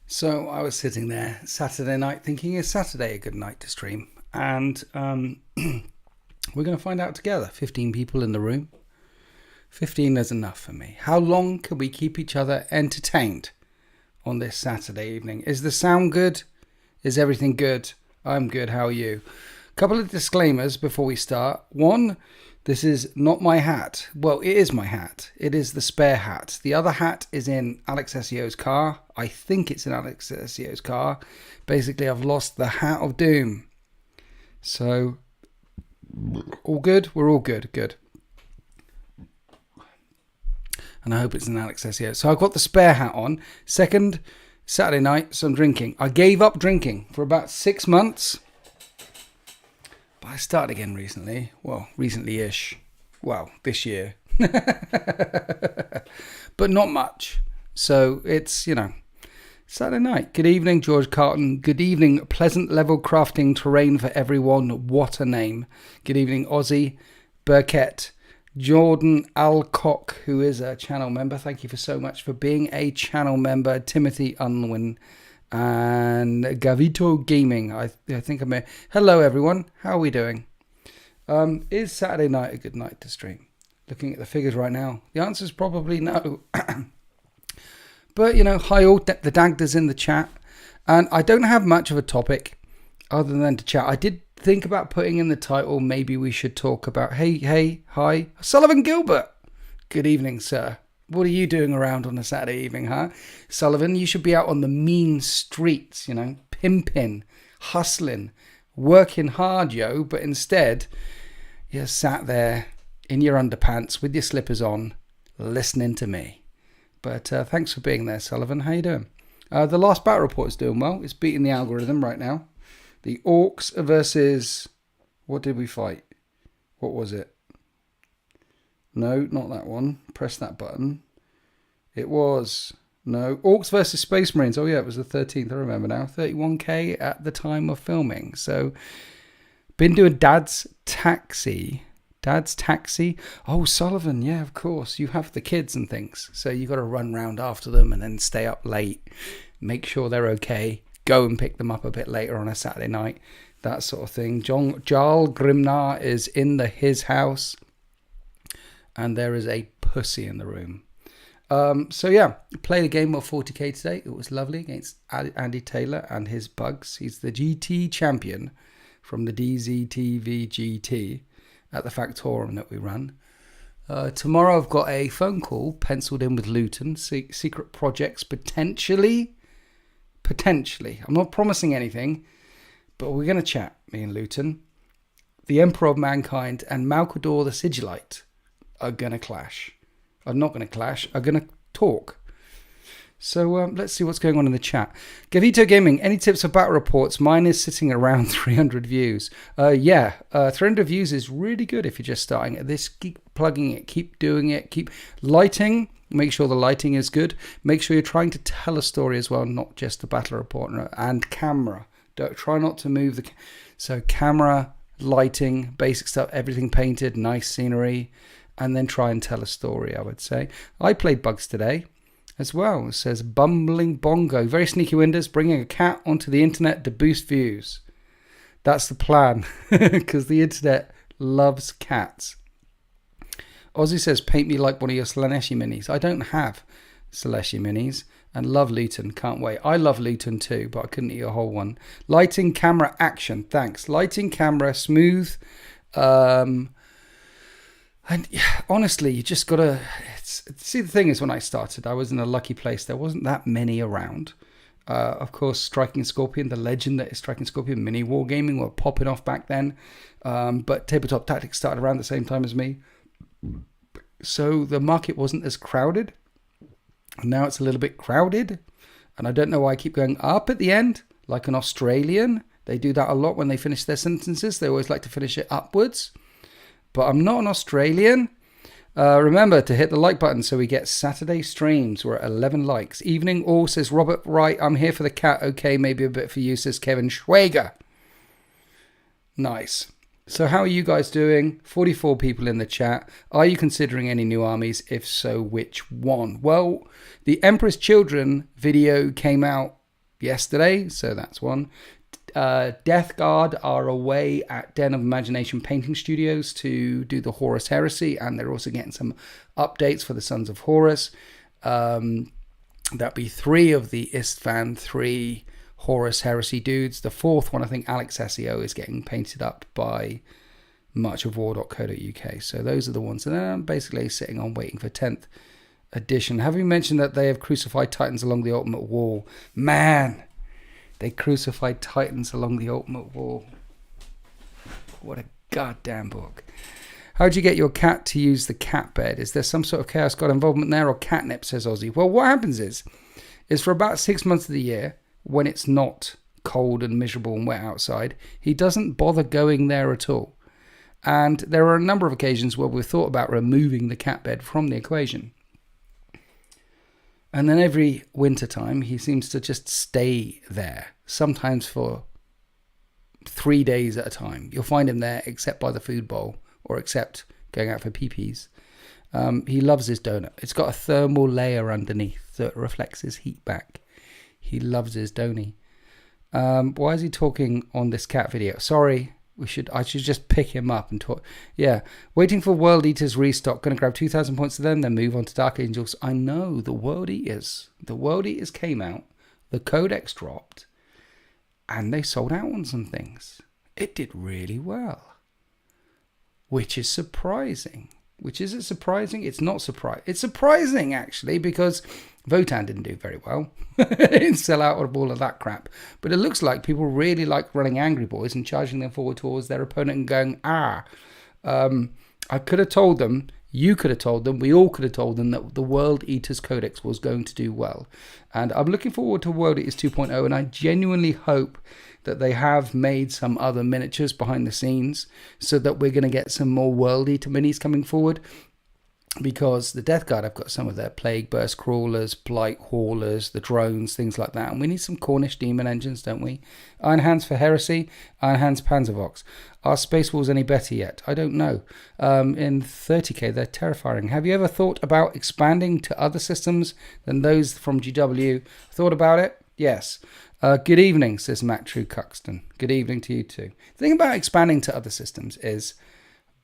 So I was sitting there Saturday night thinking, is Saturday a good night to stream? And we're going to find out together. 15 people in the room. 15 is enough for me. How long can we keep each other entertained on this Saturday evening? Is the sound good? Is everything good? I'm good. How are you? A couple of disclaimers before we start. One, this is not my hat. Well, it is my hat. It is the spare hat. The other hat is in Alex SEO's car. I think it's in Alex SEO's car. Basically, I've lost the hat of doom. So, all good? We're all good. Good. And I hope it's in Alex SEO. So I've got the spare hat on. Second, Saturday night, some drinking. I gave up drinking for about 6 months. But I started again recently. Well, recently-ish. Well, this year. But not much. So it's, Saturday night. Good evening, George Carton. Good evening, Pleasant Level Crafting Terrain for Everyone. What a name. Good evening, Ozzy, Burkett, Jordan Alcock, who is a channel member. Thank you for so much for being a channel member. Timothy Unwin and Gavito Gaming. I think I'm here. Hello, everyone. How are we doing? Is Saturday night a good night to stream? Looking at the figures right now, the answer is probably no. But, hi all, the Dagda's in the chat. And I don't have much of a topic other than to chat. I did think about putting in the title, maybe we should talk about, hi, Sullivan Gilbert. Good evening, sir. What are you doing around on a Saturday evening, huh? Sullivan, you should be out on the mean streets, pimping, hustling, working hard, yo. But instead, you're sat there in your underpants with your slippers on, listening to me. But thanks for being there, Sullivan. How you doing? The last battle report is doing well. It's beating the algorithm right now. The Orcs versus... What did we fight? What was it? No, not that one. Press that button. It was... No. Orcs versus Space Marines. Oh, yeah, it was the 13th. I remember now. 31k at the time of filming. So, been doing Dad's Taxi. Oh, Sullivan. Yeah, of course. You have the kids and things. So, you got to run round after them and then stay up late. Make sure they're okay. Go and pick them up a bit later on a Saturday night, that sort of thing. Jarl Grimnar is in his house, and there is a pussy in the room. So yeah, played a game of 40k today. It was lovely against Andy Taylor and his bugs. He's the GT champion from the DZTV GT at the Factorum that we run. Tomorrow I've got a phone call penciled in with Luton. Secret projects potentially. I'm not promising anything, but we're going to chat, me and Luton. The Emperor of Mankind and Malkador the Sigillite are going to clash. Are not going to clash, are going to talk. So let's see what's going on in the chat. Gavito Gaming, any tips for battle reports? Mine is sitting around 300 views. 300 views is really good if you're just starting at this. Keep plugging it, keep doing it, keep lighting. Make sure the lighting is good. Make sure you're trying to tell a story as well, not just the battle report. And camera. Try not to move the... So camera, lighting, basic stuff, everything painted, nice scenery. And then try and tell a story, I would say. I played bugs today as well. It says Bumbling Bongo. Very sneaky windows, bringing a cat onto the internet to boost views. That's the plan. Because the internet loves cats. Ozzy says, paint me like one of your Slaneshi minis. I don't have Slaneshi minis and love Luton. Can't wait. I love Luton too, but I couldn't eat a whole one. Lighting, camera, action. Thanks. Lighting, camera, smooth. And honestly, you just got to... See, the thing is, when I started, I was in a lucky place. There wasn't that many around. Of course, Striking Scorpion, the legend that is Striking Scorpion, mini wargaming were popping off back then. But Tabletop Tactics started around the same time as me. So the market wasn't as crowded. And now it's a little bit crowded. And I don't know why I keep going up at the end, like an Australian. They do that a lot when they finish their sentences. They always like to finish it upwards. But I'm not an Australian. Remember to hit the like button so we get Saturday streams. We're at 11 likes. Evening all, says Robert. Right, I'm here for the cat. Okay, maybe a bit for you, says Kevin Schwager. Nice. So how are you guys doing? 44 people in the chat. Are you considering any new armies? If so, which one? Well, the Emperor's Children video came out yesterday, so that's one. Death Guard are away at Den of Imagination Painting Studios to do the Horus Heresy, and they're also getting some updates for the Sons of Horus. That'll be 3 of the Istvan 3 Horus Heresy dudes. The 4th one, I think Alex SEO, is getting painted up by marchofwar.co.uk. So those are the ones. And then I'm basically sitting on waiting for 10th edition. Have you mentioned that they have crucified titans along the Ultimate Wall? Man, they crucified titans along the Ultimate Wall. What a goddamn book. How'd you get your cat to use the cat bed? Is there some sort of Chaos God involvement there, or catnip, says Ozzy? Well, what happens is for about 6 months of the year, when it's not cold and miserable and wet outside, he doesn't bother going there at all. And there are a number of occasions where we've thought about removing the cat bed from the equation. And then every winter time, he seems to just stay there, sometimes for 3 days at a time. You'll find him there, except by the food bowl, or except going out for pee-pees. He loves his donut. It's got a thermal layer underneath, so it reflects his heat back. He loves his donny. Why is he talking on this cat video? Sorry, I should just pick him up and talk. Yeah, waiting for World Eaters restock. Going to grab 2,000 points to them, then move on to Dark Angels. I know, the World Eaters. The World Eaters came out, the Codex dropped, and they sold out on some things. It did really well. Which is surprising. Which is it surprising? It's not surprising. It's surprising, actually, because Votan didn't do very well. It didn't sell out of all of that crap. But it looks like people really like running Angry Boys and charging them forward towards their opponent and going, I could have told them, you could have told them, we all could have told them that the World Eaters Codex was going to do well. And I'm looking forward to World Eaters 2.0, and I genuinely hope that they have made some other miniatures behind the scenes so that we're going to get some more World Eater minis coming forward. Because the Death Guard have got some of their Plague Burst Crawlers, Blight Haulers, the drones, things like that. And we need some Cornish Demon engines, don't we? Iron Hands for Heresy, Iron Hands Panzervox. Are Space Wolves any better yet? I don't know. In 30k, they're terrifying. Have you ever thought about expanding to other systems than those from GW? Thought about it? Yes. Good evening, says Matt True Cuxton. Good evening to you too. The thing about expanding to other systems is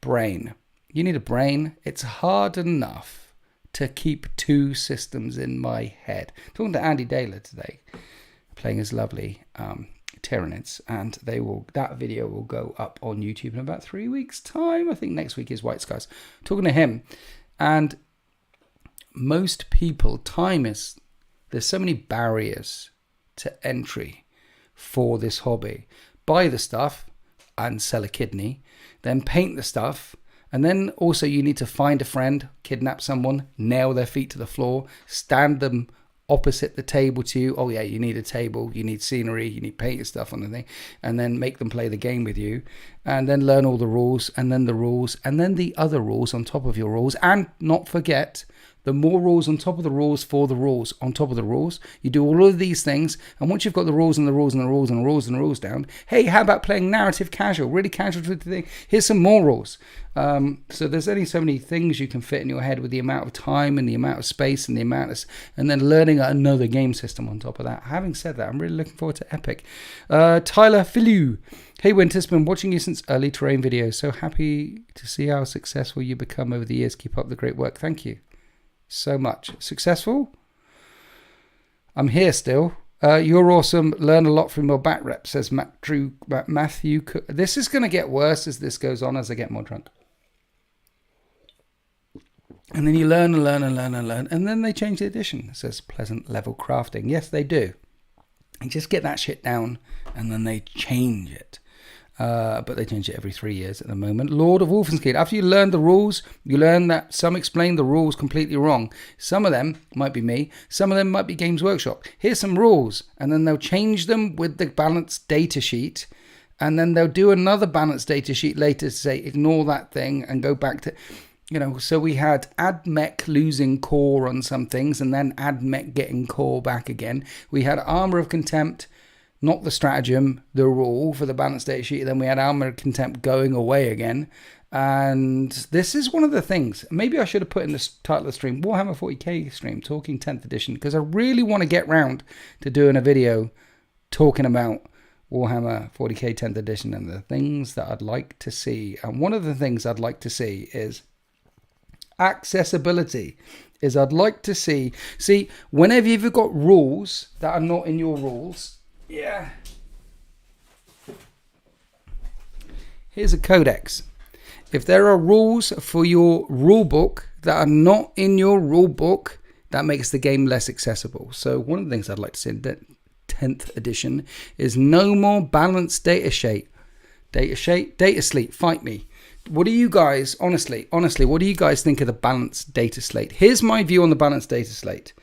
brain. You need a brain. It's hard enough to keep 2 systems in my head. Talking to Andy Daler today, playing his lovely Tyranids, and that video will go up on YouTube in about 3 weeks' time. I think next week is White Skies. Talking to him, and most people, there's so many barriers to entry for this hobby. Buy the stuff and sell a kidney, then paint the stuff. And then also you need to find a friend, kidnap someone, nail their feet to the floor, stand them opposite the table to you. Oh yeah, you need a table, you need scenery, you need painted stuff on the thing, and then make them play the game with you, and then learn all the rules, and then the rules, and then the other rules on top of your rules, and not forget the more rules on top of the rules for the rules on top of the rules. You do all of these things, and once you've got the rules and the rules and the rules and the rules and the rules down, hey, how about playing narrative casual, really casual to the thing? Here's some more rules. So there's only so many things you can fit in your head with the amount of time and the amount of space and the amount of, and then learning another game system on top of that. Having said that, I'm really looking forward to Epic. Tyler Philew. Hey Winters, been watching you since early terrain videos. So happy to see how successful you become over the years. Keep up the great work. Thank you so much. Successful? I'm here still. You're awesome. Learn a lot from your back rep, says Matthew. This is going to get worse as this goes on, as I get more drunk. And then you learn and learn and learn and learn. And then they change the edition. It says Pleasant Level Crafting. Yes, they do. And just get that shit down and then they change it. But they change it every 3 years at the moment. Lord of Wolfenstein. After you learn the rules, you learn that some explain the rules completely wrong. Some of them might be me. Some of them might be Games Workshop. Here's some rules. And then they'll change them with the balanced data sheet. And then they'll do another balanced data sheet later to say, ignore that thing and go back to... so we had AdMech losing core on some things and then AdMech getting core back again. We had Armor of Contempt, not the stratagem, the rule for the balanced data sheet. Then we had Armor of Contempt going away again. And this is one of the things, maybe I should have put in the title of the stream, Warhammer 40k stream, talking 10th edition, because I really want to get round to doing a video talking about Warhammer 40k 10th edition and the things that I'd like to see. And one of the things I'd like to see is accessibility. I'd like to see, whenever you've got rules that are not in your rules, here's a codex. If there are rules for your rule book that are not in your rule book, that makes the game less accessible. So one of the things I'd like to see in the 10th edition is no more balanced data sheet. Data slate, fight me. What do you guys, honestly, what do you guys think of the balanced data slate? Here's my view on the balanced data slate.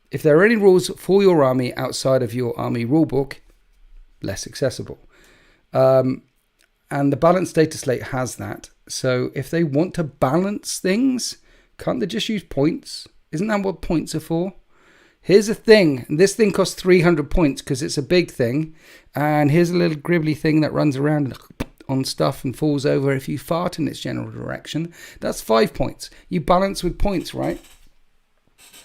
If there are any rules for your army outside of your army rulebook, less accessible. And the balanced data slate has that. So if they want to balance things, can't they just use points? Isn't that what points are for? Here's a thing. This thing costs 300 points because it's a big thing. And here's a little gribbly thing that runs around on stuff and falls over if you fart in its general direction. That's 5 points. You balance with points, right?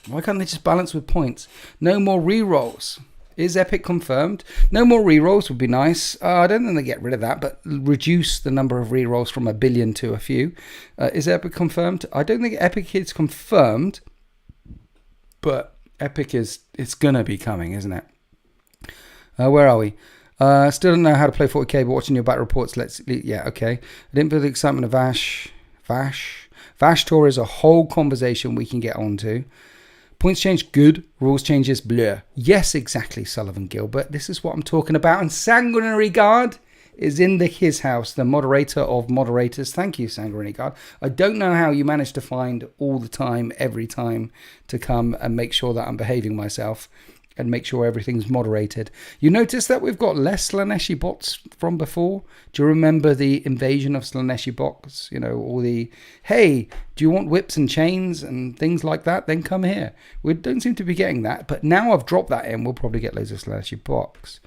Why can't they just balance with points? No more rerolls. Is Epic confirmed? No more rerolls would be nice. I don't think they get rid of that, but reduce the number of rerolls from 1 billion to a few. Is Epic confirmed? I don't think Epic is confirmed, but Epic it's gonna be coming, isn't it? Where are we? Still don't know how to play 40k, but watching your battle reports, okay. I didn't feel the excitement of Vash Tour is a whole conversation we can get onto. Points change, good. Rules changes, blur. Yes, exactly, Sullivan Gilbert. This is what I'm talking about. And Sanguinary Guard is in his house, the moderator of moderators. Thank you, Sanguinary Guard. I don't know how you manage to find all the time, every time, to come and make sure that I'm behaving myself and make sure everything's moderated. You notice that we've got less Slaneshi bots from before? Do you remember the invasion of Slaneshi bots? You know, all the, hey, do you want whips and chains and things like that? Then come here. We don't seem to be getting that, but now I've dropped that in, we'll probably get loads of Slaneshi bots.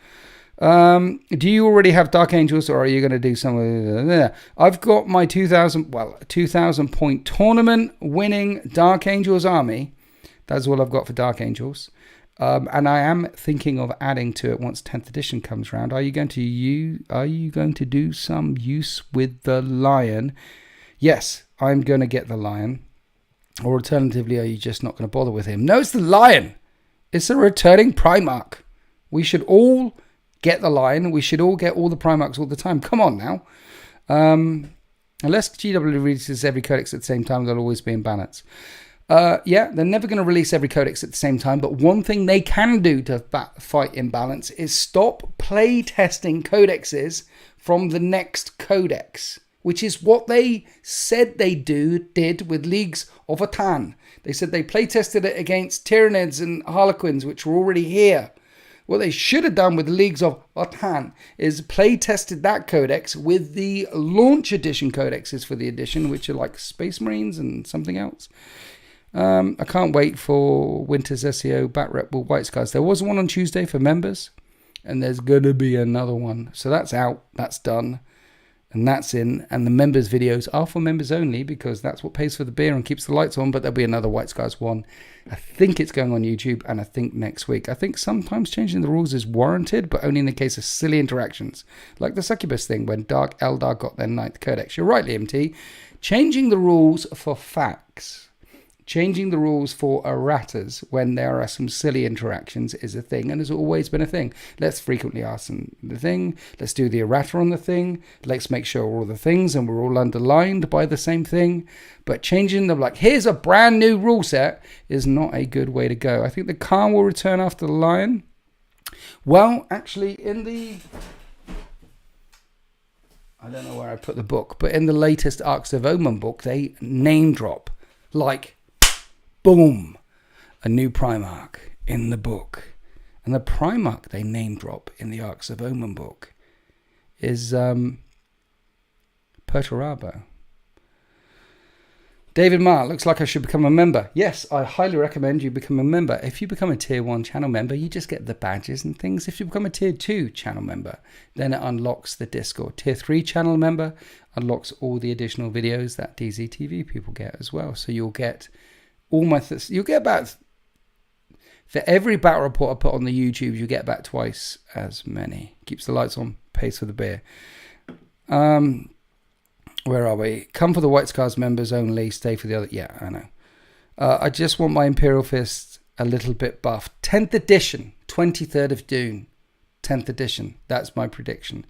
Do you already have Dark Angels, or are you going to do some? I've got my 2,000 point tournament winning Dark Angels army. That's all I've got for Dark Angels. And I am thinking of adding to it once 10th edition comes around. Are you going to do some use with the lion? Yes, I'm going to get the lion. Or alternatively, are you just not going to bother with him? No, it's the lion. It's a returning Primarch. We should all get the lion. We should all get all the Primarchs all the time. Come on now. Unless GW releases every codex at the same time, they'll always be in balance. They're never going to release every codex at the same time, but one thing they can do to fight imbalance is stop play testing codexes from the next codex, which is what they said they did with Leagues of Atan. They said they play tested it against Tyranids and Harlequins, which were already here. What they should have done with Leagues of Atan is play tested that codex with the launch edition codexes for the edition, which are like Space Marines and something else. I can't wait for Winter's SEO Bat Rep with White Skies. There was one on Tuesday for members, and there's going to be another one. So that's out, that's done, and that's in. And the members' videos are for members only because that's what pays for the beer and keeps the lights on, but there'll be another White Skies one. I think it's going on YouTube, and I think next week. I think sometimes changing the rules is warranted, but only in the case of silly interactions, like the Succubus thing when Dark Eldar got their 9th Codex. You're right, Liam T. Changing the rules for facts. Changing the rules for erratas when there are some silly interactions is a thing, and has always been a thing. Let's frequently ask the thing. Let's do the errata on the thing. Let's make sure all the things and we're all underlined by the same thing. But changing them like, here's a brand new rule set is not a good way to go. I think the Khan will return after the lion. Well, actually, I don't know where I put the book, but in the latest Arcs of Omen book, they name drop like, boom, a new Primarch in the book. And the Primarch they name drop in the Arcs of Omen book is Perturabo. David Marr, looks like I should become a member. Yes, I highly recommend you become a member. If you become a Tier 1 channel member, you just get the badges and things. If you become a Tier 2 channel member, then it unlocks the Discord. Tier 3 channel member unlocks all the additional videos that DZTV people get as well. So you'll get all my... you'll get about... For every battle report I put on the YouTube, you get about twice as many. Keeps the lights on, pays for the beer. Where are we? Come for the White Scars members only, stay for the other. Yeah, I know. I just want my Imperial Fist a little bit buffed. 10th edition, 23rd of June. 10th edition. That's my prediction.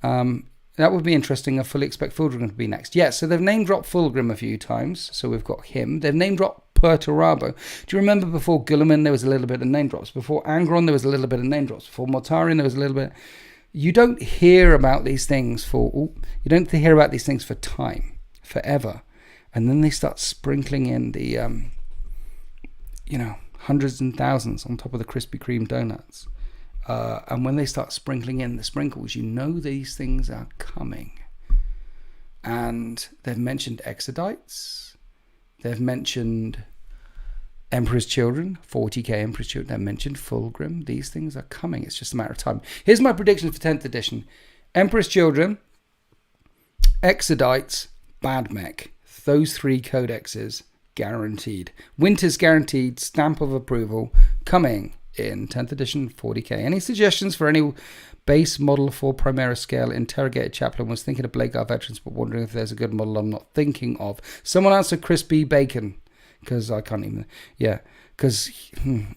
That would be interesting. I fully expect Fulgrim to be next. Yeah, so they've name dropped Fulgrim a few times. So we've got him. They've name dropped Perturabo. Do you remember before Guilliman there was a little bit of name drops? Before Angron there was a little bit of name drops. Before Mortarion there was a little bit... You don't hear about these things for time, forever, and then they start sprinkling in the, hundreds and thousands on top of the Krispy Kreme donuts, and when they start sprinkling in the sprinkles, you know these things are coming. And they've mentioned Exodites, they've mentioned Emperor's Children, 40k Emperor's Children. They mentioned Fulgrim. These things are coming. It's just a matter of time. Here's my prediction for 10th edition. Emperor's Children, Exodites, Bad Mech. Those 3 codexes guaranteed. Winter's guaranteed. Stamp of approval. Coming in 10th edition, 40k. Any suggestions for any base model for Primera scale? Interrogated Chaplain was thinking of Bladeguard Veterans, but wondering if there's a good model I'm not thinking of. Someone answer Crispy Bacon. Because I can't even... Yeah. Because...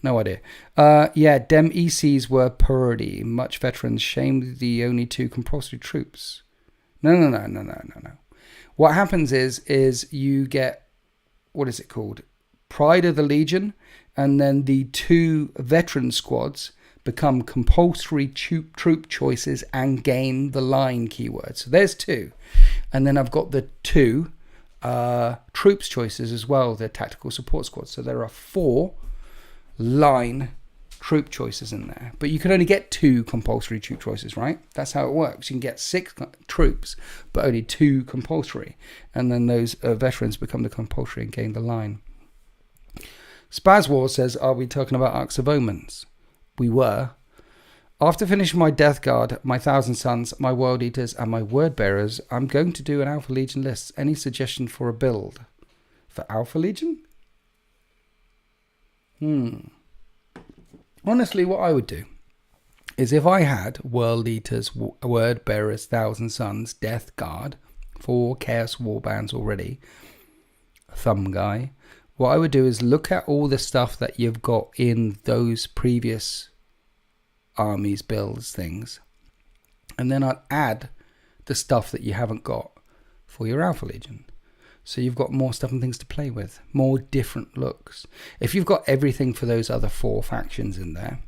no idea. Dem ECs were parody. Much veterans. Shame the only 2 compulsory troops. No. What happens is you get... What is it called? Pride of the Legion. And then the 2 veteran squads become compulsory troop choices and gain the line keyword. So there's 2. And then I've got the 2... troops choices as well, the tactical support squad. So there are 4 line troop choices in there, but you can only get 2 compulsory troop choices, right? That's how it works. You can get 6 troops, but only 2 compulsory, and then those veterans become the compulsory and gain the line. Spaz War says, are we talking about Arcs of Omens? We were. After finishing my Death Guard, my Thousand Sons, my World Eaters, and my Word Bearers, I'm going to do an Alpha Legion list. Any suggestion for a build? For Alpha Legion? Honestly, what I would do is if I had World Eaters, Word Bearers, Thousand Sons, Death Guard, 4 Chaos Warbands already, Thumb Guy, what I would do is look at all the stuff that you've got in those previous armies, builds, things, and then I'd add the stuff that you haven't got for your Alpha Legion, so you've got more stuff and things to play with, more different looks. If you've got everything for those other 4 factions in there,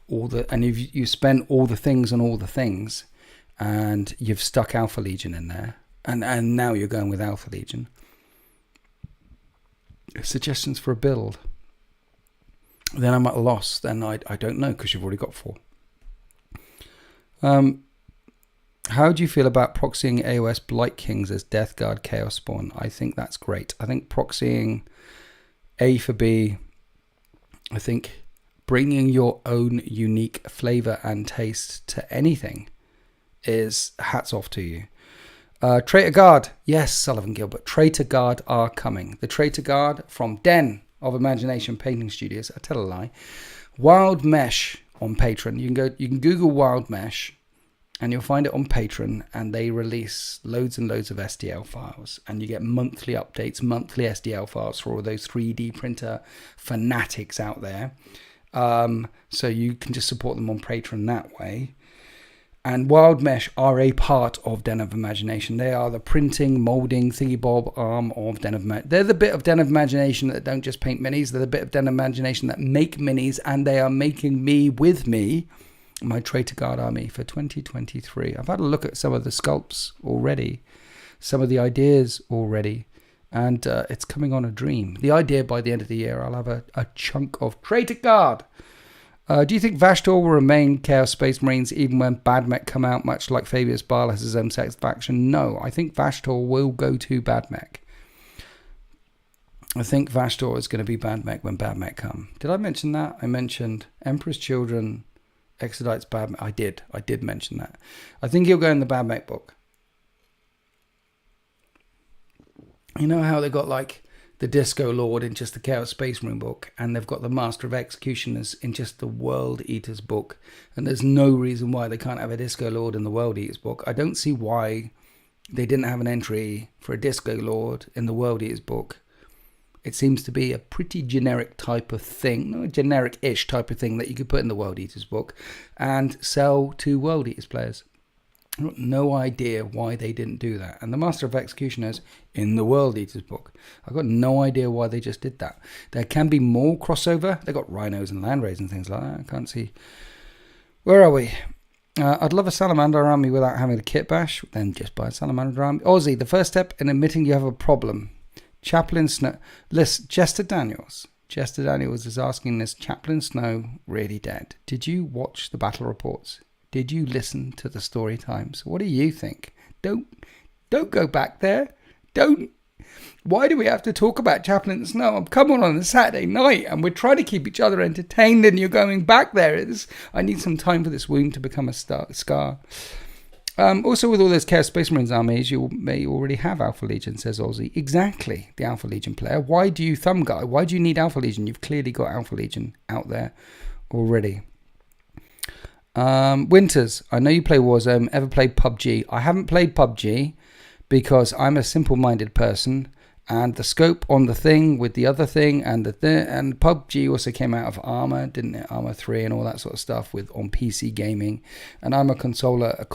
and if you spend all the things on all the things, and you've stuck Alpha Legion in there, and now you're going with Alpha Legion, suggestions for a build, then I'm at a loss. Then I don't know, because you've already got 4. How do you feel about proxying AOS Blight Kings as Death Guard Chaos Spawn? I think that's great. I think proxying A for B, I think bringing your own unique flavor and taste to anything is hats off to you. Traitor Guard. Yes, Sullivan Gilbert. Traitor Guard are coming. The Traitor Guard from Den of Imagination Painting Studios. I tell a lie. Wild Mesh on Patreon. You can Google Wild Mesh and you'll find it on Patreon, and they release loads and loads of STL files, and you get monthly updates, monthly STL files for all those 3D printer fanatics out there. So you can just support them on Patreon that way. And Wild Mesh are a part of Den of Imagination. They are the printing, molding, thingy-bob arm of Den of Imagination. They're the bit of Den of Imagination that don't just paint minis. They're the bit of Den of Imagination that make minis, and they are making me, with me, my Traitor Guard army for 2023. I've had a look at some of the sculpts already, some of the ideas already, and it's coming on a dream. The idea by the end of the year, I'll have a chunk of Traitor Guard. Do you think Vashtor will remain Chaos Space Marines even when Bad Mech come out, much like Fabius Bile has his own sex faction? No, I think Vashtor will go to Bad Mech. I think Vashtor is going to be Bad Mech when Bad Mech come. Did I mention that? I mentioned Emperor's Children, Exodite's Bad Mech. I did mention that. I think he'll go in the Bad Mech book. You know how they got like the Disco Lord in just the Chaos Space Marine book, and they've got the Master of Executioners in just the World Eaters book, and there's no reason why they can't have a Disco Lord in the World Eaters book. I don't see why they didn't have an entry for a Disco Lord in the World Eaters book. It seems to be a pretty generic type of thing, not a generic-ish type of thing that you could put in the World Eaters book and sell to World Eaters players. I've got no idea why they didn't do that. And the Master of Executioners in the World Eaters book, I've got no idea why they just did that. There can be more crossover. They've got rhinos and landrays and things like that. I can't see. Where are we? I'd love a Salamander army without having the kit bash. Then just buy a Salamander army. Aussie, the first step in admitting you have a problem. Chaplain Snow. Listen, Jester Daniels is asking this. Chaplain Snow really dead. Did you watch the battle reports? Did you listen to the story times? What do you think? Don't go back there. Don't. Why do we have to talk about Chaplain Snow? I'm coming on a Saturday night and we're trying to keep each other entertained and you're going back there. I need some time for this wound to become a scar. Also, with all those Chaos Space Marines armies, you may already have Alpha Legion, says Aussie. Exactly, the Alpha Legion player. Why do you thumb guy? Why do you need Alpha Legion? You've clearly got Alpha Legion out there already. Winters, I know you play Warzone. Ever played PUBG? I haven't played PUBG because I'm a simple-minded person, and the scope on the thing with the other thing, and and PUBG also came out of Armour, didn't it? Armour 3 and all that sort of stuff on PC gaming. And I'm a consoler.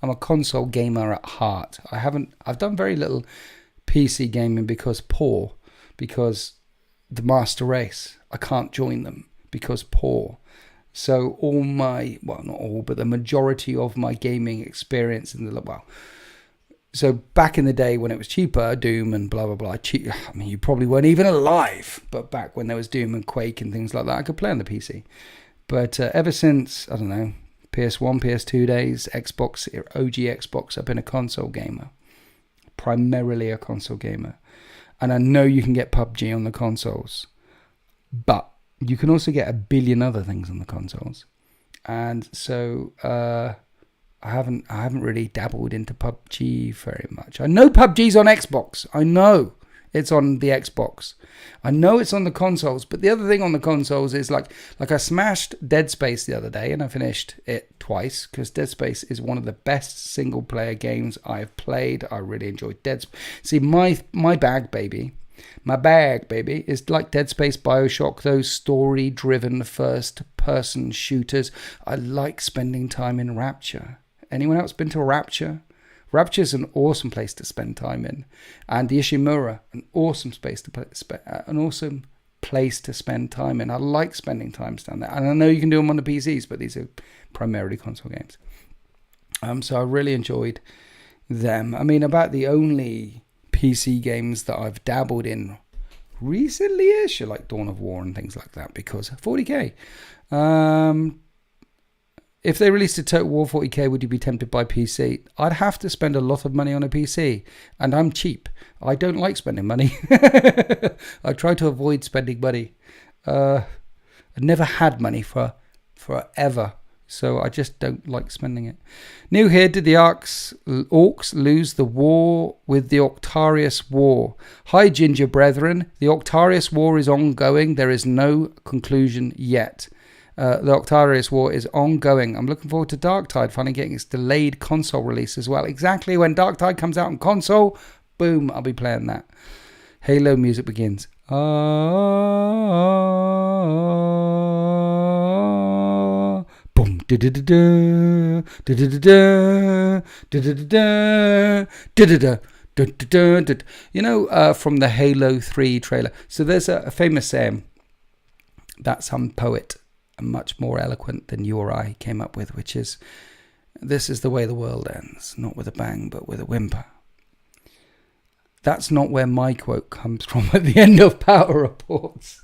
I'm a console gamer at heart. I've done very little PC gaming because the master race, I can't join them because poor. So not all, but the majority of my gaming experience so back in the day when it was cheaper, Doom and blah, blah, blah. I mean, you probably weren't even alive, but back when there was Doom and Quake and things like that, I could play on the PC. But ever since, I don't know, PS1, PS2 days, Xbox, OG Xbox, I've been a console gamer. Primarily a console gamer. And I know you can get PUBG on the consoles, but you can also get a billion other things on the consoles. And so I haven't really dabbled into PUBG very much. I know PUBG's on Xbox. I know it's on the Xbox. I know it's on the consoles. But the other thing on the consoles is like I smashed Dead Space the other day and I finished it twice because Dead Space is one of the best single player games I've played. I really enjoyed Dead Space. See, my bag, baby, is like Dead Space, BioShock, those story-driven first-person shooters. I like spending time in Rapture. Anyone else been to Rapture? Rapture's an awesome place to spend time in. And the Ishimura, an awesome place to spend time in. I like spending time down there. And I know you can do them on the PCs, but these are primarily console games. So I really enjoyed them. I mean, about the only PC games that I've dabbled in recently-ish are like Dawn of War and things like that, because 40k. If they released a Total War 40k, would you be tempted by PC? I'd have to spend a lot of money on a PC, and I'm cheap. I don't like spending money. I try to avoid spending money. I never had money for forever, so I just don't like spending it. New here, did the Orcs lose the war with the Octarius War? Hi, Ginger Brethren. The Octarius War is ongoing. There is no conclusion yet. The Octarius War is ongoing. I'm looking forward to Darktide finally getting its delayed console release as well. Exactly when Darktide comes out on console, boom, I'll be playing that. Halo music begins. Boom. You know, from the Halo 3 trailer. So there's a famous saying that some poet, much more eloquent than you or I, came up with, which is, this is the way the world ends, not with a bang, but with a whimper. That's not where my quote comes from at the end of Power Reports.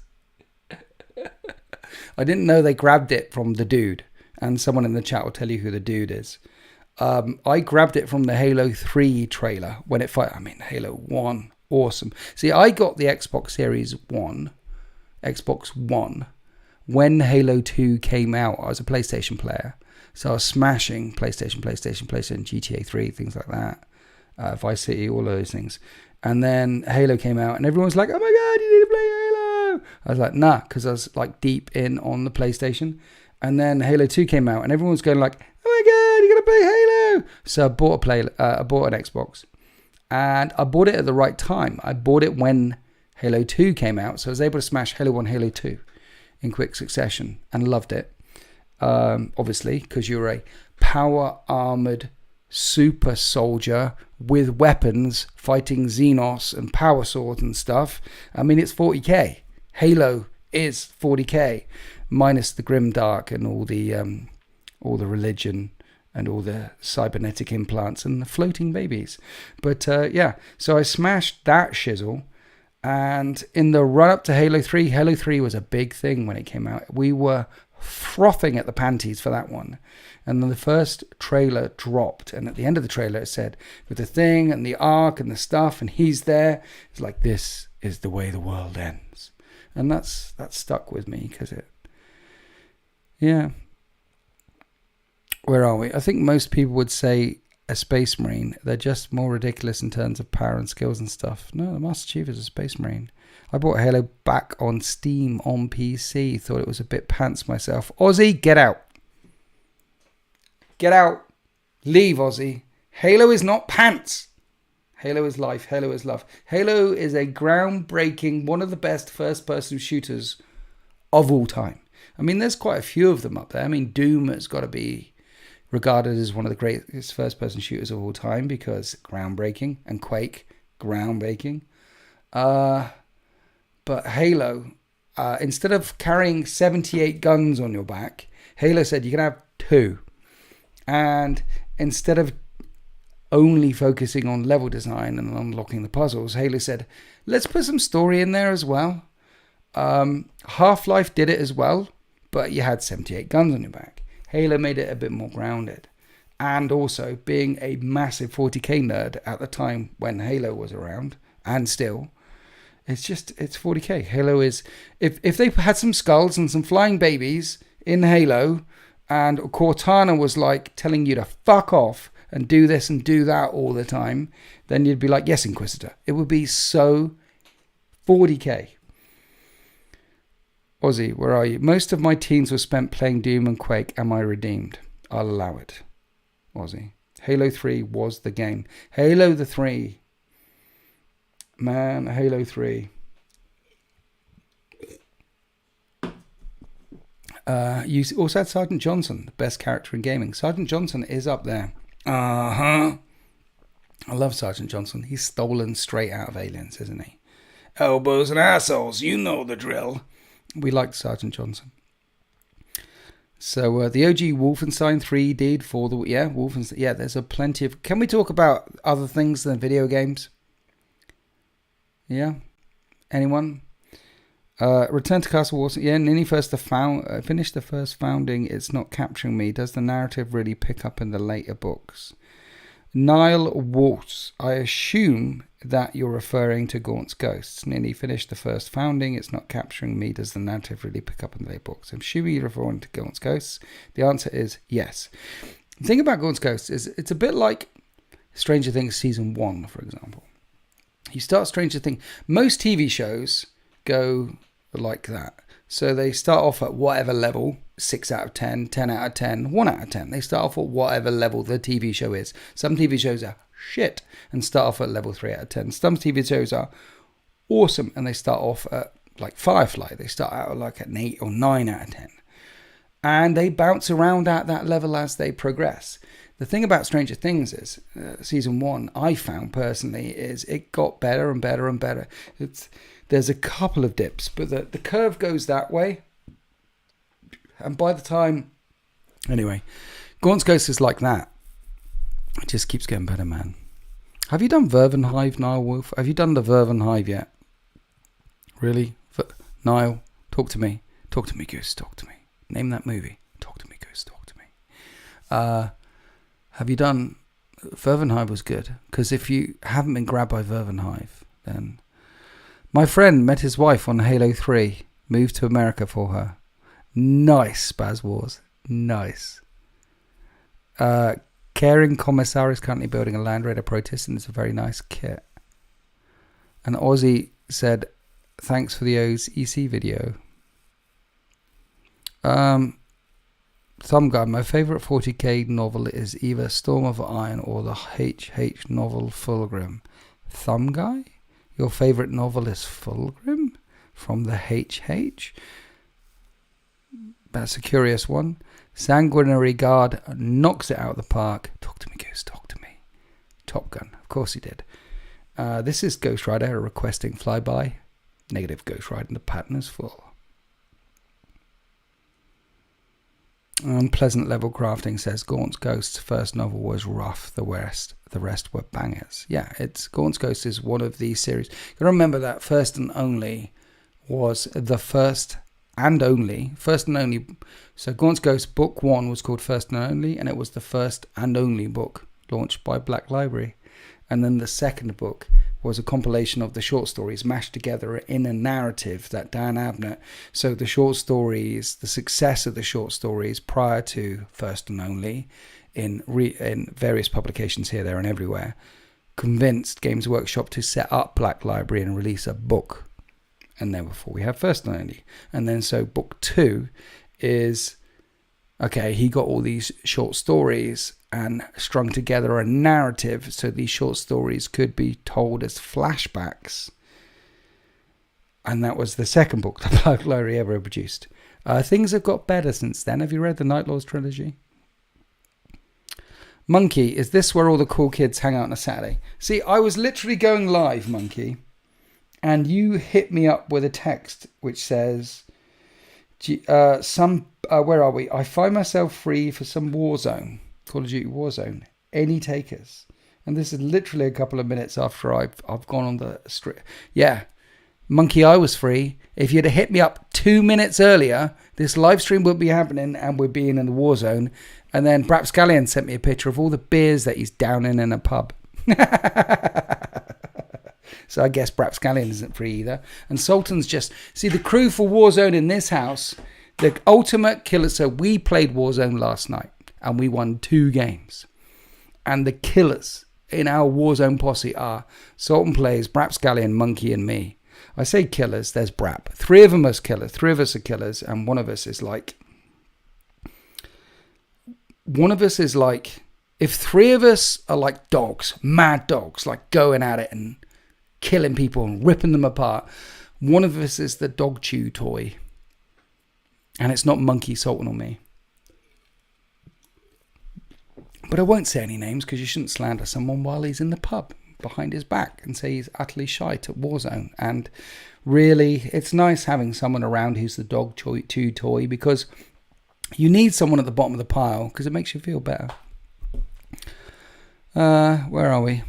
I didn't know they grabbed it from the dude, and someone in the chat will tell you who the dude is. I grabbed it from the Halo 3 trailer when Halo 1 awesome. See, I got the Xbox Series One, Xbox One, when Halo 2 came out. I was a PlayStation player, so I was smashing PlayStation, GTA 3, things like that, Vice City, all those things. And then Halo came out, and everyone's like, "Oh my god, you need to play Halo!" I was like, "Nah," because I was like deep in on the PlayStation. And then Halo 2 came out, and everyone was going like, "Oh my god, you're gonna play Halo!" So I bought I bought an Xbox, and I bought it at the right time. I bought it when Halo 2 came out, so I was able to smash Halo 1, Halo 2 in quick succession, and loved it. Obviously, because you're a power armored super soldier with weapons fighting Xenos and power swords and stuff. I mean, it's 40k. Halo is 40k, minus the grimdark and all the religion and all the cybernetic implants and the floating babies. But yeah, so I smashed that shizzle. And in the run up to Halo 3 was a big thing when it came out. We were frothing at the panties for that one. And then the first trailer dropped, and at the end of the trailer it said, with the thing and the arc and the stuff, and he's there, it's like, this is the way the world ends. And that stuck with me, because yeah. Where are we? I think most people would say a Space Marine. They're just more ridiculous in terms of power and skills and stuff. No, the Master Chief is a Space Marine. I bought Halo back on Steam on PC. Thought it was a bit pants myself. Aussie, get out. Get out. Leave, Aussie. Halo is not pants. Halo is life. Halo is love. Halo is a groundbreaking, one of the best first-person shooters of all time. I mean, there's quite a few of them up there. I mean, Doom has got to be regarded as one of the greatest first-person shooters of all time, because groundbreaking, and Quake, groundbreaking. But Halo, instead of carrying 78 guns on your back, Halo said you can have 2. And instead of only focusing on level design and unlocking the puzzles, Halo said, let's put some story in there as well. Half-Life did it as well, but you had 78 guns on your back. Halo made it a bit more grounded. And also, being a massive 40k nerd at the time when Halo was around, and still, it's 40k. Halo is, if they had some skulls and some flying babies in Halo, and Cortana was like telling you to fuck off and do this and do that all the time, then you'd be like, yes, Inquisitor. It would be so 40k. Aussie, where are you? Most of my teens were spent playing Doom and Quake. Am I redeemed? I'll allow it. Aussie. Halo 3 was the game. Halo the 3. Man, Halo 3. You also had Sergeant Johnson, the best character in gaming. Sergeant Johnson is up there. I love Sergeant Johnson. He's stolen straight out of Aliens, isn't he? Elbows and assholes, you know the drill. We liked Sergeant Johnson. So the OG Wolfenstein 3 did for the... Yeah, Wolfenstein. Yeah, there's a plenty of... Can we talk about other things than video games? Yeah? Anyone? Return to Castle Wolfenstein. Yeah, Nini finished the first founding. It's not capturing me. Does the narrative really pick up in the later books? Niall Waltz. I assume that you're referring to Gaunt's Ghosts. Nini finished the first founding. It's not capturing me. Does the narrative really pick up in the later books? I'm assuming you're referring to Gaunt's Ghosts. The answer is yes. The thing about Gaunt's Ghosts is it's a bit like Stranger Things Season 1, for example. You start Stranger Things. Most TV shows go like that. So they start off at whatever level, 6 out of 10, 10 out of 10, 1 out of 10. They start off at whatever level the TV show is. Some TV shows are shit and start off at level 3 out of 10. Some TV shows are awesome and they start off at, like Firefly, they start out like an 8 or 9 out of 10. And they bounce around at that level as they progress. The thing about Stranger Things is, season 1, I found personally, is it got better and better and better. There's a couple of dips, but the curve goes that way. And by the time... Anyway, Gaunt's Ghost is like that. It just keeps getting better, man. Have you done Vervenhive, Niall Wolf? Have you done the Vervenhive yet? Really? Niall, talk to me. Talk to me, Goose. Talk to me. Name that movie. Talk to me, Goose. Talk to me. Have you done... Vervenhive was good. Because if you haven't been grabbed by Vervenhive... then. My friend met his wife on Halo 3. Moved to America for her. Nice, Spaz Wars. Nice. Caring Commissar is currently building a Land Raider Protist, and it's a very nice kit. And Aussie said, thanks for the OEC video. Thumb Guy, my favourite 40k novel is either Storm of Iron or the HH novel Fulgrim. Thumb Guy? Your favourite novel is Fulgrim? From the HH? That's a curious one. Sanguinary Guard knocks it out of the park. Talk to me, Goose, talk to me. Top Gun, of course he did. This is Ghost Rider requesting flyby. Negative Ghost Rider, the pattern is full. Pleasant Level Crafting says Gaunt's Ghost's first novel was rough. The rest were bangers. Yeah, Gaunt's Ghost is one of these series. You gotta remember that First and Only was the first and only. So Gaunt's Ghost book 1 was called First and Only, and it was the first and only book launched by Black Library. And then the second book was a compilation of the short stories mashed together in a narrative that Dan Abnett. So the short stories, the success of the short stories prior to First and Only in various publications here, there and everywhere, convinced Games Workshop to set up Black Library and release a book. And then before we have First and Only. And then so book 2 is, okay, he got all these short stories and strung together a narrative so these short stories could be told as flashbacks. And that was the second book that Black Library ever produced. Things have got better since then. Have you read the Night Lords trilogy? Monkey, is this where all the cool kids hang out on a Saturday? See, I was literally going live, Monkey, and you hit me up with a text which says, where are we? I find myself free for some Warzone. Call of Duty Warzone. Any takers? And this is literally a couple of minutes after I've gone on the street. Yeah, Monkey, I was free. If you'd have hit me up 2 minutes earlier, this live stream would be happening and we'd be in the Warzone. And then Brap Scallion sent me a picture of all the beers that he's downing in a pub. So I guess Brap Scallion isn't free either. And Sultan's just... See, the crew for Warzone in this house, the ultimate killer. So we played Warzone last night and we won 2 games. And the killers in our Warzone posse are Sultan Plays, Brap Scallion, Monkey and me. I say killers, there's Brap. 3 of them are killers. 3 of us are killers. And one of us is like... If 3 of us are like dogs, mad dogs, like going at it and killing people and ripping them apart, one of us is the dog chew toy. And it's not Monkey, Sultan or me. But I won't say any names because you shouldn't slander someone while he's in the pub behind his back and say he's utterly shite at Warzone. And really, it's nice having someone around who's the dog chew toy, because you need someone at the bottom of the pile because it makes you feel better. Where are we?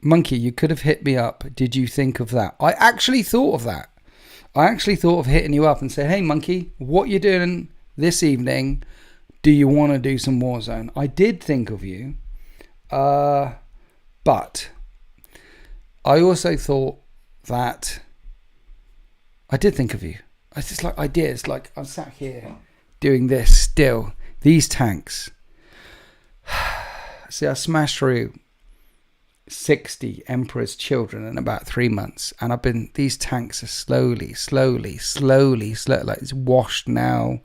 Monkey, you could have hit me up. Did you think of that? I actually thought of that. I actually thought of hitting you up and say, hey, Monkey, what you doing this evening? Do you want to do some Warzone? I did think of you. But I also thought that I did think of you. I just like ideas. Like I'm sat here doing this still. These tanks. See, I smashed through 60 Emperor's Children in about 3 months, and these tanks are slowly, like it's washed now.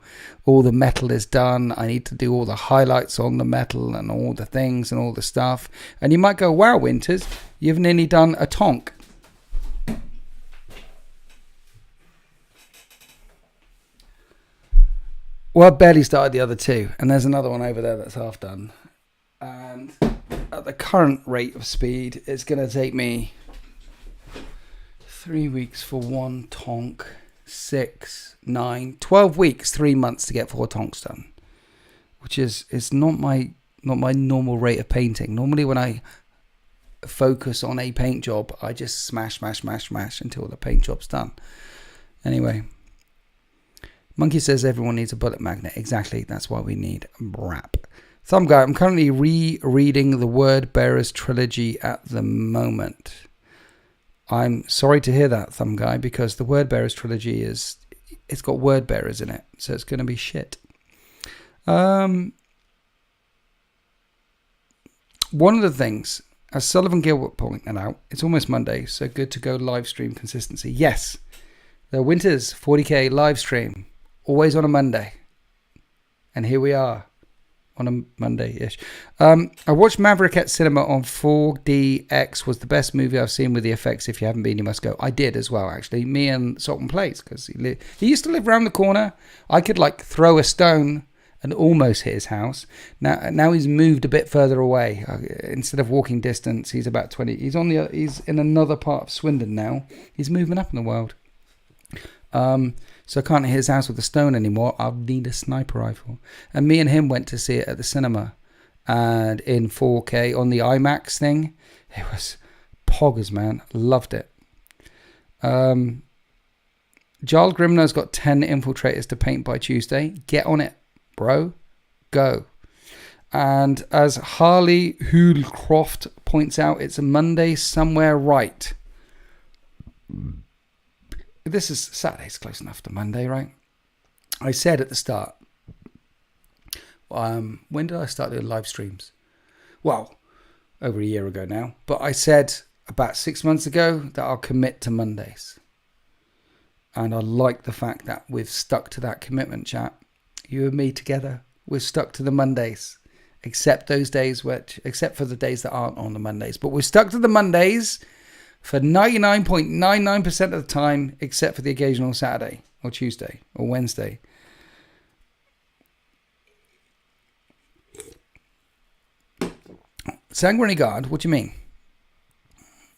All the metal is done. I need to do all the highlights on the metal and all the things and all the stuff. And you might go, wow, Winters, you've nearly done a tonk. Well, I barely started the other 2, and there's another one over there that's half done. And at the current rate of speed, it's going to take me 3 weeks for 1 tonk, 6, 9, 12 weeks, 3 months to get 4 tonks done, which is not my normal rate of painting. Normally, when I focus on a paint job, I just smash until the paint job's done. Anyway, Monkey says everyone needs a bullet magnet. Exactly, that's why we need Brap. Thumb Guy, I'm currently rereading the Word Bearers trilogy at the moment. I'm sorry to hear that, Thumb Guy, because the Word Bearers trilogy it's got Word Bearers in it, so it's going to be shit. One of the things, as Sullivan Gilbert pointed out, it's almost Monday, so good to go live stream consistency. Yes, the Winters 40k live stream, always on a Monday. And here we are on a Monday-ish. I watched Maverick at cinema on 4DX. Was the best movie I've seen with the effects. If you haven't been, you must go. I did as well, actually. Me and Salton Place, because he used to live around the corner. I could throw a stone and almost hit his house. Now he's moved a bit further away. Instead of walking distance, he's about 20. He's in another part of Swindon now. He's moving up in the world. So I can't hit his house with a stone anymore. I'll need a sniper rifle. And me and him went to see it at the cinema, and in 4K on the IMAX thing. It was poggers, man. Loved it. Giles Grimner's got 10 infiltrators to paint by Tuesday. Get on it, bro. Go. And as Harley Hoolcroft points out, it's a Monday somewhere right. This is Saturday's close enough to Monday, right? I said at the start, when did I start doing live streams? Well, over a year ago now. But I said about 6 months ago that I'll commit to Mondays. And I like the fact that we've stuck to that commitment, chat. You and me together, we've stuck to the Mondays. Except for the days that aren't on the Mondays. But we're stuck to the Mondays for 99.99% of the time, except for the occasional Saturday or Tuesday or Wednesday. Sanguinary Guard, what do you mean?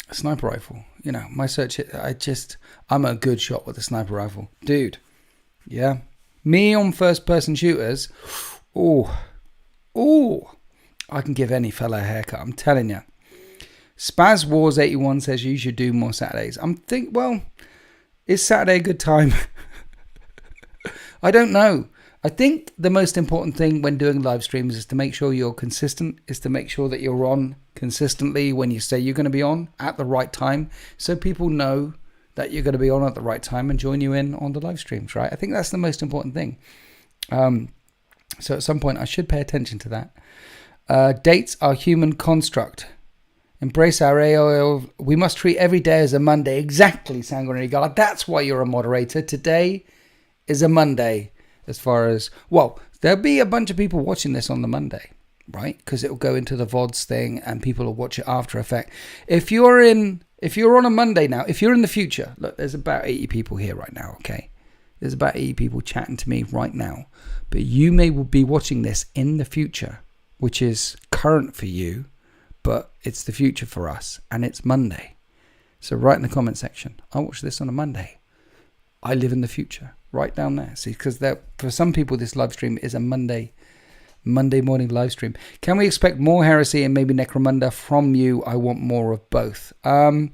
A sniper rifle. You know, my search, I'm a good shot with a sniper rifle. Dude, yeah. Me on first-person shooters, I can give any fella a haircut, I'm telling you. Spaz Wars 81 says you should do more Saturdays. Is Saturday a good time? I don't know. I think the most important thing when doing live streams is to make sure you're consistent, is to make sure that you're on consistently when you say you're going to be on at the right time, so people know that you're going to be on at the right time and join you in on the live streams, right? I think that's the most important thing. So at some point I should pay attention to that. Dates are human construct. Embrace our AOL. We must treat every day as a Monday. Exactly, Sanguinary God. That's why you're a moderator. Today is a Monday. As far as, there'll be a bunch of people watching this on the Monday, right? Because it'll go into the VODs thing and people will watch it after effect. If you're on a Monday now, if you're in the future, look, there's about 80 people here right now, okay? There's about 80 people chatting to me right now. But you may be watching this in the future, which is current for you. But it's the future for us, and it's Monday. So write in the comment section, I watch this on a Monday. I live in the future. Right down there. See, because for some people, this live stream is a Monday morning live stream. Can we expect more heresy and maybe Necromunda from you? I want more of both. Sir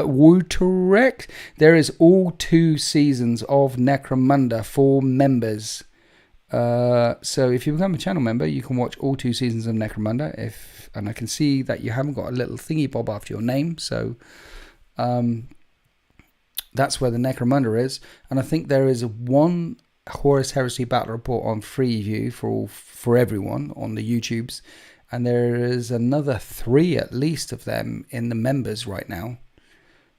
Wooterek, there is all 2 seasons of Necromunda for members. So if you become a channel member, you can watch all 2 seasons of Necromunda. And I can see that you haven't got a little thingy bob after your name, so that's where the Necromunda is. And I think there is one Horus Heresy Battle Report on Freeview for everyone on the YouTubes, and there is another 3 at least of them in the members right now.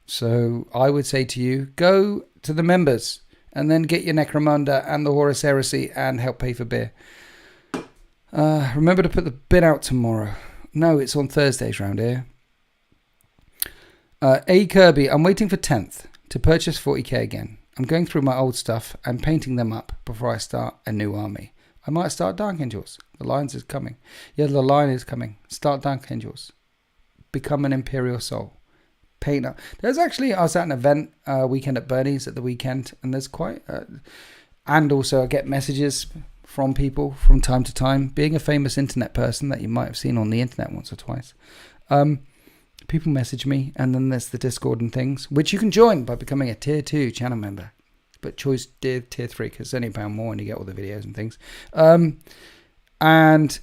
So I would say to you, go to the members and then get your Necromunda and the Horus Heresy and help pay for beer. Remember to put the bin out tomorrow. No, it's on Thursdays round here. A. Kirby, I'm waiting for 10th to purchase 40k again. I'm going through my old stuff and painting them up before I start a new army. I might start Dark Angels. The Lions is coming. Yeah, the Lion is coming. Start Dark Angels. Become an Imperial Soul. Paint up. There's actually, I was at an event weekend at Bernie's at the weekend, and there's quite and also I get messages from people from time to time. Being a famous internet person that you might have seen on the internet once or twice, people message me, and then there's the Discord and things, which you can join by becoming a tier 2 channel member, but choose tier 3 because it's only £1 more and you get all the videos and things. And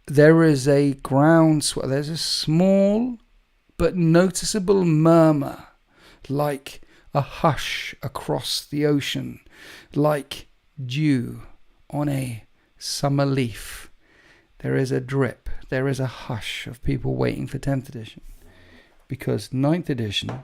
there is a there's a small but noticeable murmur, like a hush across the ocean, like dew on a summer leaf. There is a drip, there is a hush of people waiting for 10th edition. Because 9th edition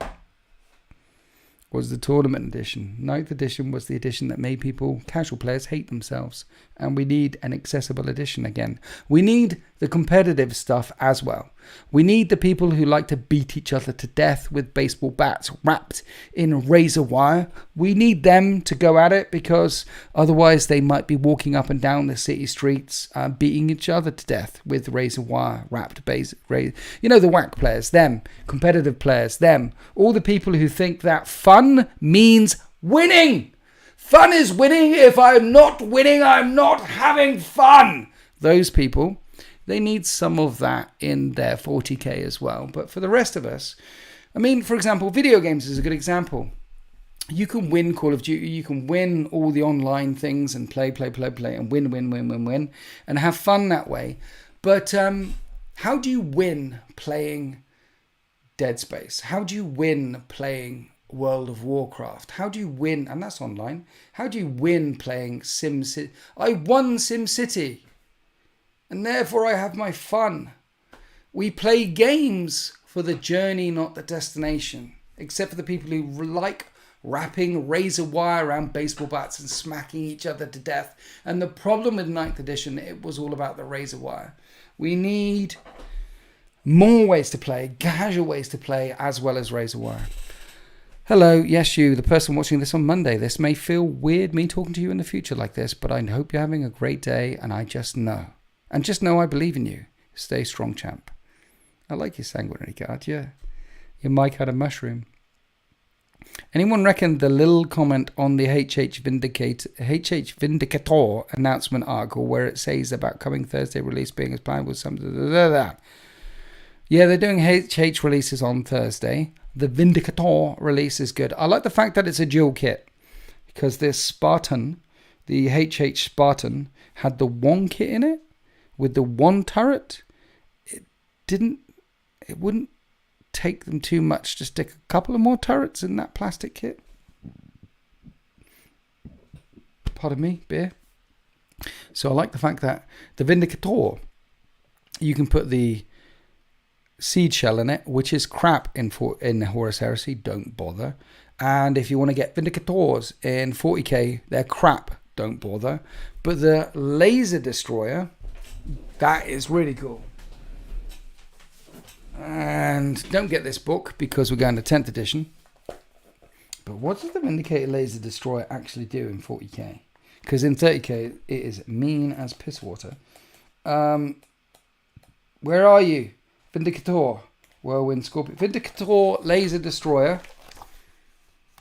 was the tournament edition. 9th edition was the edition that made people, casual players, hate themselves. And we need an accessible edition again. We need the competitive stuff as well. We need the people who like to beat each other to death with baseball bats wrapped in razor wire. We need them to go at it, because otherwise they might be walking up and down the city streets beating each other to death with razor wire wrapped base. You know, the whack players, them, competitive players, them, all the people who think that fun means winning. Fun is winning. If I'm not winning, I'm not having fun. Those people, they need some of that in their 40k as well. But for the rest of us, I mean, for example, video games is a good example. You can win Call of Duty, you can win all the online things and play, and win, and have fun that way. But how do you win playing Dead Space? How do you win playing World of Warcraft? How do you win? And that's online. How do you win playing SimCity? I won SimCity, and therefore I have my fun. We play games for the journey, not the destination. Except for the people who like wrapping razor wire around baseball bats and smacking each other to death. And the problem with 9th edition, it was all about the razor wire. We need more ways to play, casual ways to play, as well as razor wire. Hello, yes you, the person watching this on Monday. This may feel weird, me talking to you in the future like this, but I hope you're having a great day, and I just know. And just know I believe in you. Stay strong, champ. I like your sanguinary card, yeah. You're my kind of mushroom. Anyone reckon the little comment on the HH Vindicator announcement article where it says about coming Thursday release being as planned was something... Yeah, they're doing HH releases on Thursday. The Vindicator release is good. I like the fact that it's a dual kit, because this Spartan, the HH Spartan, had the one kit in it with the one turret. It wouldn't take them too much to stick a couple of more turrets in that plastic kit. Pardon me, beer. So I like the fact that the Vindicator, you can put the seed shell in it, which is crap in Horus Heresy. Don't bother. And if you want to get Vindicators in 40k, they're crap. Don't bother. But the laser destroyer, that is really cool. And don't get this book because we're going to 10th edition. But what does the Vindicator laser destroyer actually do in 40k? Because in 30k it is mean as piss water. Where are you? Vindicator, Whirlwind Scorpion. Vindicator laser destroyer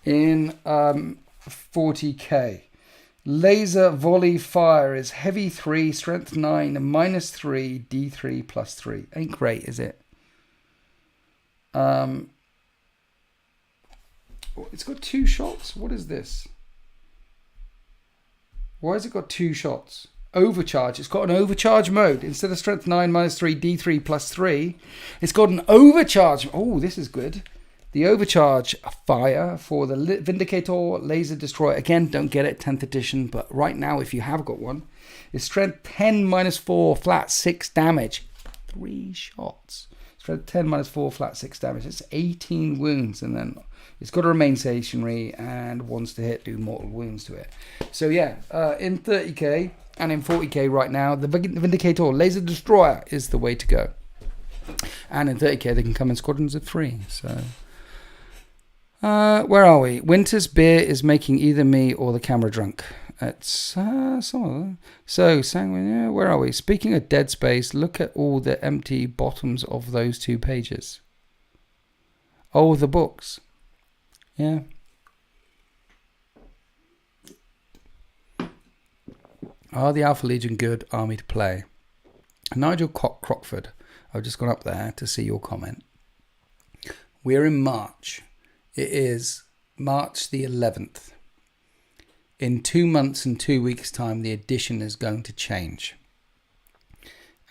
in 40k. Laser volley fire is heavy 3, strength 9, -3, D3 +3. Ain't great, is it? It's got 2 shots. What is this? Why has it got 2 shots? Overcharge. It's got an overcharge mode. Instead of strength 9, -3, D3 +3, it's got an overcharge. Oh, this is good. The overcharge fire for the Vindicator laser destroyer. Again, don't get it 10th edition, but right now, if you have got one, it's strength 10 -4 flat 6 damage. 3 shots. Strength 10 -4 flat 6 damage. It's 18 wounds, and then it's got to remain stationary, and once to hit, do mortal wounds to it. So yeah, in 30k and in 40k right now, the Vindicator laser destroyer is the way to go. And in 30k, they can come in squadrons of 3. So where are we? Winter's beer is making either me or the camera drunk. It's some of them. So sanguine. Yeah, where are we? Speaking of Dead Space, look at all the empty bottoms of those 2 pages. Oh, the books. Yeah. Are the Alpha Legion good army to play? Nigel Crockford. I've just gone up there to see your comment. We're in March. It is March the 11th. In 2 months and 2 weeks' time, the edition is going to change.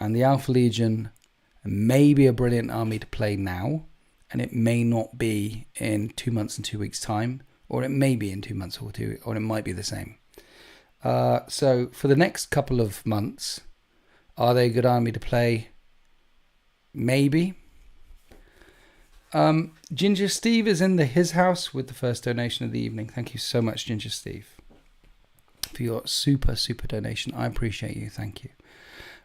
And the Alpha Legion may be a brilliant army to play now, and it may not be in 2 months and 2 weeks' time, or it may be in 2 months or two, or it might be the same. So for the next couple of months, are they a good army to play? Maybe. Ginger Steve is in his house with the first donation of the evening. Thank you so much, Ginger Steve, for your super donation. I appreciate you. Thank you.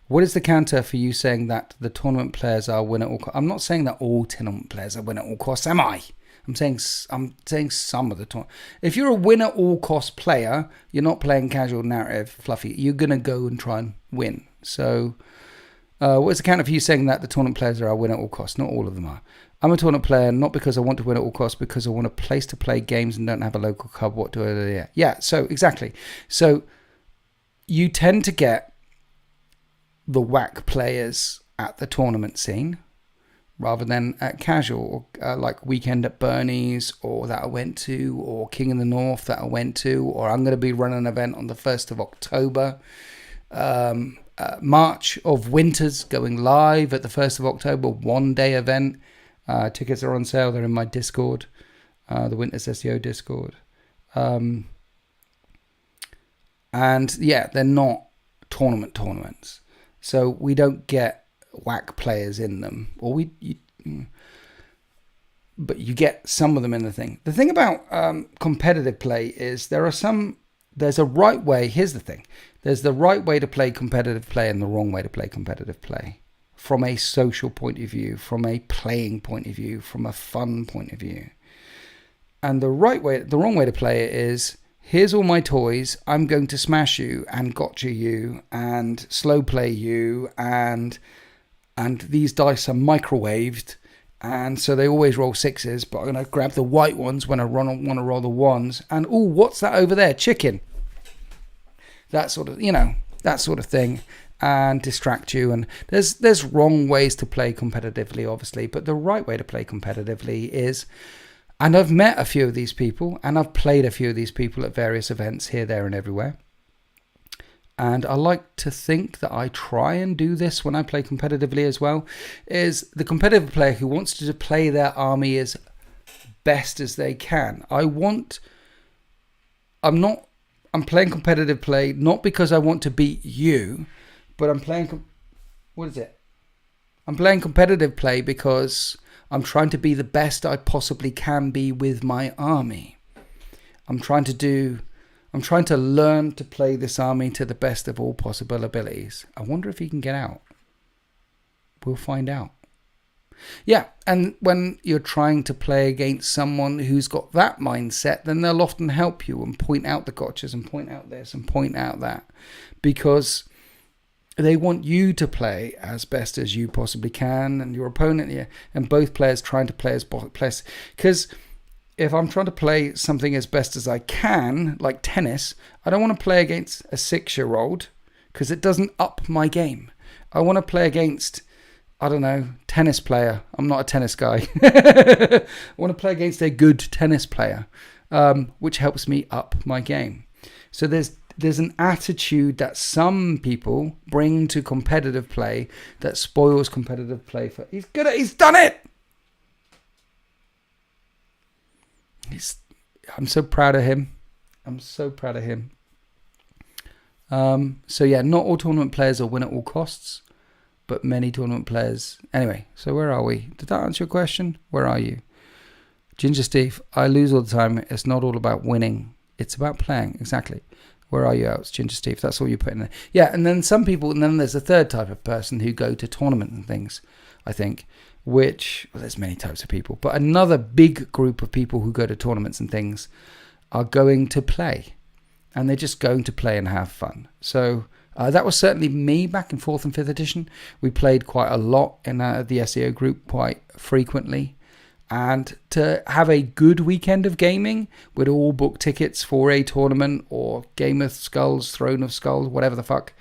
What is the counter for you saying that the tournament players are win at all costs? I'm not saying that all tournament players are win at all costs, am I? I'm saying some of the tournament. If you're a win at all cost player, you're not playing casual narrative fluffy. You're gonna go and try and win. So, what is the counter for you saying that the tournament players are win at all costs? Not all of them are. I'm a tournament player not because I want to win at all costs, because I want a place to play games and don't have a local club. What do I do? Yeah. So exactly. So you tend to get the whack players at the tournament scene rather than at casual, like Weekend at Bernie's, or that I went to, or King of the North that I went to, or I'm going to be running an event on the 1st of October. March of Winters going live at the 1st of October, 1-day event. Tickets are on sale. They're in my Discord, the Winters SEO Discord. And yeah, they're not tournaments. So we don't get whack players in them, but you get some of them in the thing. The thing about competitive play is there's a right way. Here's the thing. There's the right way to play competitive play and the wrong way to play competitive play. From a social point of view, from a playing point of view, from a fun point of view. And the wrong way to play it is, here's all my toys, I'm going to smash you and gotcha you and slow play you, and these dice are microwaved, and so they always roll 6s, but I'm going to grab the white ones when I want to roll the 1s, and oh, what's that over there? Chicken. That sort of thing. And distract you. And there's wrong ways to play competitively, obviously, but the right way to play competitively is, and I've met a few of these people, and I've played a few of these people at various events here, there, and everywhere. And I like to think that I try and do this when I play competitively as well, is the competitive player who wants to play their army as best as they can. I'm playing competitive play not because I want to beat you, but I'm playing competitive play because I'm trying to be the best I possibly can be with my army. I'm trying to learn to play this army to the best of all possible abilities. I wonder if he can get out. We'll find out. Yeah, and when you're trying to play against someone who's got that mindset, then they'll often help you and point out the gotchas and point out this and point out that, because they want you to play as best as you possibly can, and your opponent, and both players trying to play as best. Because if I'm trying to play something as best as I can, like tennis, I don't want to play against a 6-year-old because it doesn't up my game. I want to play against, I don't know, tennis player. I'm not a tennis guy. I want to play against a good tennis player, which helps me up my game. So there's an attitude that some people bring to competitive play that spoils competitive play. He's done it. I'm so proud of him. So yeah, not all tournament players are win at all costs, but many tournament players. Anyway, so where are we? Did that answer your question? Where are you? Ginger Steve, I lose all the time. It's not all about winning. It's about playing. Exactly. Where are you out, Ginger Steve? That's all you put in there. Yeah, and then some people, and then there's a third type of person who go to tournament and things, I think, which, well, there's many types of people, but another big group of people who go to tournaments and things are going to play, and they're just going to play and have fun. So that was certainly me back in 4th and 5th edition. We played quite a lot in the SEO group, quite frequently. And to have a good weekend of gaming, we'd all book tickets for a tournament or Game of Skulls, Throne of Skulls, whatever the fuck.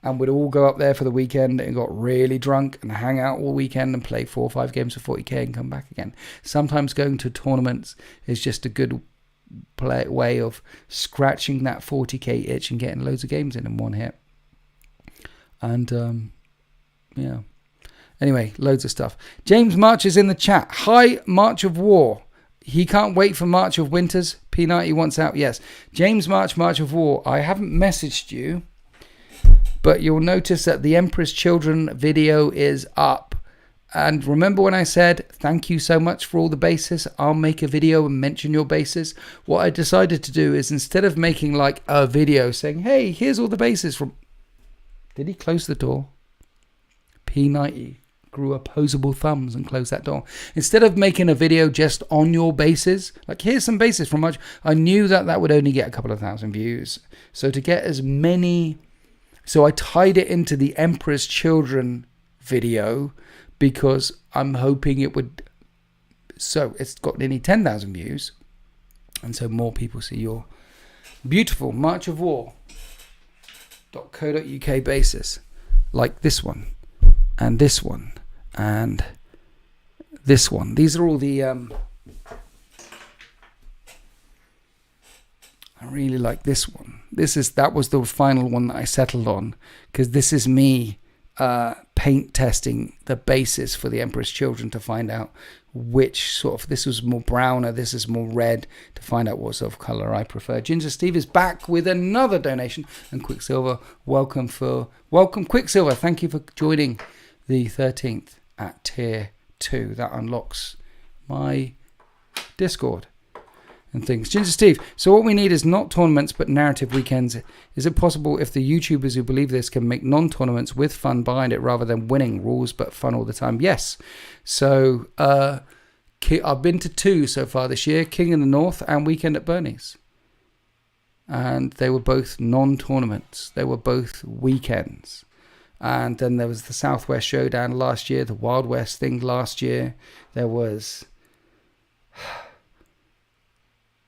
And we'd all go up there for the weekend and got really drunk and hang out all weekend and play 4 or 5 games for 40k and come back again. Sometimes going to tournaments is just a good way of scratching that 40k itch and getting loads of games in one hit. And yeah. Anyway, loads of stuff. James March is in the chat. Hi, March of War. He can't wait for March of Winters. P90 wants out. Yes. James March, March of War. I haven't messaged you, but you'll notice that the Emperor's Children video is up. And remember when I said, thank you so much for all the bases. I'll make a video and mention your bases. What I decided to do is, instead of making like a video saying, hey, here's all the bases from... Did he close the door? P90 grew opposable thumbs and closed that door. Instead of making a video just on your bases, like here's some bases from much, I knew that that would only get a couple of thousand views. So to get as many, so I tied it into the Emperor's Children video because I'm hoping it would, so it's got nearly 10,000 views. And so more people see your beautiful March of War.co.uk bases, like this one. And this one, and this one. These are all the, I really like this one. That was the final one that I settled on, because this is me paint testing the bases for the Emperor's Children to find out which sort of, this was more browner, this is more red, to find out what sort of color I prefer. Ginger Steve is back with another donation, and Quicksilver, welcome Quicksilver, thank you for joining the 13th at tier 2. That unlocks my Discord and things. Ginger Steve, so what we need is not tournaments but narrative weekends. Is it possible if the YouTubers who believe this can make non-tournaments with fun behind it rather than winning rules but fun all the time? Yes. So I've been to 2 so far this year, King in the North and Weekend at Bernie's. And they were both non-tournaments. They were both weekends. And then there was the Southwest Showdown last year, the Wild West thing last year. There was...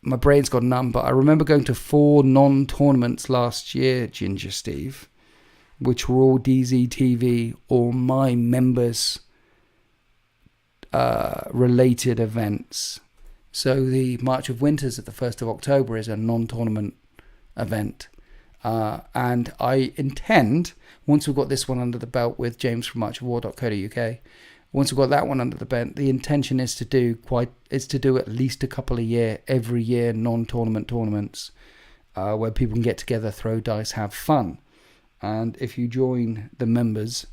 My brain's gone numb, but I remember going to 4 non-tournaments last year, Ginger Steve, which were all DZTV or my members related events. So the March of Winters at the 1st of October is a non-tournament event. And I intend, once we've got this one under the belt with James from marchofwar.co.uk, once we've got that one under the belt, the intention is to do at least a couple a year, every year, non-tournament tournaments, where people can get together, throw dice, have fun. And if you join the members,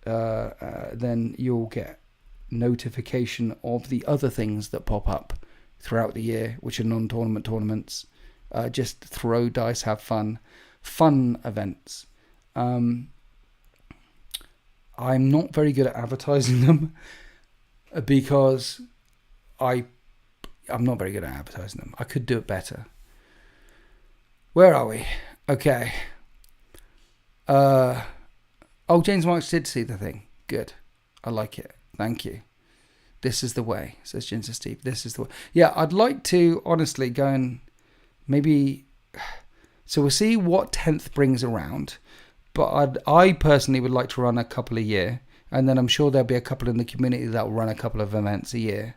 then you'll get notification of the other things that pop up throughout the year, which are non-tournament tournaments. Just throw dice, have fun events. I'm not very good at advertising them because I'm not very good at advertising them. I could do it better. Where are we? Okay. James Marks did see the thing. Good. I like it. Thank you. This is the way, says Ginger Steve. This is the way. Yeah, I'd like to honestly go and maybe... So we'll see what 10th brings around. But I personally would like to run a couple a year. And then I'm sure there'll be a couple in the community that will run a couple of events a year.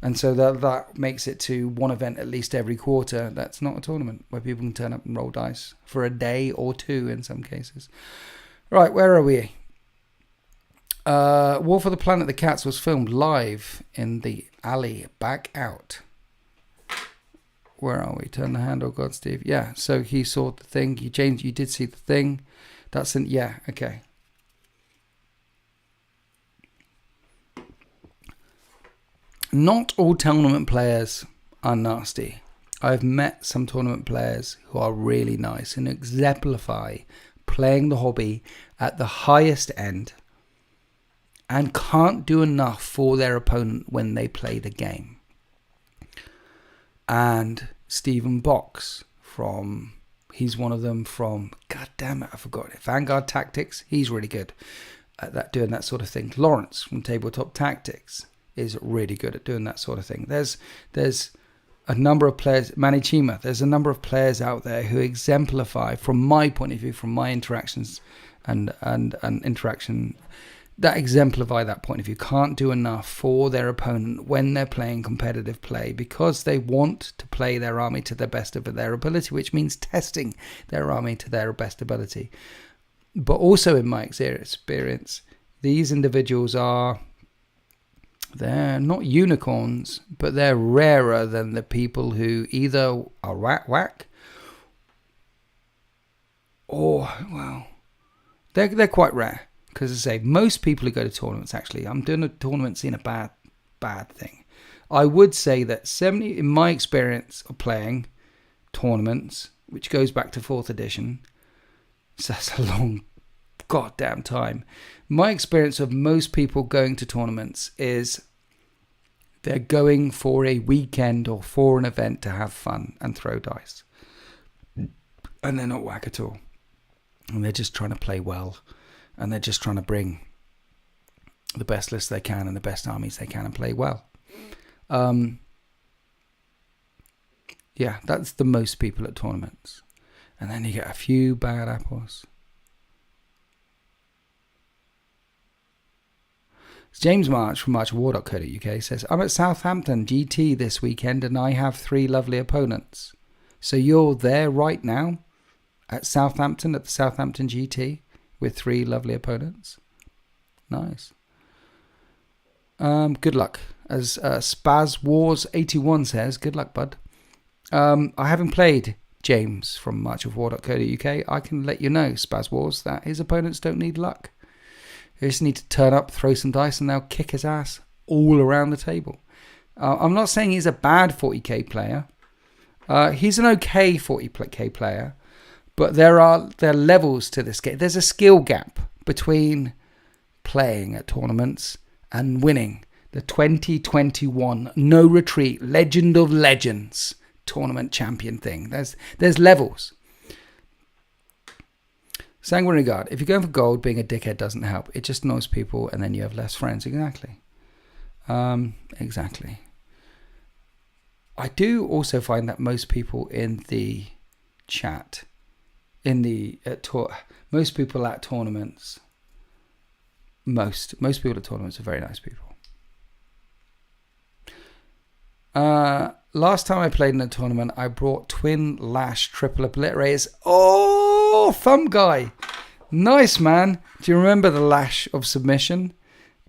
And so that makes it to one event at least every quarter. That's not a tournament where people can turn up and roll dice for a day or 2 in some cases. Right, where are we? War for the Planet of the Cats was filmed live in the alley back out. Where are we? Turn the handle, God, Steve. Yeah, so he saw the thing. You did see the thing. Yeah, okay. Not all tournament players are nasty. I've met some tournament players who are really nice and exemplify playing the hobby at the highest end and can't do enough for their opponent when they play the game. And Stephen Box he's one of them from, God damn it, I forgot it, Vanguard Tactics. He's really good at doing that sort of thing. Lawrence from Tabletop Tactics is really good at doing that sort of thing. There's a number of players, Manny Chima, there's a number of players out there who exemplify, from my point of view, from my interactions and interaction, that exemplify that point of view. Can't do enough for their opponent when they're playing competitive play because they want to play their army to the best of their ability, which means testing their army to their best ability. But also, in my experience, these individuals they're not unicorns, but they're rarer than the people who either are whack or, well, they're quite rare. Because as I say, most people who go to tournaments, actually, I'm doing a tournament seeing a bad thing. I would say that 70, in my experience of playing tournaments, which goes back to 4th edition, so that's a long goddamn time. My experience of most people going to tournaments is they're going for a weekend or for an event to have fun and throw dice. And they're not whack at all. And they're just trying to play well. And they're just trying to bring the best list they can and the best armies they can and play well. Yeah, that's the most people at tournaments. And then you get a few bad apples. James March from marchwar.co.uk says, I'm at Southampton GT this weekend and I have 3 lovely opponents. So you're there right now at Southampton, at the Southampton GT? With 3 lovely opponents. Nice. Good luck. As Spaz Wars 81 says, good luck, bud. I haven't played James from marchofwar.co.uk. I can let you know, Spaz Wars, that his opponents don't need luck. They just need to turn up, throw some dice, and they'll kick his ass all around the table. I'm not saying he's a bad 40k player. He's an okay 40k player. But there are levels to this game. There's a skill gap between playing at tournaments and winning. The 2021 No Retreat Legend of Legends tournament champion thing. There's levels. Sanguine regard. If you're going for gold, being a dickhead doesn't help. It just annoys people and then you have less friends. Exactly. Exactly. I do also find that most people in the chat... most people at tournaments, most people at tournaments are very nice people. Last time I played in a tournament, I brought twin lash triple obliterators. Oh, thumb guy, nice man. Do you remember the lash of submission?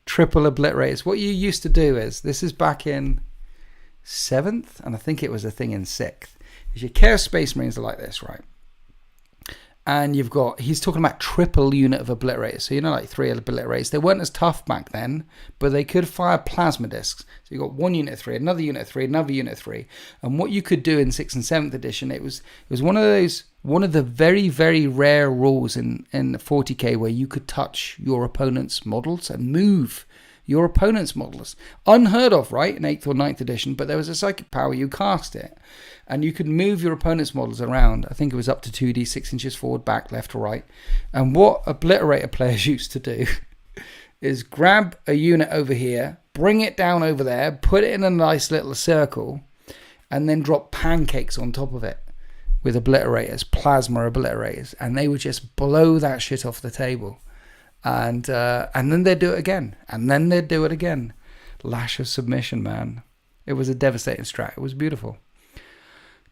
Triple obliterators. What you used to do this is back in 7th, and I think it was a thing in 6th. Is your Chaos Space Marines are like this, right? And he's talking about triple unit of obliterators. So, like 3 obliterators. They weren't as tough back then, but they could fire plasma discs. So you got 1 unit of 3, another unit of 3, another unit of 3. And what you could do in 6th and 7th edition, it was one of the very, very rare rules in 40k where you could touch your opponent's models and move your opponent's models. Unheard of, right, in 8th or 9th edition, but there was a psychic power, you cast it. And you could move your opponent's models around. I think it was up to 2d, 6 inches forward, back, left or right. And what obliterator players used to do is grab a unit over here, bring it down over there, put it in a nice little circle, and then drop pancakes on top of it with obliterators, plasma obliterators. And they would just blow that shit off the table. And then they'd do it again. And then they'd do it again. Lash of submission, man. It was a devastating strat. It was beautiful.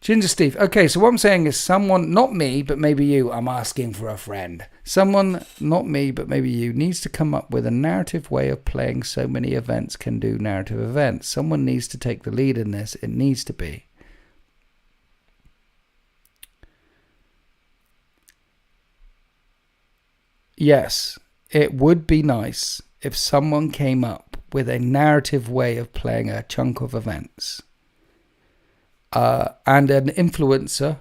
Ginger Steve. Okay, so what I'm saying is someone, not me, but maybe you, I'm asking for a friend. Someone, not me, but maybe you, needs to come up with a narrative way of playing so many events can do narrative events. Someone needs to take the lead in this. It needs to be. Yes, it would be nice if someone came up with a narrative way of playing a chunk of events. And an influencer,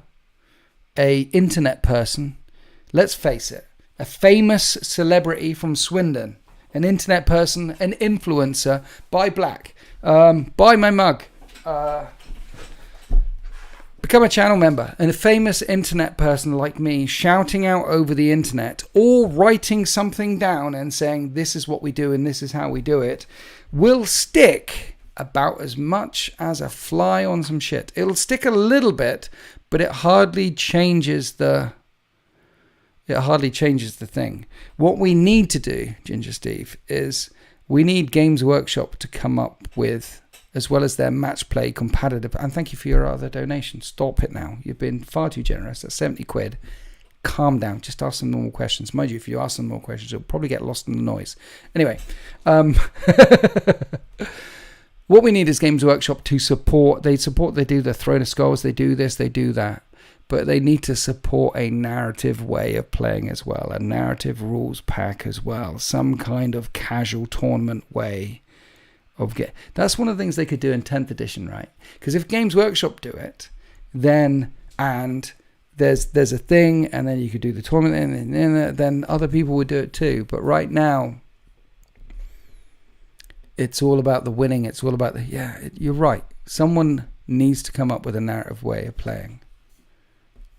a internet person, let's face it, a famous celebrity from Swindon, an internet person, an influencer, buy black, buy my mug, become a channel member, and a famous internet person like me shouting out over the internet or writing something down and saying this is what we do and this is how we do it will stick about as much as a fly on some shit. It'll stick a little bit, but it hardly changes the thing. What we need to do, Ginger Steve, is we need Games Workshop to come up with, as well as their match play competitive, and thank you for your other donation. Stop it now. You've been far too generous. That's 70 quid. calm down. Just ask some normal questions. Mind you, if you ask some more questions, you'll probably get lost in the noise. Anyway, what we need is Games Workshop to support. They do the Throne of Skulls, they do this, they do that. But they need to support a narrative way of playing as well, a narrative rules pack as well, some kind of casual tournament way of get. That's one of the things they could do in 10th edition, right? Because if Games Workshop do it, then and there's a thing, and then you could do the tournament, and then other people would do it too. But right now, it's all about the winning. It's all about the you're right. Someone needs to come up with a narrative way of playing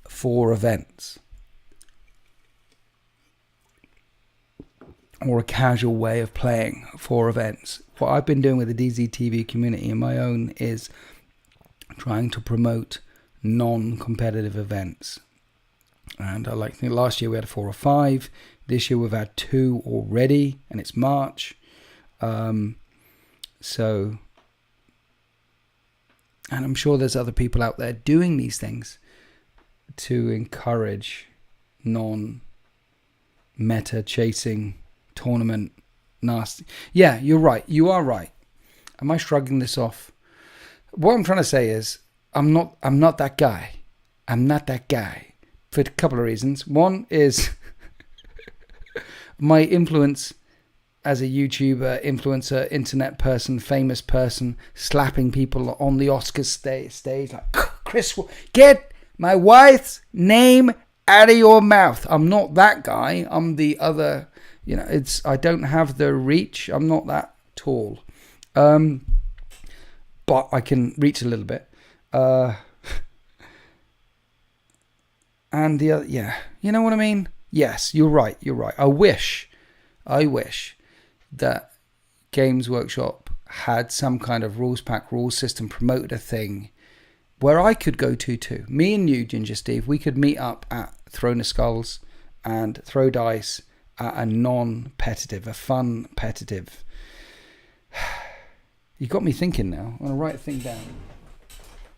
for events, or a casual way of playing for events. What I've been doing with the DZTV community and my own is trying to promote non-competitive events. And I think last year we had 4 or 5. This year we've had 2 already, and it's March. So, and I'm sure there's other people out there doing these things to encourage non-meta chasing tournament nasty. Yeah, you're right. You are right. Am I shrugging this off? What I'm trying to say is I'm not that guy. I'm not that guy for a couple of reasons. One is my influence as a YouTuber, influencer, internet person, famous person, slapping people on the Oscars stage like, Chris, get my wife's name out of your mouth. I'm not that guy. I'm the other, I don't have the reach. I'm not that tall. But I can reach a little bit. And the other, you know what I mean? Yes, you're right. I wish that Games Workshop had some kind of rules pack, rules system, promoted a thing where I could go to too. Me and you, Ginger Steve, we could meet up at Throne of Skulls and throw dice at a non-petitive, a fun petitive. You got me thinking now. I'm going to write a thing down.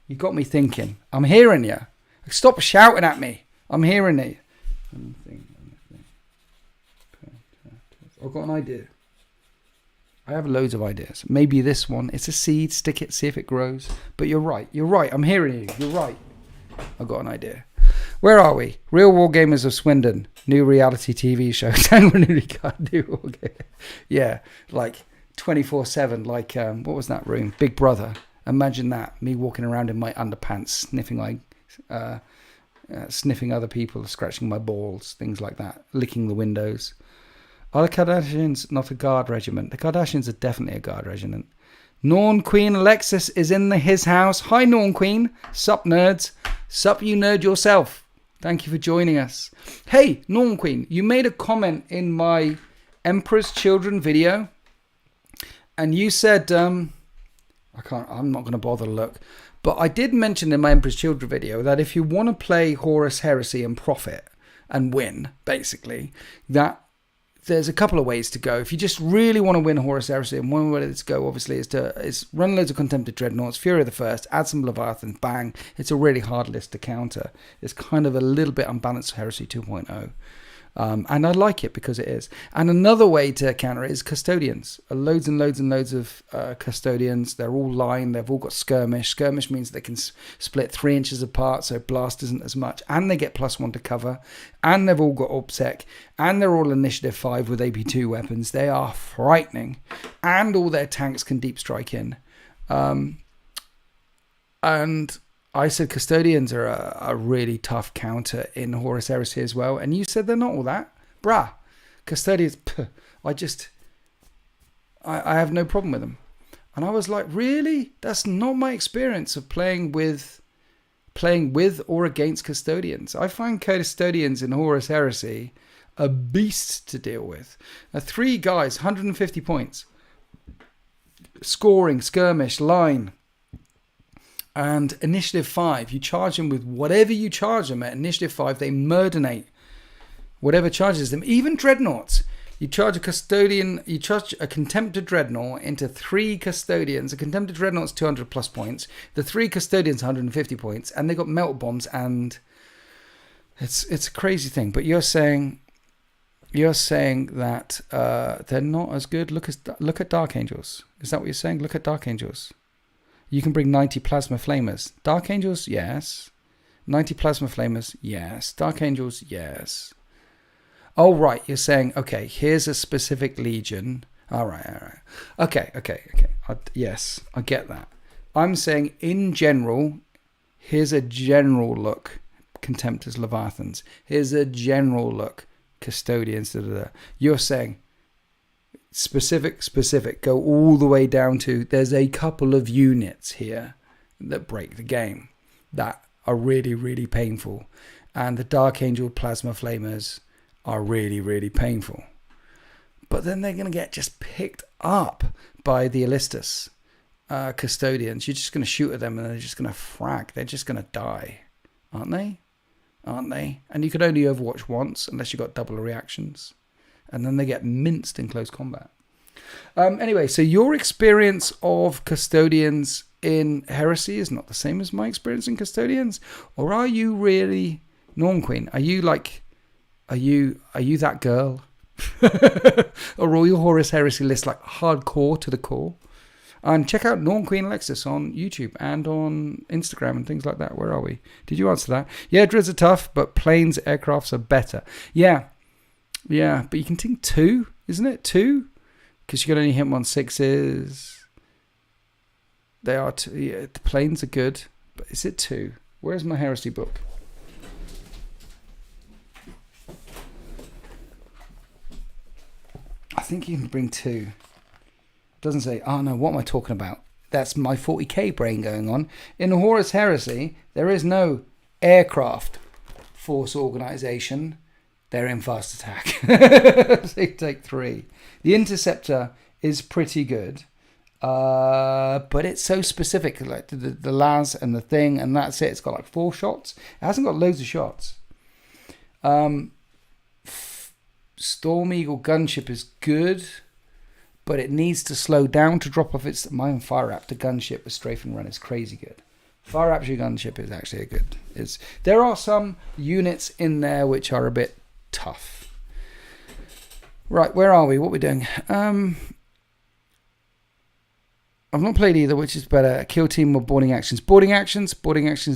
You got me thinking. I'm hearing you. Stop shouting at me. I'm hearing you. I've got an idea. I have loads of ideas. Maybe this one. It's a seed. Stick it. See if it grows. But you're right. I'm hearing you. You're right. I've got an idea. Where are we? Real War Gamers of Swindon. New reality TV show. Yeah. Like 24/7. Like, what was that room? Big Brother. Imagine that. Me walking around in my underpants, sniffing other people, scratching my balls, things like that. Licking the windows. Are the Kardashians not a guard regiment? The Kardashians are definitely a guard regiment. Norn Queen Alexis is in his house. Hi, Norn Queen. Sup, nerds. Sup, you nerd yourself. Thank you for joining us. Hey, Norn Queen, you made a comment in my Emperor's Children video. And you said, I'm not going to bother to look. But I did mention in my Emperor's Children video that if you want to play Horus Heresy and profit and win, basically, that there's a couple of ways to go. If you just really want to win Horus Heresy, and one way to go, obviously, is run loads of Contempted Dreadnoughts, Fury of the First, add some Leviathan, bang. It's a really hard list to counter. It's kind of a little bit unbalanced Heresy 2.0. And I like it because it is. And another way to counter it is Custodians. Loads and loads and loads of Custodians. They're all line. They've all got Skirmish. Skirmish means they can split 3 inches apart, so Blast isn't as much. And they get +1 to cover. And they've all got OBSEC. And they're all Initiative 5 with AP2 weapons. They are frightening. And all their tanks can deep strike in. And I said Custodians are a really tough counter in Horus Heresy as well. And you said they're not all that. Bruh. Custodians, I have no problem with them. And I was like, really? That's not my experience of playing with or against Custodians. I find Custodians in Horus Heresy a beast to deal with. 3 guys, 150 points. Scoring, skirmish, line. And Initiative 5, you charge them with whatever you charge them at Initiative 5, they murdenate whatever charges them. Even Dreadnoughts. You charge a Custodian, you charge a Contempted Dreadnought into 3 Custodians. A Contempted Dreadnought's 200 plus points. The 3 Custodians, 150 points. And they got Melt Bombs and It's a crazy thing. But you're saying that they're not as good. Look at Dark Angels. Is that what you're saying? Look at Dark Angels. You can bring 90 plasma flamers. Dark Angels, yes. 90 plasma flamers, yes. Dark Angels, yes. Oh, right. You're saying, okay, here's a specific legion. All right. Okay. Yes, I get that. I'm saying, in general, here's a general look. Contemptors, Leviathans. Here's a general look. Custodians. You're saying, specific. Go all the way down to, there's a couple of units here that break the game. That are really, really painful. And the Dark Angel plasma flamers are really, really painful. But then they're going to get just picked up by the Illistus custodians. You're just going to shoot at them and they're just going to frag. They're just going to die. Aren't they? And you can only overwatch once unless you've got double reactions. And then they get minced in close combat. Anyway, so your experience of custodians in Heresy is not the same as my experience in Custodians? Or are you really Norm Queen? Are you that girl? Or all your Horus Heresy list like hardcore to the core? And check out Norm Queen Alexis on YouTube and on Instagram and things like that. Where are we? Did you answer that? Yeah, Drids are tough, but planes, aircrafts are better. Yeah, but you can think 2, isn't it? 2? Because you can only hit them on 6s. They are 2. Yeah, the planes are good, but is it 2? Where's my Heresy book? I think you can bring 2. Doesn't say, oh no, what am I talking about? That's my 40k brain going on. In Horus Heresy, there is no aircraft force organization. They're in fast attack. So you take 3. The Interceptor is pretty good. But it's so specific, like the las and the thing, and that's it. It's got like 4 shots. It hasn't got loads of shots. Storm Eagle gunship is good, but it needs to slow down to drop off its. My Fire Raptor gunship with strafe and run is crazy good. Fire Raptor gunship is actually a good. There are some units in there which are a bit tough. Right, where are we? What are we doing? I've not played either, which is better. Kill Team or Boarding Actions? Boarding Actions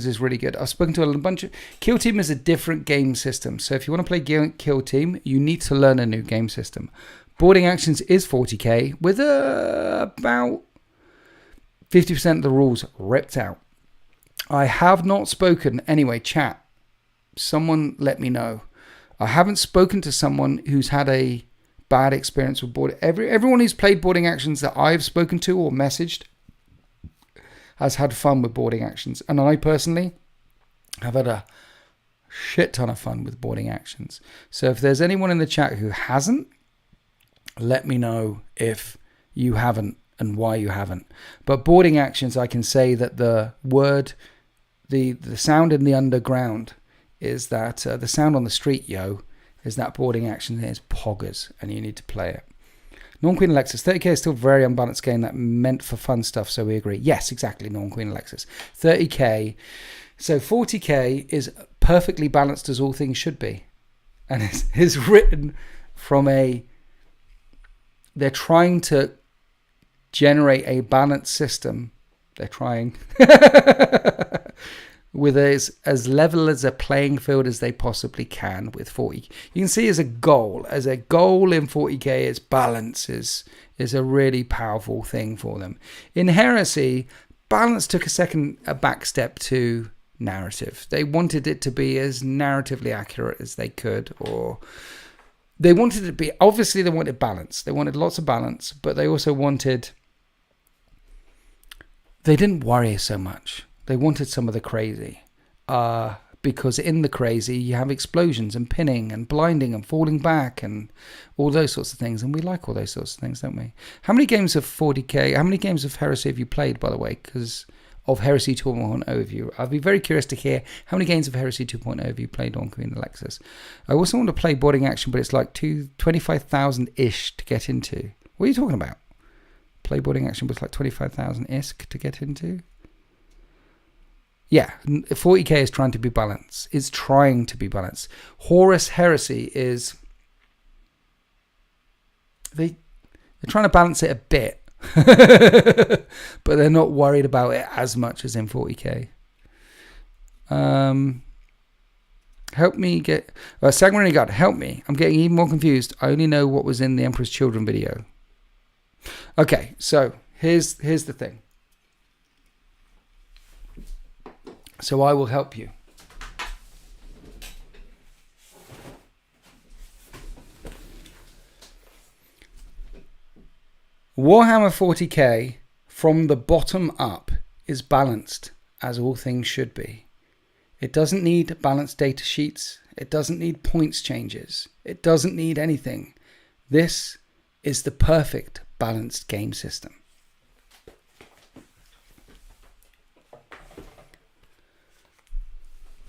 is really good. I've spoken to a bunch of... Kill Team is a different game system. So if you want to play Kill Team, you need to learn a new game system. Boarding Actions is 40k with about 50% of the rules ripped out. I have not spoken... Anyway, chat. Someone let me know. I haven't spoken to someone who's had a bad experience with board. Everyone who's played Boarding Actions that I've spoken to or messaged has had fun with Boarding Actions, and I personally have had a shit ton of fun with Boarding Actions. So if there's anyone in the chat who hasn't, let me know if you haven't and why you haven't. But Boarding Actions, I can say that the word, the sound in the underground is that the sound on the street, is that Boarding Action is poggers, and you need to play it. Norm Queen Alexis, 30k is still a very unbalanced game that meant for fun stuff, so we agree. Yes, exactly, Norm Queen Alexis. 30k, so 40k is perfectly balanced as all things should be. And it's written from they're trying to generate a balanced system. They're trying... with as level as a playing field as they possibly can with 40. You can see as a goal in 40k, its balance is a really powerful thing for them. In Heresy, balance took a back step to narrative. They wanted it to be as narratively accurate as they could, or they wanted it to be, obviously they wanted balance. They wanted lots of balance, but they also they didn't worry so much. They wanted some of the crazy, because in the crazy you have explosions and pinning and blinding and falling back and all those sorts of things, and we like all those sorts of things, don't we? How many games of 40k, how many games of Heresy have you played, by the way, because of Heresy 2.0 overview? I'd be very curious to hear how many games of Heresy 2.0 have you played on Queen Alexis. I also want to play Boarding Action, but it's like 25,000-ish to get into. What are you talking about? Play Boarding Action, but it's like 25,000-ish to get into? Yeah, 40k is trying to be balanced. It's trying to be balanced. Horus Heresy is... They're trying to balance it a bit. But they're not worried about it as much as in 40k. Help me get... Sanguinary God, help me. I'm getting even more confused. I only know what was in the Emperor's Children video. Okay, so here's the thing. So I will help you. Warhammer 40k from the bottom up is balanced, as all things should be. It doesn't need balanced data sheets. It doesn't need points changes. It doesn't need anything. This is the perfect balanced game system.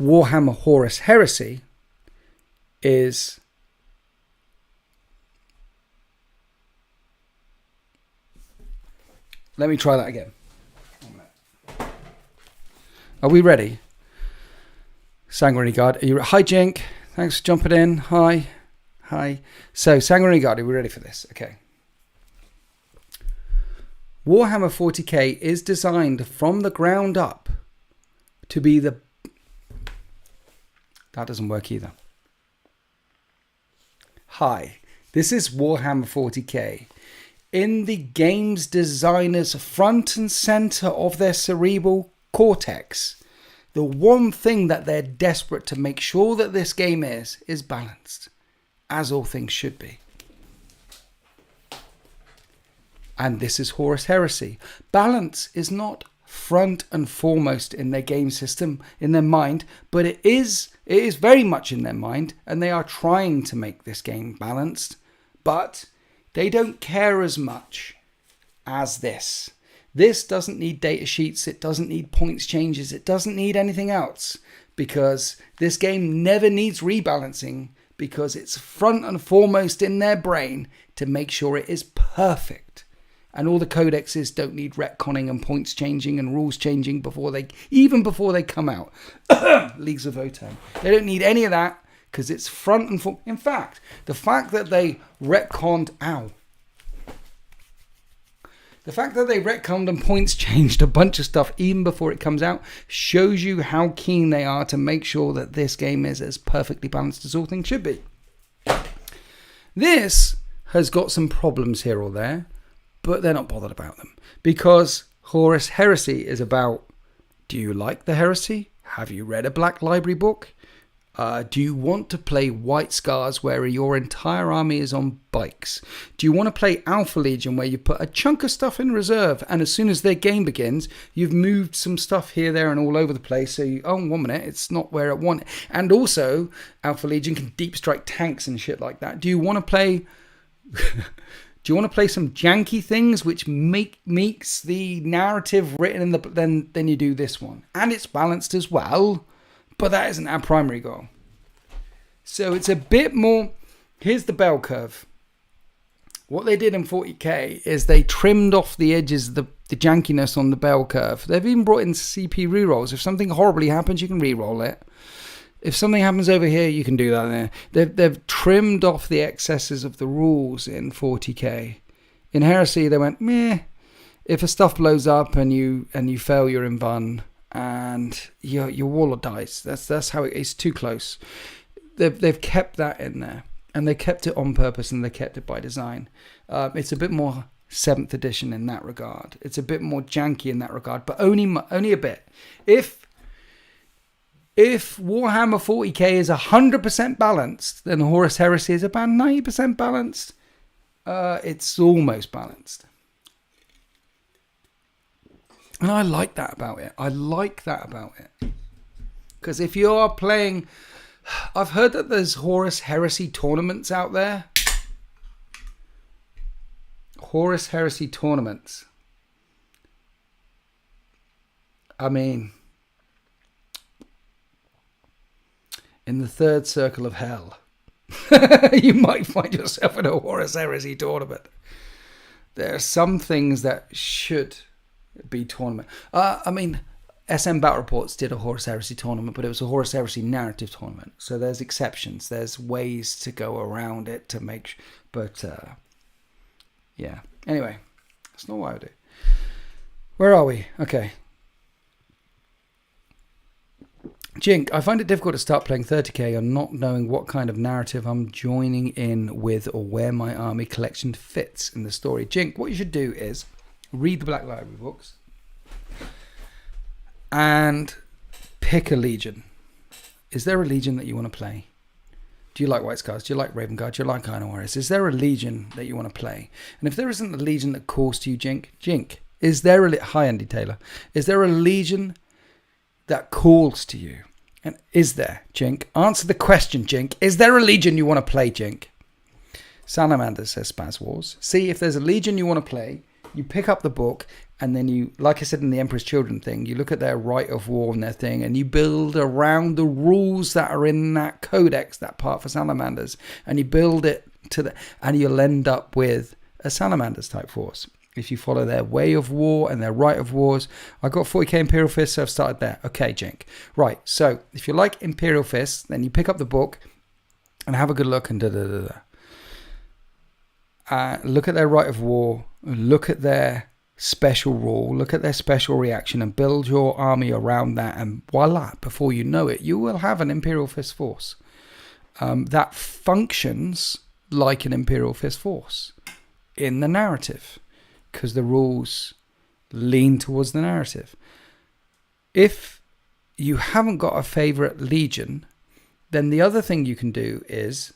Warhammer Horus Heresy is... Let me try that again. Are we ready? Sanguinary Guard. Are you... Hi, Jink. Thanks for jumping in. Hi. Hi. So, Sanguinary Guard, are we ready for this? Okay. Warhammer 40k is designed from the ground up to be the... That doesn't work either. Hi. This is Warhammer 40k. In the game's designer's front and center of their cerebral cortex, the one thing that they're desperate to make sure that this game is balanced, as all things should be. And this is Horus Heresy. Balance is not front and foremost in their game system, in their mind, but it is very much in their mind, and they are trying to make this game balanced, but they don't care as much as this. This doesn't need data sheets, it doesn't need points changes, it doesn't need anything else, because this game never needs rebalancing, because it's front and foremost in their brain to make sure it is perfect. And all the codexes don't need retconning and points changing and rules changing before they come out. Leagues of Votan. They don't need any of that, because it's front and foremost. In fact, the fact that they retconned... The fact that they retconned and points changed a bunch of stuff even before it comes out shows you how keen they are to make sure that this game is as perfectly balanced as all things should be. This has got some problems here or there, but they're not bothered about them. Because Horus Heresy is about, do you like the heresy? Have you read a Black Library book? Do you want to play White Scars where your entire army is on bikes? Do you want to play Alpha Legion where you put a chunk of stuff in reserve and as soon as their game begins, you've moved some stuff here, there and all over the place so you, oh, 1 minute, it's not where I want it. And also, Alpha Legion can deep strike tanks and shit like that. Do you want to play... Do you want to play some janky things which makes the narrative written in the... Then you do this one. And it's balanced as well. But that isn't our primary goal. So it's a bit more... Here's the bell curve. What they did in 40k is they trimmed off the edges, the jankiness on the bell curve. They've even brought in CP rerolls. If something horribly happens, you can reroll it. If something happens over here, you can do that there. They've trimmed off the excesses of the rules in 40k. In Heresy, they went, meh. If a stuff blows up and you fail your invuln, and your warlord dies. That's how it's too close. They've kept that in there, and they kept it on purpose, and they kept it by design. It's a bit more 7th edition in that regard. It's a bit more janky in that regard, but only a bit. If Warhammer 40k is 100% balanced, then Horus Heresy is about 90% balanced. It's almost balanced. And I like that about it. Because if you are playing... I've heard that there's Horus Heresy tournaments out there. Horus Heresy tournaments. I mean... In the third circle of hell, you might find yourself in a Horus Heresy tournament. There are some things that should... be tournament. I mean, SM Battle Reports did a Horus Heresy tournament, but it was a Horus Heresy narrative tournament. So there's exceptions. There's ways to go around it to make... But, yeah. Anyway, that's not what I do. Where are we? Okay. Jink, I find it difficult to start playing 30k on not knowing what kind of narrative I'm joining in with or where my army collection fits in the story. Jink, what you should do is read the Black Library books and pick a legion. Is there a legion that you want to play? Do you like White Scars? Do you like Raven Guard? Do you like Iron Warriors? Is there a legion that you want to play? And if there isn't a legion that calls to you, Jink, is there a... Hi, Andy Taylor. Is there a legion that calls to you? And is there, Jink? Answer the question, Jink. Is there a legion you want to play, Jink? Salamander, says Spaz Wars. See, if there's a legion you want to play, you pick up the book, and then you, like I said in the Emperor's Children thing, you look at their right of war and their thing, and you build around the rules that are in that codex, that part for Salamanders, and you build it to the... And you'll end up with a Salamanders type force. If you follow their way of war and their right of wars. I got 40k Imperial Fists, so I've started there. Okay, Jink. Right, so if you like Imperial Fists, then you pick up the book and have a good look and look at their right of war, look at their special rule, look at their special reaction, and build your army around that, and voila, before you know it, you will have an Imperial Fist force that functions like an Imperial Fist force in the narrative, because the rules lean towards the narrative. If you haven't got a favorite legion, then the other thing you can do is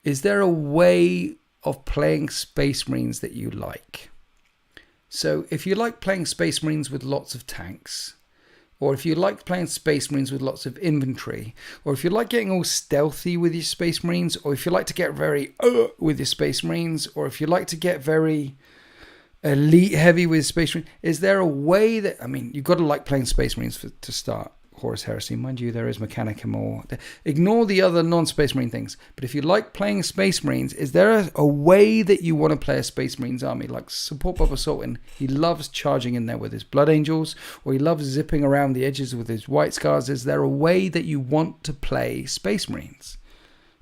there a way of playing Space Marines that you like? So if you like playing Space Marines with lots of tanks, or if you like playing Space Marines with lots of infantry, or if you like getting all stealthy with your Space Marines, or if you like to get very with your Space Marines, or if you like to get very elite heavy with Space Marines, is there a way that... I mean, you've got to like playing Space Marines to start Horus Heresy. Mind you, there is Mechanicum or... Ignore the other non-Space Marine things. But if you like playing Space Marines, is there a way that you want to play a Space Marines army? Like Support Boba Sultan, he loves charging in there with his Blood Angels, or he loves zipping around the edges with his White Scars. Is there a way that you want to play Space Marines?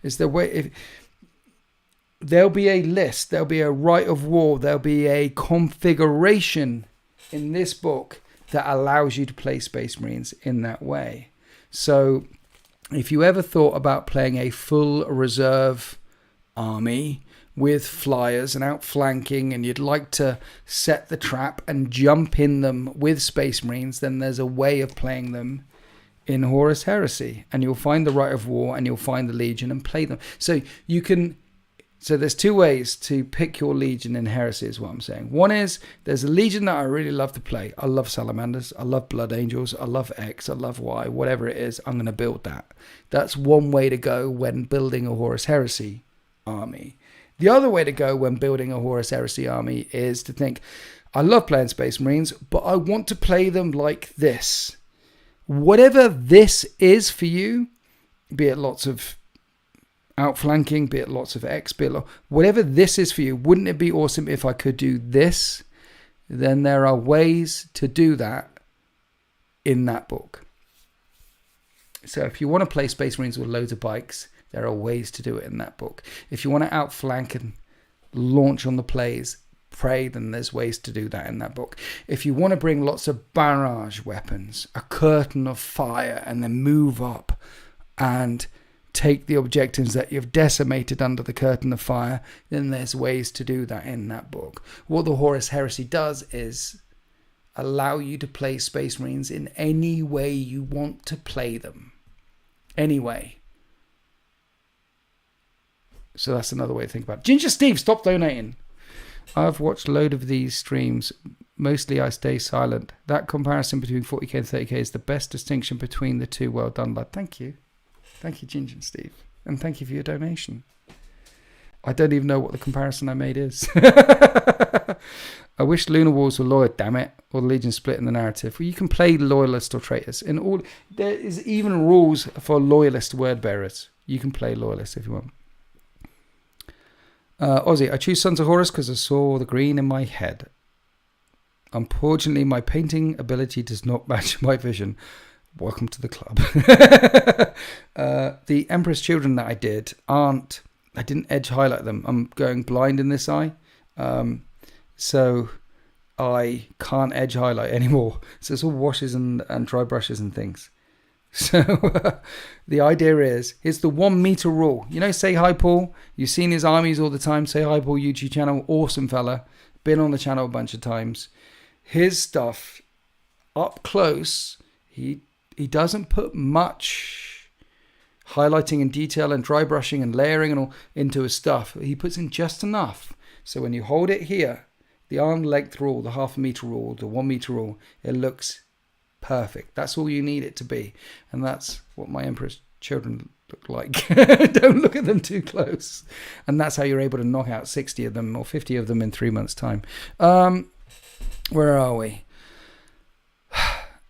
Is there a way... There'll be a list, there'll be a right of war, there'll be a configuration in this book that allows you to play Space Marines in that way. So if you ever thought about playing a full reserve army with flyers and outflanking, and you'd like to set the trap and jump in them with Space Marines, then there's a way of playing them in Horus Heresy. And you'll find the right of war and you'll find the Legion and play them. So you can... So there's two ways to pick your Legion in Heresy is what I'm saying. One is, there's a Legion that I really love to play. I love Salamanders, I love Blood Angels, I love X, I love Y, whatever it is, I'm going to build that. That's one way to go when building a Horus Heresy army. The other way to go when building a Horus Heresy army is to think, I love playing Space Marines, but I want to play them like this. Whatever this is for you, be it lots of outflanking, be it lots of X, be it whatever this is for you, wouldn't it be awesome if I could do this? Then there are ways to do that in that book. So if you want to play Space Marines with loads of bikes, there are ways to do it in that book. If you want to outflank and launch on the plays, then there's ways to do that in that book. If you want to bring lots of barrage weapons, a curtain of fire, and then move up and take the objectives that you've decimated under the curtain of fire, then there's ways to do that in that book. What the Horus Heresy does is allow you to play Space Marines in any way you want to play them. Anyway. So that's another way to think about it. Ginger Steve, stop donating. I've watched a load of these streams. Mostly I stay silent. That comparison between 40k and 30k is the best distinction between the two. Well done, lad. Thank you. Thank you, Ginger and Steve. And thank you for your donation. I don't even know what the comparison I made is. I wish Lunar Wars were loyal, damn it. Or the Legion split in the narrative. Well, you can play loyalist or traitors. There is even rules for loyalist word bearers. You can play loyalist if you want. Ozzy, I choose Sons of Horus because I saw the green in my head. Unfortunately, my painting ability does not match my vision. Welcome to the club. The Emperor's Children that I did I didn't edge highlight them. I'm going blind in this eye. So I can't edge highlight anymore. So it's all washes and dry brushes and things. So the idea is, here's the 1 meter rule. You know, Say Hi Paul. You've seen his armies all the time. Say Hi Paul YouTube channel. Awesome fella. Been on the channel a bunch of times. His stuff up close, he doesn't put much highlighting and detail and dry brushing and layering and all into his stuff. He puts in just enough. So when you hold it here, the arm length rule, the 0.5 meter rule, the 1 meter rule, it looks perfect. That's all you need it to be. And that's what my Emperor's Children look like. Don't look at them too close. And that's how you're able to knock out 60 of them or 50 of them in 3 months' time. Where are we?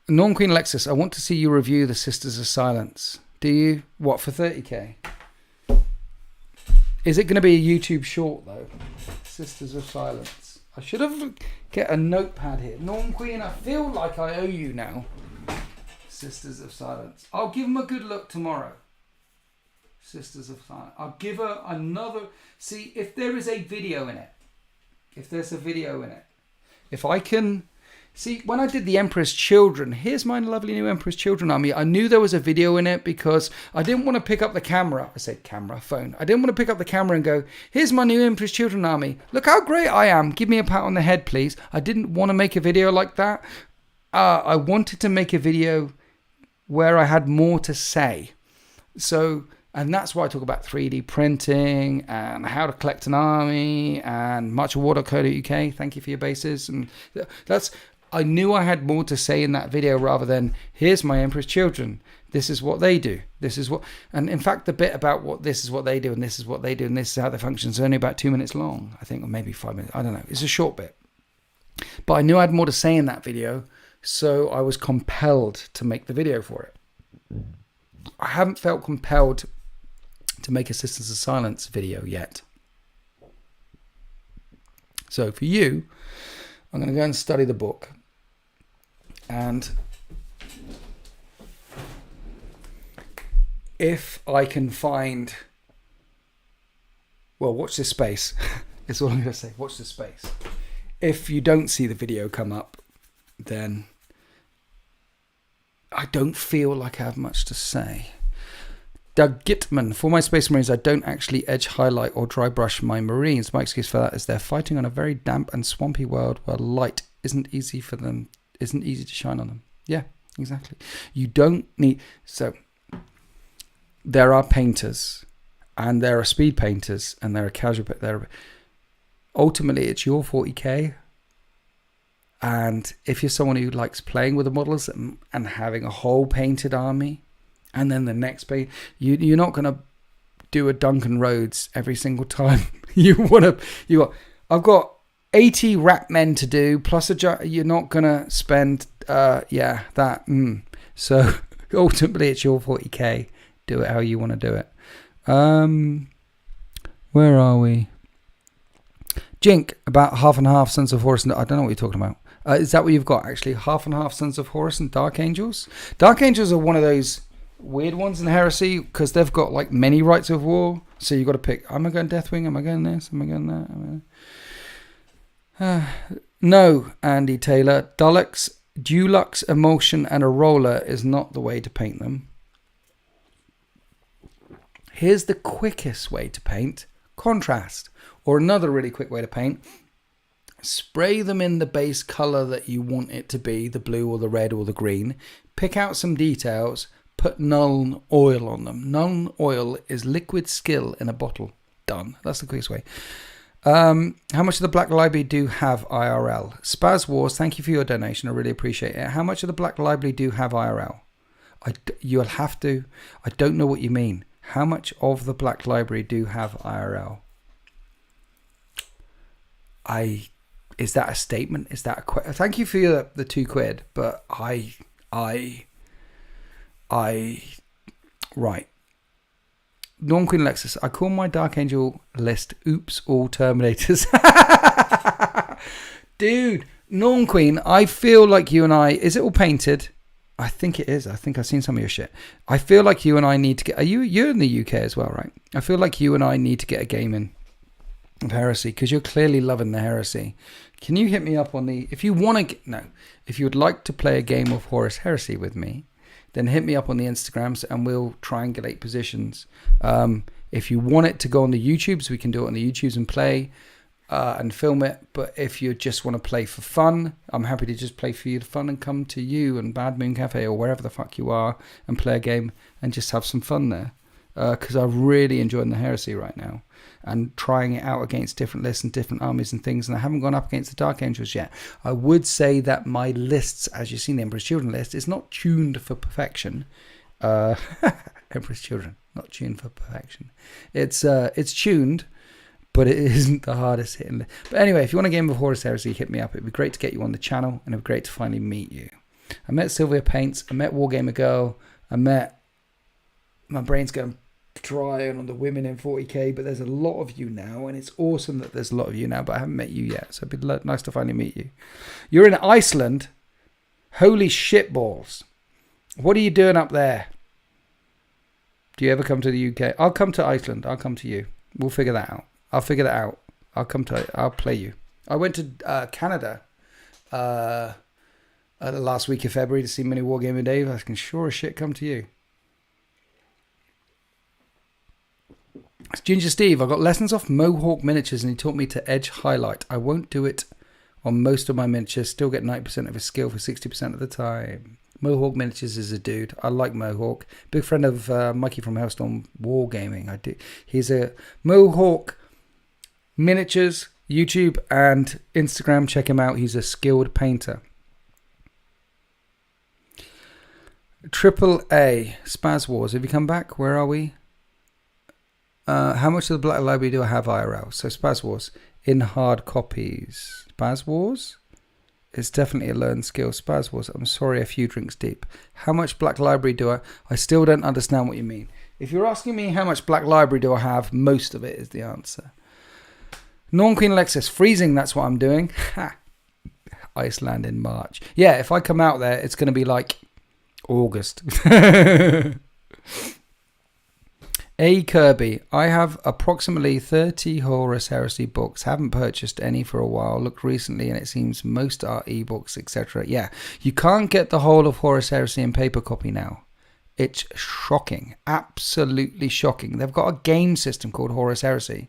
Norm Queen Alexis, I want to see you review the Sisters of Silence. Do you? What, for 30k? Is it going to be a YouTube short, though? Sisters of Silence. I should have get a notepad here. Norm Queen, I feel like I owe you now. Sisters of Silence. I'll give them a good look tomorrow. Sisters of Silence. I'll give her another... See, if there is a video in it. If there's a video in it. If I can... See, when I did the Emperor's Children, here's my lovely new Emperor's Children army. I knew there was a video in it because I didn't want to pick up the camera. I said camera, phone. I didn't want to pick up the camera and go, here's my new Emperor's Children army. Look how great I am. Give me a pat on the head, please. I didn't want to make a video like that. I wanted to make a video where I had more to say. So, and that's why I talk about 3D printing and how to collect an army and muchawar.co.uk. Thank you for your bases. And that's... I knew I had more to say in that video rather than, here's my Emperor's Children. This is what they do. This is what... And in fact, the bit about what this is what they do and this is what they do and this is how they function is only about 2 minutes long, I think, or maybe 5 minutes. I don't know. It's a short bit. But I knew I had more to say in that video, so I was compelled to make the video for it. I haven't felt compelled to make a Sisters of Silence video yet. So for you, I'm going to go and study the book. And if I can find... Well, watch this space. That's all I'm going to say. Watch this space. If you don't see the video come up, then I don't feel like I have much to say. Doug Gitman, for my Space Marines, I don't actually edge highlight or dry brush my Marines. My excuse for that is they're fighting on a very damp and swampy world where light isn't easy to shine on them. Yeah, exactly. You don't need... So, there are painters, and there are speed painters, and there are casual... Ultimately, it's your 40k, and if you're someone who likes playing with the models and having a whole painted army, and then the next page, you're not going to do a Duncan Rhodes every single time. I've got 80 rat men to do, plus you're not going to spend, So ultimately it's your 40k. Do it how you want to do it. Where are we? Jink, about half and half Sons of Horus. I don't know what you're talking about. Is that what you've got, actually? Half and half Sons of Horus and Dark Angels? Dark Angels are one of those weird ones in Heresy because they've got like many rights of war. So you've got to pick, am I going Deathwing? Am I going this? Am I going that? No, Andy Taylor. Dulux, Emulsion and a roller is not the way to paint them. Here's the quickest way to paint. Contrast. Or another really quick way to paint. Spray them in the base colour that you want it to be, the blue or the red or the green. Pick out some details. Put Nuln oil on them. Nuln oil is liquid skill in a bottle. Done. That's the quickest way. How much of the Black Library do have IRL? Spaz Wars, thank you for your donation. I really appreciate it. How much of the Black Library do have IRL? You'll have to... I don't know what you mean. How much of the Black Library do have IRL? Is that a statement? Is that a question? Thank you for the £2, but right. Norm Queen Alexis, I call my Dark Angel list Oops All Terminators. Dude, Norm Queen, I feel like you and I, is it all painted? I think it is. I think I've seen some of your shit. I feel like you and I need to get, you're in the UK as well, right? I feel like you and I need to get a game in of Heresy, because you're clearly loving the Heresy. Can you hit me up on if you want to, if you would like to play a game of Horus Heresy with me, then hit me up on the Instagrams and we'll triangulate positions. If you want it to go on the YouTubes, we can do it on the YouTubes and play and film it. But if you just want to play for fun, I'm happy to just play for you for fun and come to you and Bad Moon Cafe or wherever the fuck you are and play a game and just have some fun there. Because I'm really enjoying the Heresy right now and trying it out against different lists and different armies and things, and I haven't gone up against the Dark Angels yet. I would say that my lists, as you've seen the Emperor's Children list, is not tuned for perfection. Emperor's Children, not tuned for perfection. It's tuned, but it isn't the hardest hitting list. But anyway, if you want a game of Horus Heresy, hit me up. It'd be great to get you on the channel, and it'd be great to finally meet you. I met Sylvia Paints, I met Wargamer Girl, my brain's going dry on the women in 40k, but there's a lot of you now, and it's awesome that there's a lot of you now, but I haven't met you yet, so it'd be nice to finally meet you. You're in Iceland? Holy shitballs. What are you doing up there? Do you ever come to the UK? I'll come to Iceland. I'll come to you. We'll figure that out. I'll play you. I went to Canada the last week of February to see Mini Wargamer Dave. I can sure as shit come to you. It's Ginger Steve. I got lessons off Mohawk Miniatures and he taught me to edge highlight. I won't do it on most of my miniatures. Still get 90% of his skill for 60% of the time. Mohawk Miniatures is a dude. I like Mohawk. Big friend of Mikey from Hellstorm Wargaming. I do. He's a Mohawk Miniatures, YouTube and Instagram. Check him out. He's a skilled painter. Triple A. Spaz Wars. Have you come back? Where are we? How much of the Black Library do I have IRL? So Spaz Wars in hard copies. Spaz Wars? It's definitely a learned skill. Spaz Wars. I'm sorry, a few drinks deep. How much Black Library do I... I still don't understand what you mean. If you're asking me how much Black Library do I have, most of it is the answer. Non-Queen Alexis. Freezing, that's what I'm doing. Ha! Iceland in March. Yeah, if I come out there, it's going to be like August. A. Kirby, I have approximately 30 Horus Heresy books. Haven't purchased any for a while. Looked recently and it seems most are ebooks, etc. Yeah, you can't get the whole of Horus Heresy in paper copy now. It's shocking. Absolutely shocking. They've got a game system called Horus Heresy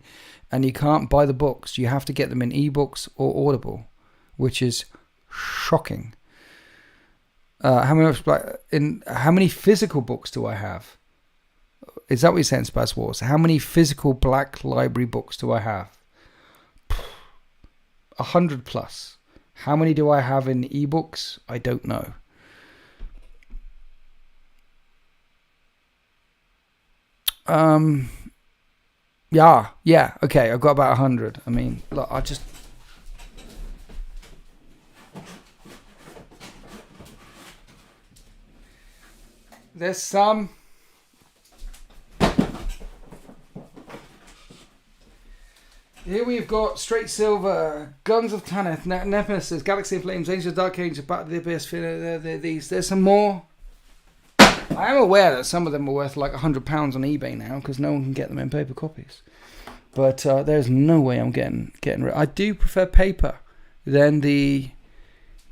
and you can't buy the books. You have to get them in ebooks or Audible, which is shocking. How many physical books do I have? Is that what you're saying, Spaz Wars? How many physical Black Library books do I have? 100 plus. How many do I have in ebooks? I don't know. Yeah. Okay, I've got about 100. I mean, look, I just... There's some... Here we've got Straight Silver, Guns of Tanith, Nemesis, Galaxy of Flames, Angel of Dark Angel, Battle of the Abyss. There's some more. I am aware that some of them are worth like £100 on eBay now because no one can get them in paper copies. But there's no way I'm getting rid. I do prefer paper than the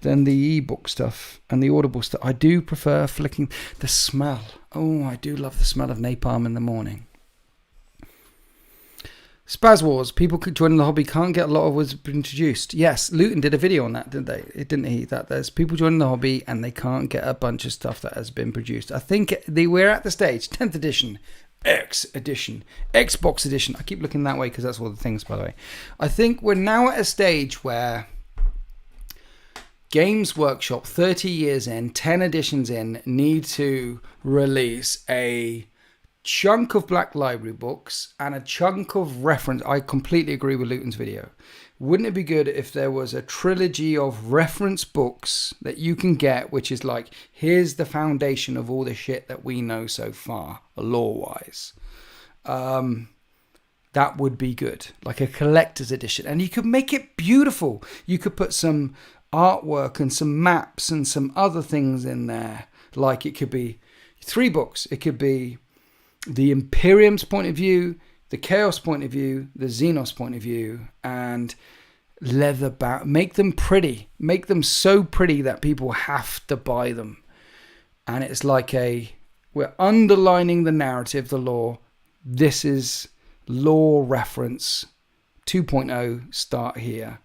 ebook stuff and the Audible stuff. I do prefer flicking the smell. Oh, I do love the smell of napalm in the morning. Spaz Wars, people joining the hobby can't get a lot of what's been introduced. Yes, Luton did a video on that, didn't they? Didn't he? That there's people joining the hobby and they can't get a bunch of stuff that has been produced. I think we're at the stage, 10th edition, X edition, Xbox edition. I keep looking that way because that's all the things, by the way. I think we're now at a stage where Games Workshop, 30 years in, 10 editions in, need to release a chunk of Black Library books and a chunk of reference. I completely agree with Luton's video. Wouldn't it be good if there was a trilogy of reference books that you can get, which is like, here's the foundation of all the shit that we know so far, lore-wise. That would be good. Like a collector's edition. And you could make it beautiful. You could put some artwork and some maps and some other things in there. Like it could be 3 books. It could be the Imperium's point of view, the Chaos point of view, the Xenos point of view, and leather bound. Make them pretty. Make them so pretty that people have to buy them. And it's like we're underlining the narrative, the lore. This is lore reference 2.0, start here.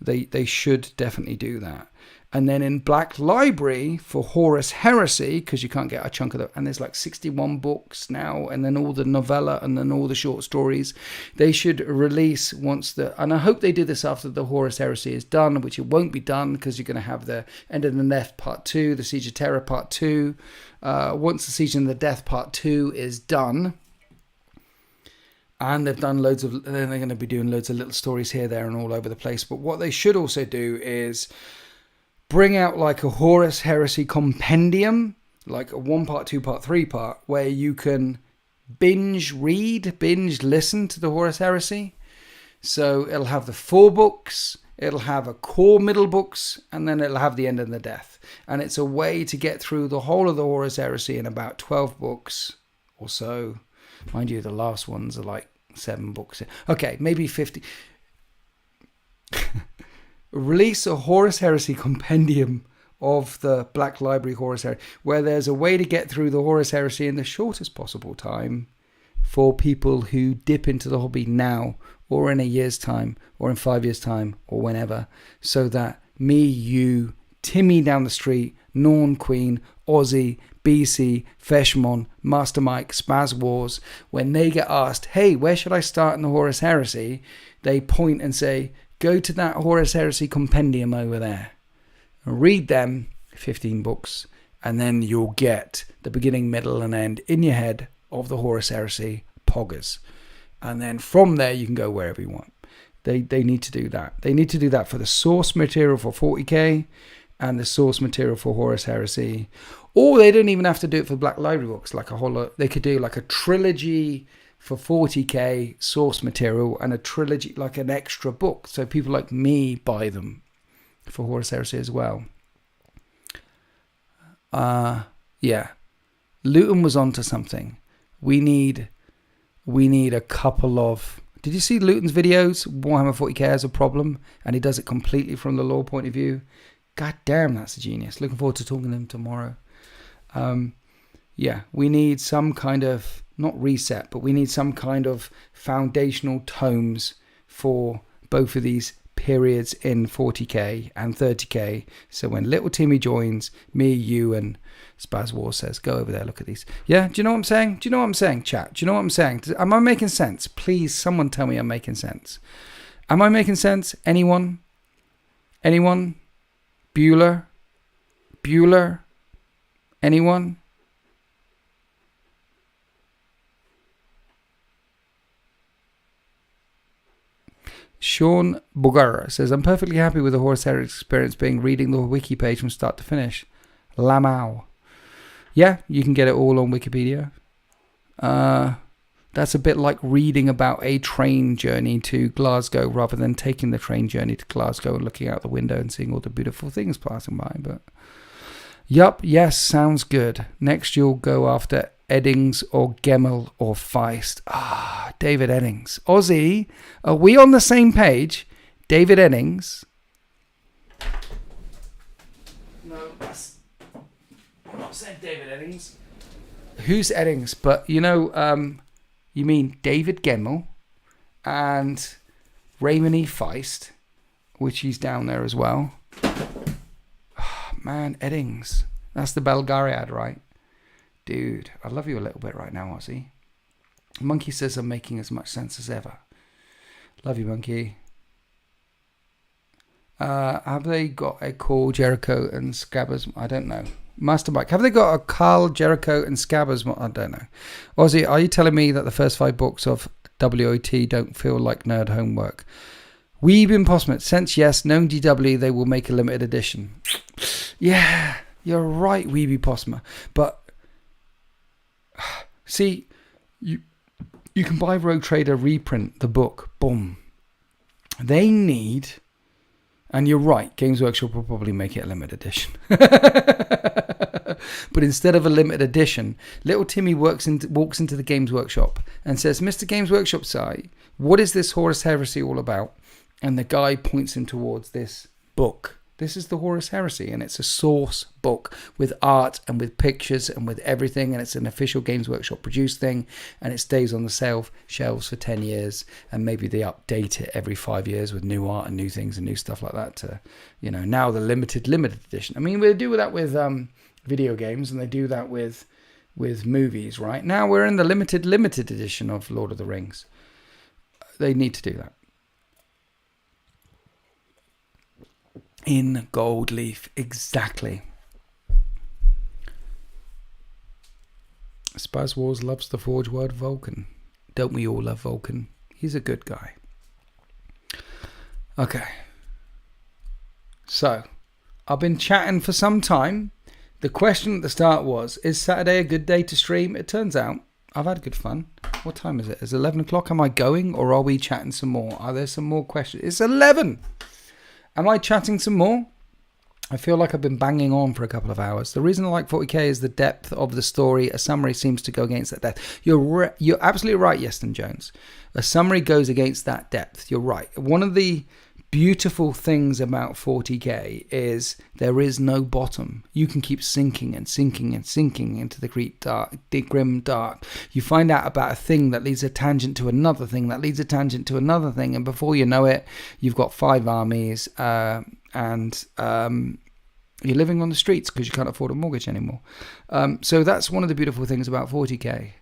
They should definitely do that. And then in Black Library for Horus Heresy, because you can't get a chunk of that, and there's like 61 books now, and then all the novella and then all the short stories, they should release and I hope they do this after the Horus Heresy is done, which it won't be done because you're going to have the End of the Death Part 2, the Siege of Terror Part 2. Once the Siege of the Death Part 2 is done, and they've done then they're going to be doing loads of little stories here, there, and all over the place. But what they should also do is bring out like a Horus Heresy compendium, like a 1 part, 2 part, 3 part, where you can binge listen to the Horus Heresy. So it'll have the 4 books, it'll have a core middle books, and then it'll have the End of the Death. And it's a way to get through the whole of the Horus Heresy in about 12 books or so. Mind you, the last ones are like 7 books. Okay, maybe 50. Release a Horus Heresy compendium of the Black Library Horus Heresy, where there's a way to get through the Horus Heresy in the shortest possible time for people who dip into the hobby now, or in a year's time, or in 5 years' time, or whenever, so that me, you, Timmy down the street, Norn Queen, Aussie, BC, Feshmon, Master Mike, Spaz Wars, when they get asked, hey, where should I start in the Horus Heresy? They point and say, go to that Horus Heresy compendium over there. Read them, 15 books, and then you'll get the beginning, middle, and end in your head of the Horus Heresy poggers. And then from there, you can go wherever you want. They need to do that. They need to do that for the source material for 40k and the source material for Horus Heresy. Or they don't even have to do it for Black Library books. Like they could do like a trilogy for 40k source material and a trilogy, like an extra book. So people like me buy them for Horus Heresy as well. Yeah. Luton was onto something. We need a couple of... Did you see Luton's videos? Warhammer 40k has a problem, and he does it completely from the lore point of view. God damn, that's a genius. Looking forward to talking to him tomorrow. Yeah, we need some kind of, not reset, but we need some kind of foundational tomes for both of these periods in 40k and 30k. So when little Timmy joins, me, you, and Spaz War says, go over there, look at these. Yeah, do you know what I'm saying? Do you know what I'm saying, chat? Do you know what I'm saying? Am I making sense? Please, someone tell me I'm making sense. Am I making sense? Anyone? Anyone? Bueller? Anyone? Sean Bugara says, I'm perfectly happy with the Horus Heresy experience being reading the wiki page from start to finish. Lamau. Yeah, you can get it all on Wikipedia. That's a bit like reading about a train journey to Glasgow rather than taking the train journey to Glasgow and looking out the window and seeing all the beautiful things passing by. But yup, yes, sounds good. Next you'll go after Eddings or Gemmel or Feist. David Eddings. Aussie, are we on the same page? David Eddings. No, I'm not saying David Eddings. Who's Eddings? But you know, you mean David Gemmel and Raymond E. Feist, which he's down there as well. Man, Eddings. That's the Belgariad, right? Dude, I love you a little bit right now, Aussie. Monkey says I'm making as much sense as ever. Love you, Monkey. Have they got a Carl Jericho and Scabbers? I don't know. Master Mike, have they got a Carl Jericho and Scabbers? I don't know. Aussie, are you telling me that the first 5 books of WOT don't feel like nerd homework? We've been Impossible. Since yes, known DW, they will make a limited edition. Yeah, you're right, Weeby Posma. But see, you can buy Rogue Trader reprint the book. Boom. They need And you're right, Games Workshop will probably make it a limited edition. But instead of a limited edition, little Timmy walks into the Games Workshop and says, Mr. Games Workshop site, what is this Horus Heresy all about? And the guy points him towards this book. This is the Horus Heresy, and it's a source book with art and with pictures and with everything, and it's an official Games Workshop produced thing, and it stays on the shelves for 10 years, and maybe they update it every 5 years with new art and new things and new stuff like that to, now the limited edition. I mean, they do that with video games, and they do that with movies, right? Now we're in the limited edition of Lord of the Rings. They need to do that. In gold leaf, exactly. Spaz Wars loves the Forge word Vulcan. Don't we all love Vulcan? He's a good guy. Okay. So, I've been chatting for some time. The question at the start was, is Saturday a good day to stream? It turns out I've had good fun. What time is it? Is it 11 o'clock? Am I going, or are we chatting some more? Are there some more questions? It's 11! Am I chatting some more? I feel like I've been banging on for a couple of hours. The reason I like 40k is the depth of the story. A summary seems to go against that depth. You're absolutely right, Yeston Jones. A summary goes against that depth. You're right. One of the beautiful things about 40k is there is no bottom. You can keep sinking and sinking and sinking into the grim dark. You find out about a thing that leads a tangent to another thing that leads a tangent to another thing, and before you know it, you've got 5 armies and you're living on the streets because you can't afford a mortgage anymore. So that's one of the beautiful things about 40k.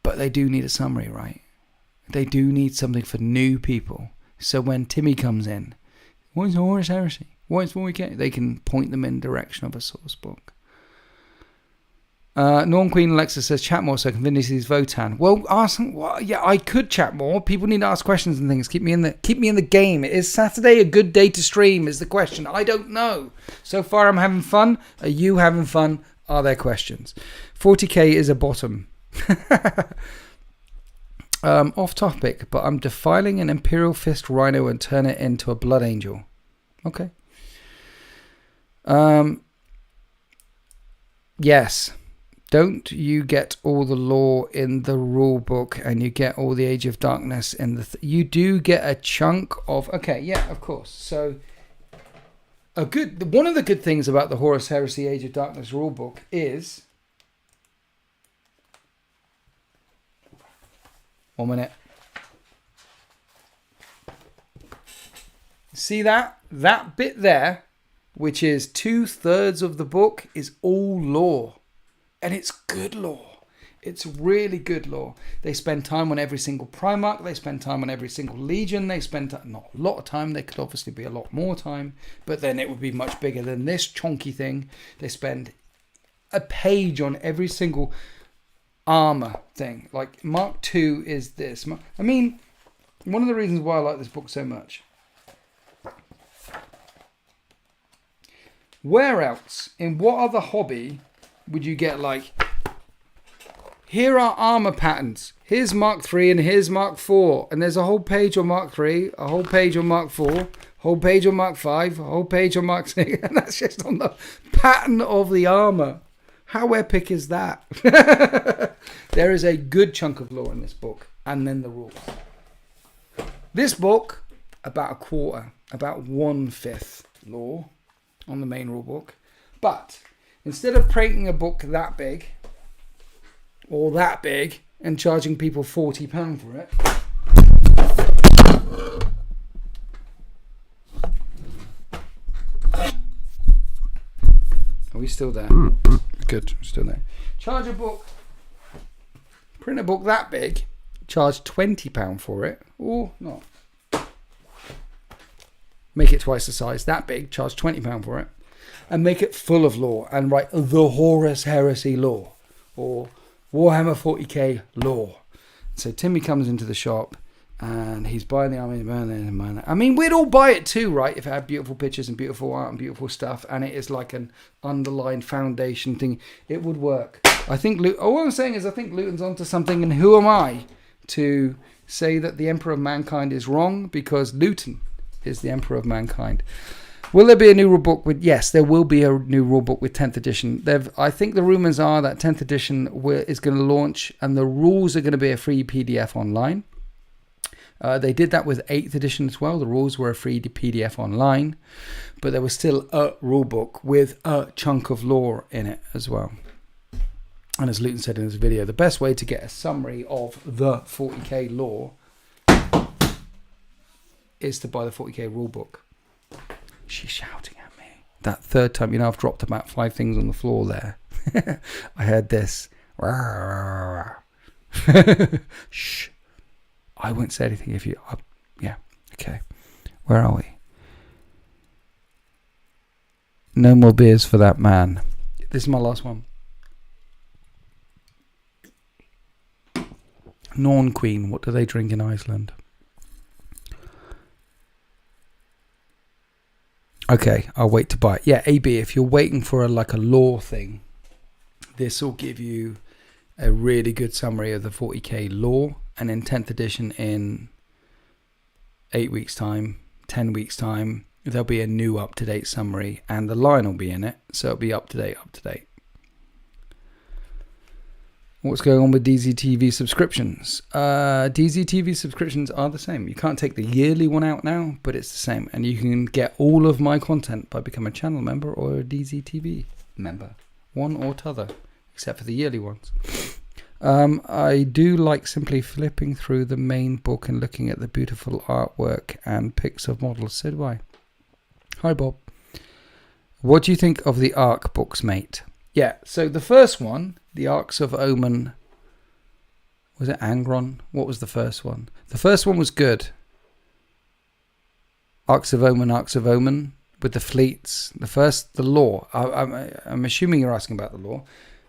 But they do need a summary, right? They do need something for new people. So when Timmy comes in, what is Horus Heresy? What is 40k? They can point them in the direction of a source book. Norm Queen Alexa says, chat more so I can finish these Votan. Well, yeah, I could chat more. People need to ask questions and things. Keep me in the game. Is Saturday a good day to stream is the question. I don't know. So far I'm having fun. Are you having fun? Are there questions? 40k is a bottom. Off topic, but I'm defiling an Imperial Fist Rhino and turn it into a Blood Angel. Okay. Yes. Don't you get all the lore in the rule book and you get all the Age of Darkness in the... you do get a chunk of... Okay, yeah, of course. So, one of the good things about the Horus Heresy Age of Darkness rule book is... 1 minute. See that? That bit there, which is 2/3 of the book, is all lore. And it's good lore. It's really good lore. They spend time on every single Primarch. They spend time on every single Legion. They spend not a lot of time. There could obviously be a lot more time. But then it would be much bigger than this chonky thing. They spend a page on every single armor thing. Like Mark II is this. I mean, one of the reasons why I like this book so much. Where else, in what other hobby would you get like, here are armor patterns. Here's Mark III and here's Mark IV. And there's a whole page on Mark III, a whole page on Mark IV, a whole page on Mark V, a whole page on Mark VI. And that's just on the pattern of the armor. How epic is that? There is a good chunk of lore in this book. And then the rules. This book, about a quarter, about 1/5 lore on the main rule book. But instead of printing a book that big, or that big, and charging people £40 for it, are we still there? Good, we're still there. Print a book that big, charge £20 for it, or not. Make it twice the size, that big, charge £20 for it, and make it full of lore, and write the Horus Heresy lore, or Warhammer 40k lore. So Timmy comes into the shop, and he's buying the army, I mean, we'd all buy it too, right, if it had beautiful pictures and beautiful art and beautiful stuff, and it is like an underlined foundation thing. It would work. I think, all I'm saying is I think Luton's onto something, and who am I to say that the Emperor of Mankind is wrong, because Luton is the Emperor of Mankind. Will there be a new rulebook with? Yes, there will be a new rulebook with 10th edition. I think the rumors are that 10th edition is going to launch, and the rules are going to be a free PDF online. They did that with 8th edition as well. The rules were a free PDF online, but there was still a rulebook with a chunk of lore in it as well. And as Luton said in his video, the best way to get a summary of the 40k lore is to buy the 40k rulebook. She's shouting at me. That third time, I've dropped about 5 things on the floor there. I heard this. Shh. I won't say anything if you... yeah, okay. Where are we? No more beers for that man. This is my last one. Norn Queen, what do they drink in Iceland? Okay, I'll wait to buy it. Yeah, AB, if you're waiting for a lore thing, this will give you a really good summary of the 40k lore. And in 10th edition, in 8 weeks' time, 10 weeks' time, there'll be a new up-to-date summary, and the line will be in it, so it'll be up-to-date. What's going on with DZTV subscriptions? DZTV subscriptions are the same. You can't take the yearly one out now, but it's the same. And you can get all of my content by becoming a channel member or a DZTV member. One or t'other, except for the yearly ones. I do like simply flipping through the main book and looking at the beautiful artwork and pics of models. So do I. Hi, Bob. What do you think of the Ark books, mate? Yeah, so the first one, the Arks of Omen, was it Angron? What was the first one? The first one was good. Arks of Omen, with the fleets. The lore. I'm assuming you're asking about the lore.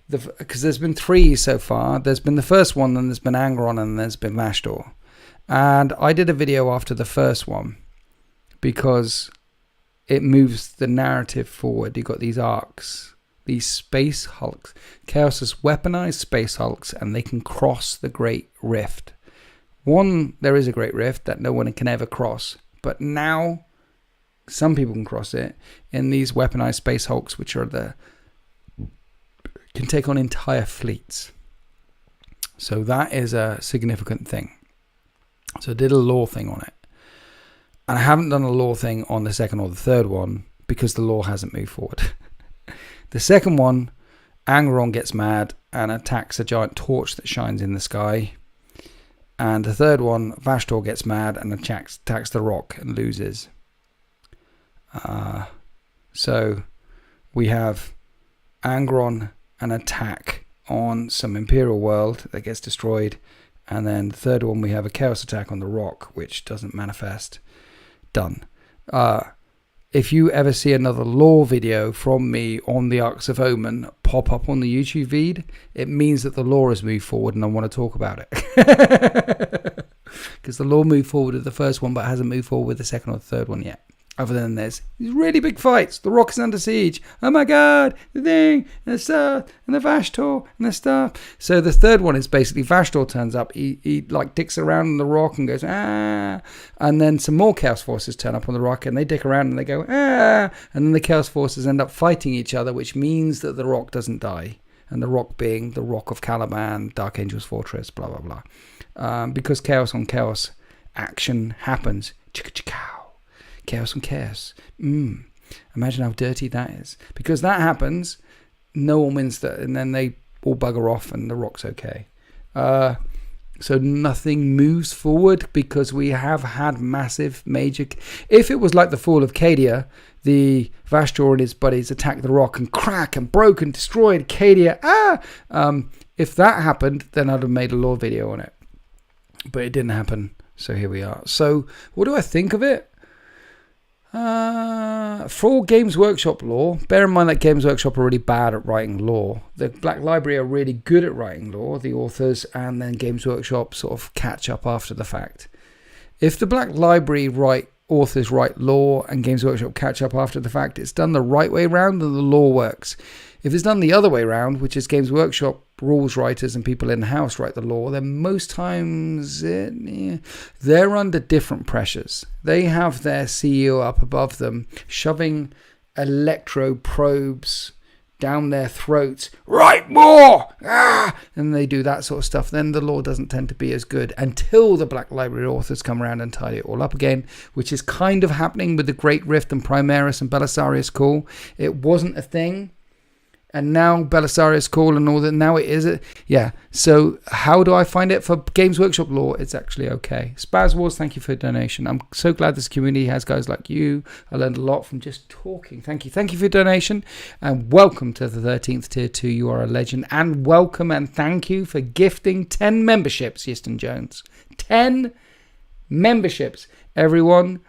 Because there's been 3 so far. There's been the first one, then there's been Angron, and there's been Vashdor. And I did a video after the first one because it moves the narrative forward. You've got these arcs, these space hulks. Chaos has weaponized space hulks, and they can cross the Great Rift. There is a Great Rift that no one can ever cross, but now some people can cross it in these weaponized space hulks, which are can take on entire fleets. So that is a significant thing. So I did a lore thing on it. And I haven't done a lore thing on the second or the third one because the lore hasn't moved forward. The second one, Angron gets mad and attacks a giant torch that shines in the sky. And the third one, Vashdor gets mad and attacks the rock and loses. So we have Angron, an attack on some Imperial world that gets destroyed, and then the third one we have a chaos attack on the rock which doesn't manifest. Done. If you ever see another lore video from me on the Arks of Omen pop up on the YouTube feed, it means that the lore has moved forward and I want to talk about it. Because the lore moved forward with the first one but hasn't moved forward with the second or the third one yet. Other than there's these really big fights. The rock is under siege. Oh my god, the thing, and the stuff, and the Vashdor, and the stuff. So the third one is basically Vashdor turns up. He like dicks around on the rock and goes, ah. And then some more Chaos Forces turn up on the rock and they dick around and they go, ah. And then the Chaos Forces end up fighting each other, which means that the rock doesn't die. And the rock being the Rock of Caliban, Dark Angel's Fortress, blah, blah, blah. Because chaos on chaos action happens. Chicka-chicka. Chaos on chaos. Imagine how dirty that is. Because that happens, no one wins that, and then they all bugger off and the rock's okay. So nothing moves forward because we have had massive major... If it was like the fall of Cadia, the Vashdor and his buddies attacked the rock and crack and broke and destroyed Cadia. If that happened, then I'd have made a lore video on it. But it didn't happen, so here we are. So what do I think of it? For Games Workshop lore, bear in mind that Games Workshop are really bad at writing lore. The Black Library are really good at writing lore, the authors, and then Games Workshop sort of catch up after the fact. If the Black Library write authors write lore and Games Workshop catch up after the fact. It's done the right way around and the lore works. If it's done the other way around, which is Games Workshop rules writers and people in-house write the lore, then most times they're under different pressures. They have their CEO up above them shoving electro probes down their throats, write more, and they do that sort of stuff. Then the lore doesn't tend to be as good until the Black Library authors come around and tidy it all up again, which is kind of happening with the Great Rift and Primaris and Belisarius Call. It wasn't a thing, and now Belisarius Call and all that, now it is. Yeah, so how do I find it? For Games Workshop lore, it's actually okay. Spaz Wars, thank you for a donation. I'm so glad this community has guys like you. I learned a lot from just talking. Thank you. Thank you for your donation. And welcome to the 13th Tier 2. You are a legend. And welcome and thank you for gifting 10 memberships, Yiston Jones. 10 memberships. Everyone,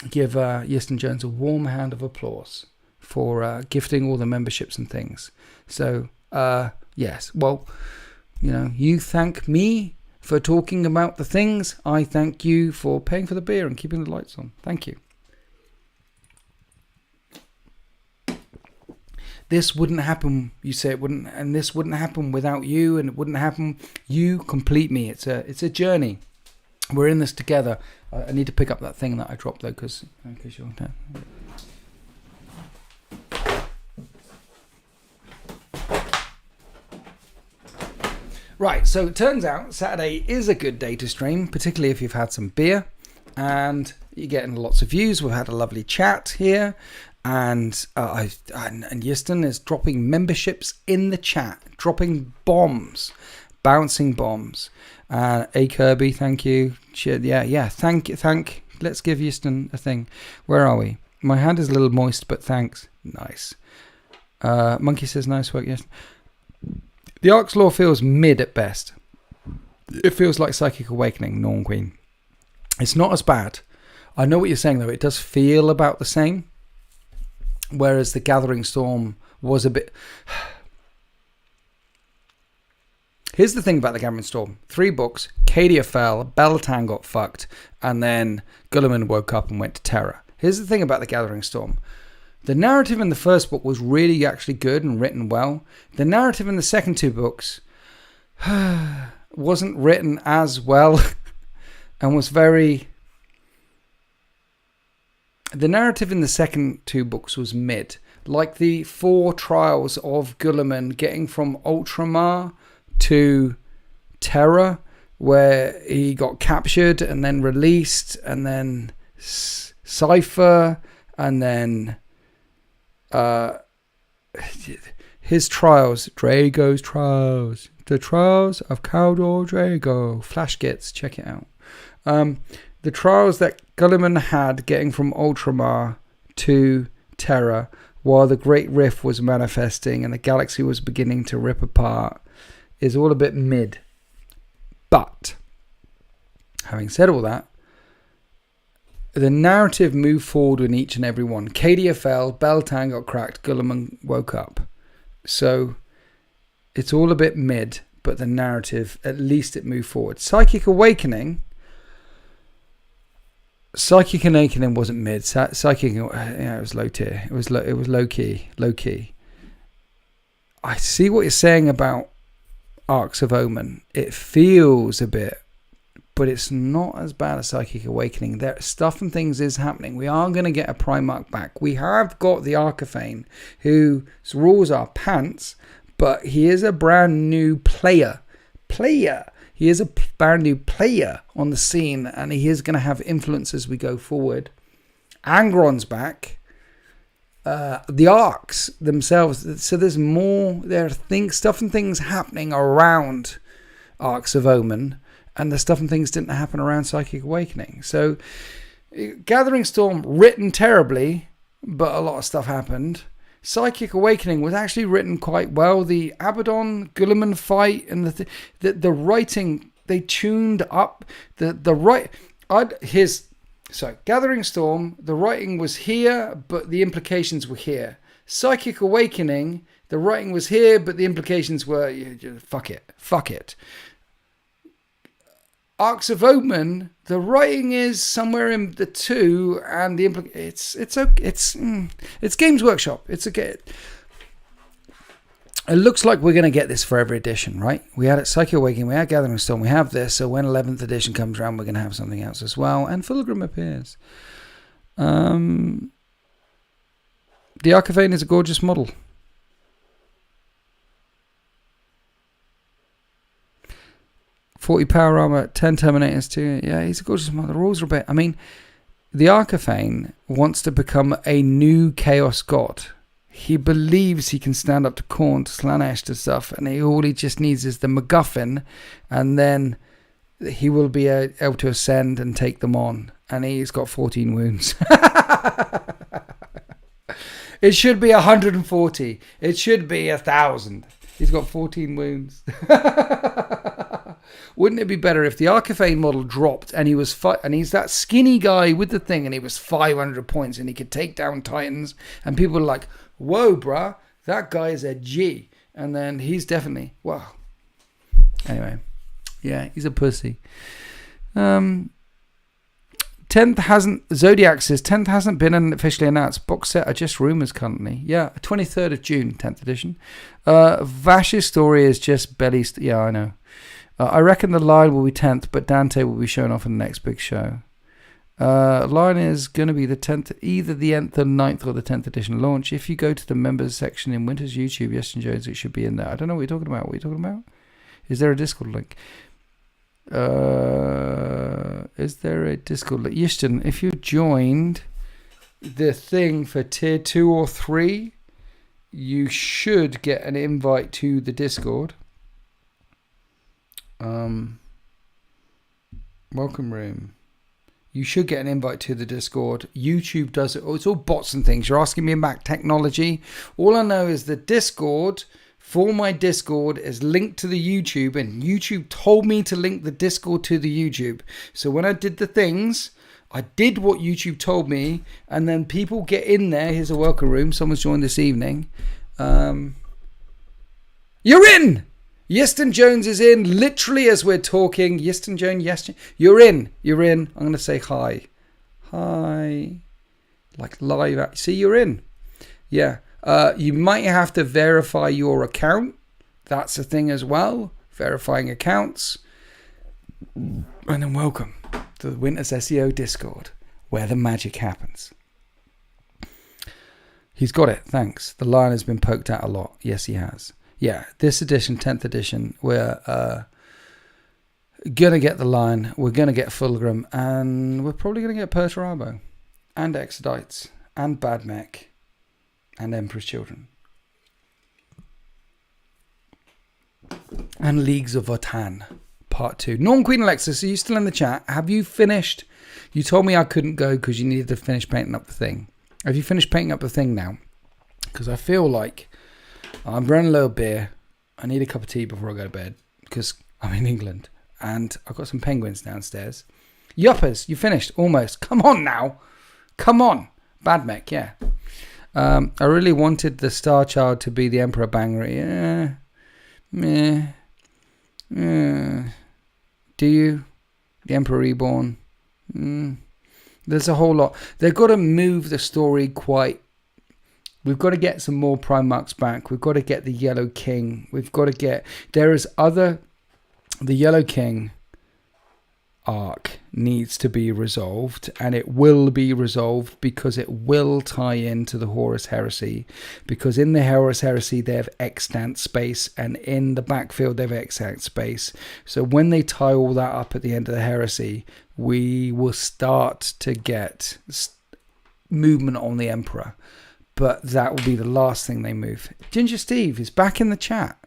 give Yiston Jones a warm hand of applause for gifting all the memberships and things. So, yes, well, you know, you thank me for talking about the things. I thank you for paying for the beer and keeping the lights on. Thank you. This wouldn't happen, you say it wouldn't, and this wouldn't happen without you, and it wouldn't happen. You complete me. It's a journey. We're in this together. I need to pick up that thing that I dropped, though, because you're... Right, so it turns out Saturday is a good day to stream, particularly if you've had some beer, and you're getting lots of views. We've had a lovely chat here, and Yiston is dropping memberships in the chat, dropping bombs, bouncing bombs. A Kirby, thank you. Yeah, thank. Let's give Yiston a thing. Where are we? My hand is a little moist, but thanks. Nice. Monkey says, nice work, Yiston. The Ark's lore feels mid at best. It feels like Psychic Awakening, Norn Queen. It's not as bad. I know what you're saying, though. It does feel about the same. Whereas the Gathering Storm was a bit... Here's the thing about the Gathering Storm. 3 books. Cadia fell, Beltane got fucked, and then Guilliman woke up and went to Terra. Here's the thing about the Gathering Storm. The narrative in the first book was really actually good and written well. The narrative in the second 2 books wasn't written as well and was very... The narrative in the second 2 books was mid. Like the 4 trials of Guilliman getting from Ultramar to Terra, where he got captured and then released, and then Cypher, and then... his trials, Drago's trials, the trials of Caldor Drago, Flash Gits, check it out. The trials that Guilliman had getting from Ultramar to Terra while the Great Rift was manifesting and the galaxy was beginning to rip apart is all a bit mid. But having said all that, the narrative moved forward in each and every one. Cadia fell, Beltane got cracked, Guilliman woke up. So it's all a bit mid, but the narrative, at least it moved forward. Psychic Awakening wasn't mid. Psychic, it was low tier. It was low key. I see what you're saying about Arcs of Omen. It feels a bit, but it's not as bad as Psychic Awakening. There, stuff and things is happening. We are going to get a Primarch back. We have got the Arcaphane, whose rules are pants, but he is a brand new player. He is a brand new player on the scene, and he is going to have influence as we go forward. Angron's back. The Arcs themselves. So there's more. There are stuff and things happening around Arcs of Omen. And the stuff and things didn't happen around Psychic Awakening. So, Gathering Storm, written terribly, but a lot of stuff happened. Psychic Awakening was actually written quite well. The Abaddon Guilliman fight and the writing, they tuned up Gathering Storm, the writing was here, but the implications were here. Psychic Awakening, the writing was here, but the implications were fuck it. Arcs of Omen, the writing is somewhere in the 2, and the it's Games Workshop. It looks like we're going to get this for every edition, right? We had it Psycho Awakening, we had Gathering Storm, we have this, so when 11th edition comes around, we're going to have something else as well, and Fulgrim appears. The Archivane is a gorgeous model. $40 power armor, 10 Terminators too. Yeah, he's a gorgeous model. The rules are a bit... I mean, the Archivane wants to become a new Chaos God. He believes he can stand up to Khorne, to Slaanesh, to stuff, and all he just needs is the MacGuffin, and then he will be able to ascend and take them on. And he's got 14 wounds. It should be 140. It should be 1,000. He's got 14 wounds. Wouldn't it be better if the Archivane model dropped and he was and he's that skinny guy with the thing and he was 500 points and he could take down Titans and people are like, whoa, bruh, that guy is a G. And then he's definitely, wow. Anyway, yeah, he's a pussy. 10th Zodiac says 10th hasn't been officially announced. Box set are just rumours currently. Yeah, 23rd of June, 10th edition. Vash's story is just belly. Yeah, I know. I reckon the line will be 10th, but Dante will be shown off in the next big show. Line is going to be the 10th, either the 9th or the 10th edition launch. If you go to the members section in Winter's YouTube, Yeston Jones, it should be in there. I don't know what you're talking about. What are you talking about? Is there a Discord link? Is there a Discord link? Yeston, if you joined the thing for tier 2 or 3, you should get an invite to the Discord. Welcome room. You should get an invite to the Discord. YouTube does it. Oh, it's all bots and things. You're asking me about technology. All I know is the Discord, for my Discord, is linked to the YouTube, and YouTube told me to link the Discord to the YouTube. So when I did the things, I did what YouTube told me, and then people get in there. Here's a welcome room. Someone's joined this evening. You're in! Yeston Jones is in, literally as we're talking. Yeston Jones, yes, you're in. You're in. I'm going to say hi. Hi. Like live. See, you're in. Yeah. You might have to verify your account. That's a thing as well. Verifying accounts. And then welcome to the Winter's SEO Discord, where the magic happens. He's got it. Thanks. The lion has been poked at a lot. Yes, he has. Yeah, this edition, 10th edition, we're going to get the Lion, we're going to get Fulgrim, and we're probably going to get Perturabo, and Exodites, and Bad Mech, and Emperor's Children. And Leagues of Votan, Part 2. Queen Alexis, are you still in the chat? Have you finished? You told me I couldn't go because you needed to finish painting up the thing. Have you finished painting up the thing now? Because I feel like I'm running low beer. I need a cup of tea before I go to bed because I'm in England and I've got some penguins downstairs. Yuppers, you finished almost. Come on now. Come on. Bad Mech, yeah. I really wanted the Star Child to be the Emperor Banger. Yeah. Meh. Yeah. Do you? The Emperor Reborn. There's a whole lot. They've got to move the story quite. We've got to get some more Primarchs back. We've got to get the Yellow King. We've got to get... The Yellow King arc needs to be resolved, and it will be resolved because it will tie into the Horus Heresy, because in the Horus Heresy they have extant space, and in the backfield they have extant space. So when they tie all that up at the end of the Heresy, we will start to get movement on the Emperor. But that will be the last thing they move. Ginger Steve is back in the chat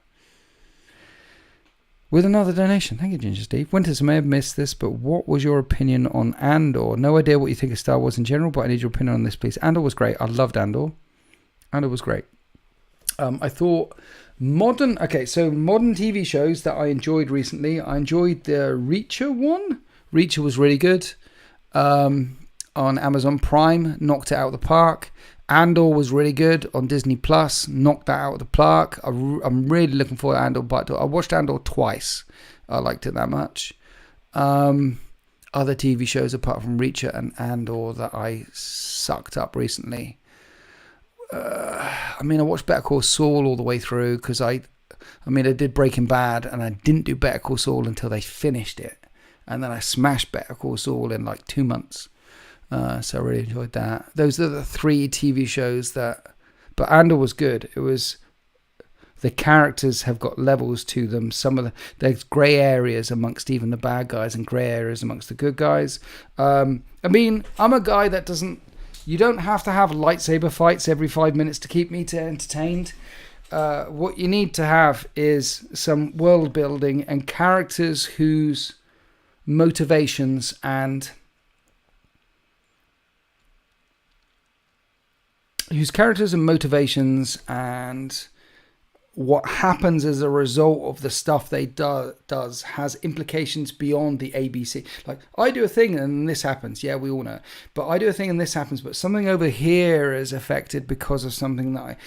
with another donation. Thank you, Ginger Steve. Winters, I may have missed this, but what was your opinion on Andor? No idea what you think of Star Wars in general, but I need your opinion on this, please. Andor was great. I loved Andor. Andor was great. I thought modern TV shows that I enjoyed recently. I enjoyed the Reacher one. Reacher was really good. On Amazon Prime, knocked it out of the park. Andor was really good on Disney Plus, knocked that out of the park. I'm really looking forward to Andor, but I watched Andor twice. I liked it that much. Other TV shows apart from Reacher and Andor that I sucked up recently. I watched Better Call Saul all the way through because I did Breaking Bad and I didn't do Better Call Saul until they finished it. And then I smashed Better Call Saul in like 2 months. So I really enjoyed that. Those are the 3 TV shows that... But Andor was good. It was... The characters have got levels to them. There's grey areas amongst even the bad guys and grey areas amongst the good guys. I'm a guy that doesn't... You don't have to have lightsaber fights every 5 minutes to keep me entertained. What you need to have is some world building and characters whose motivations and what happens as a result of the stuff they does has implications beyond the ABC. Like, I do a thing and this happens. Yeah, we all know. But I do a thing and this happens. But something over here is affected because of something that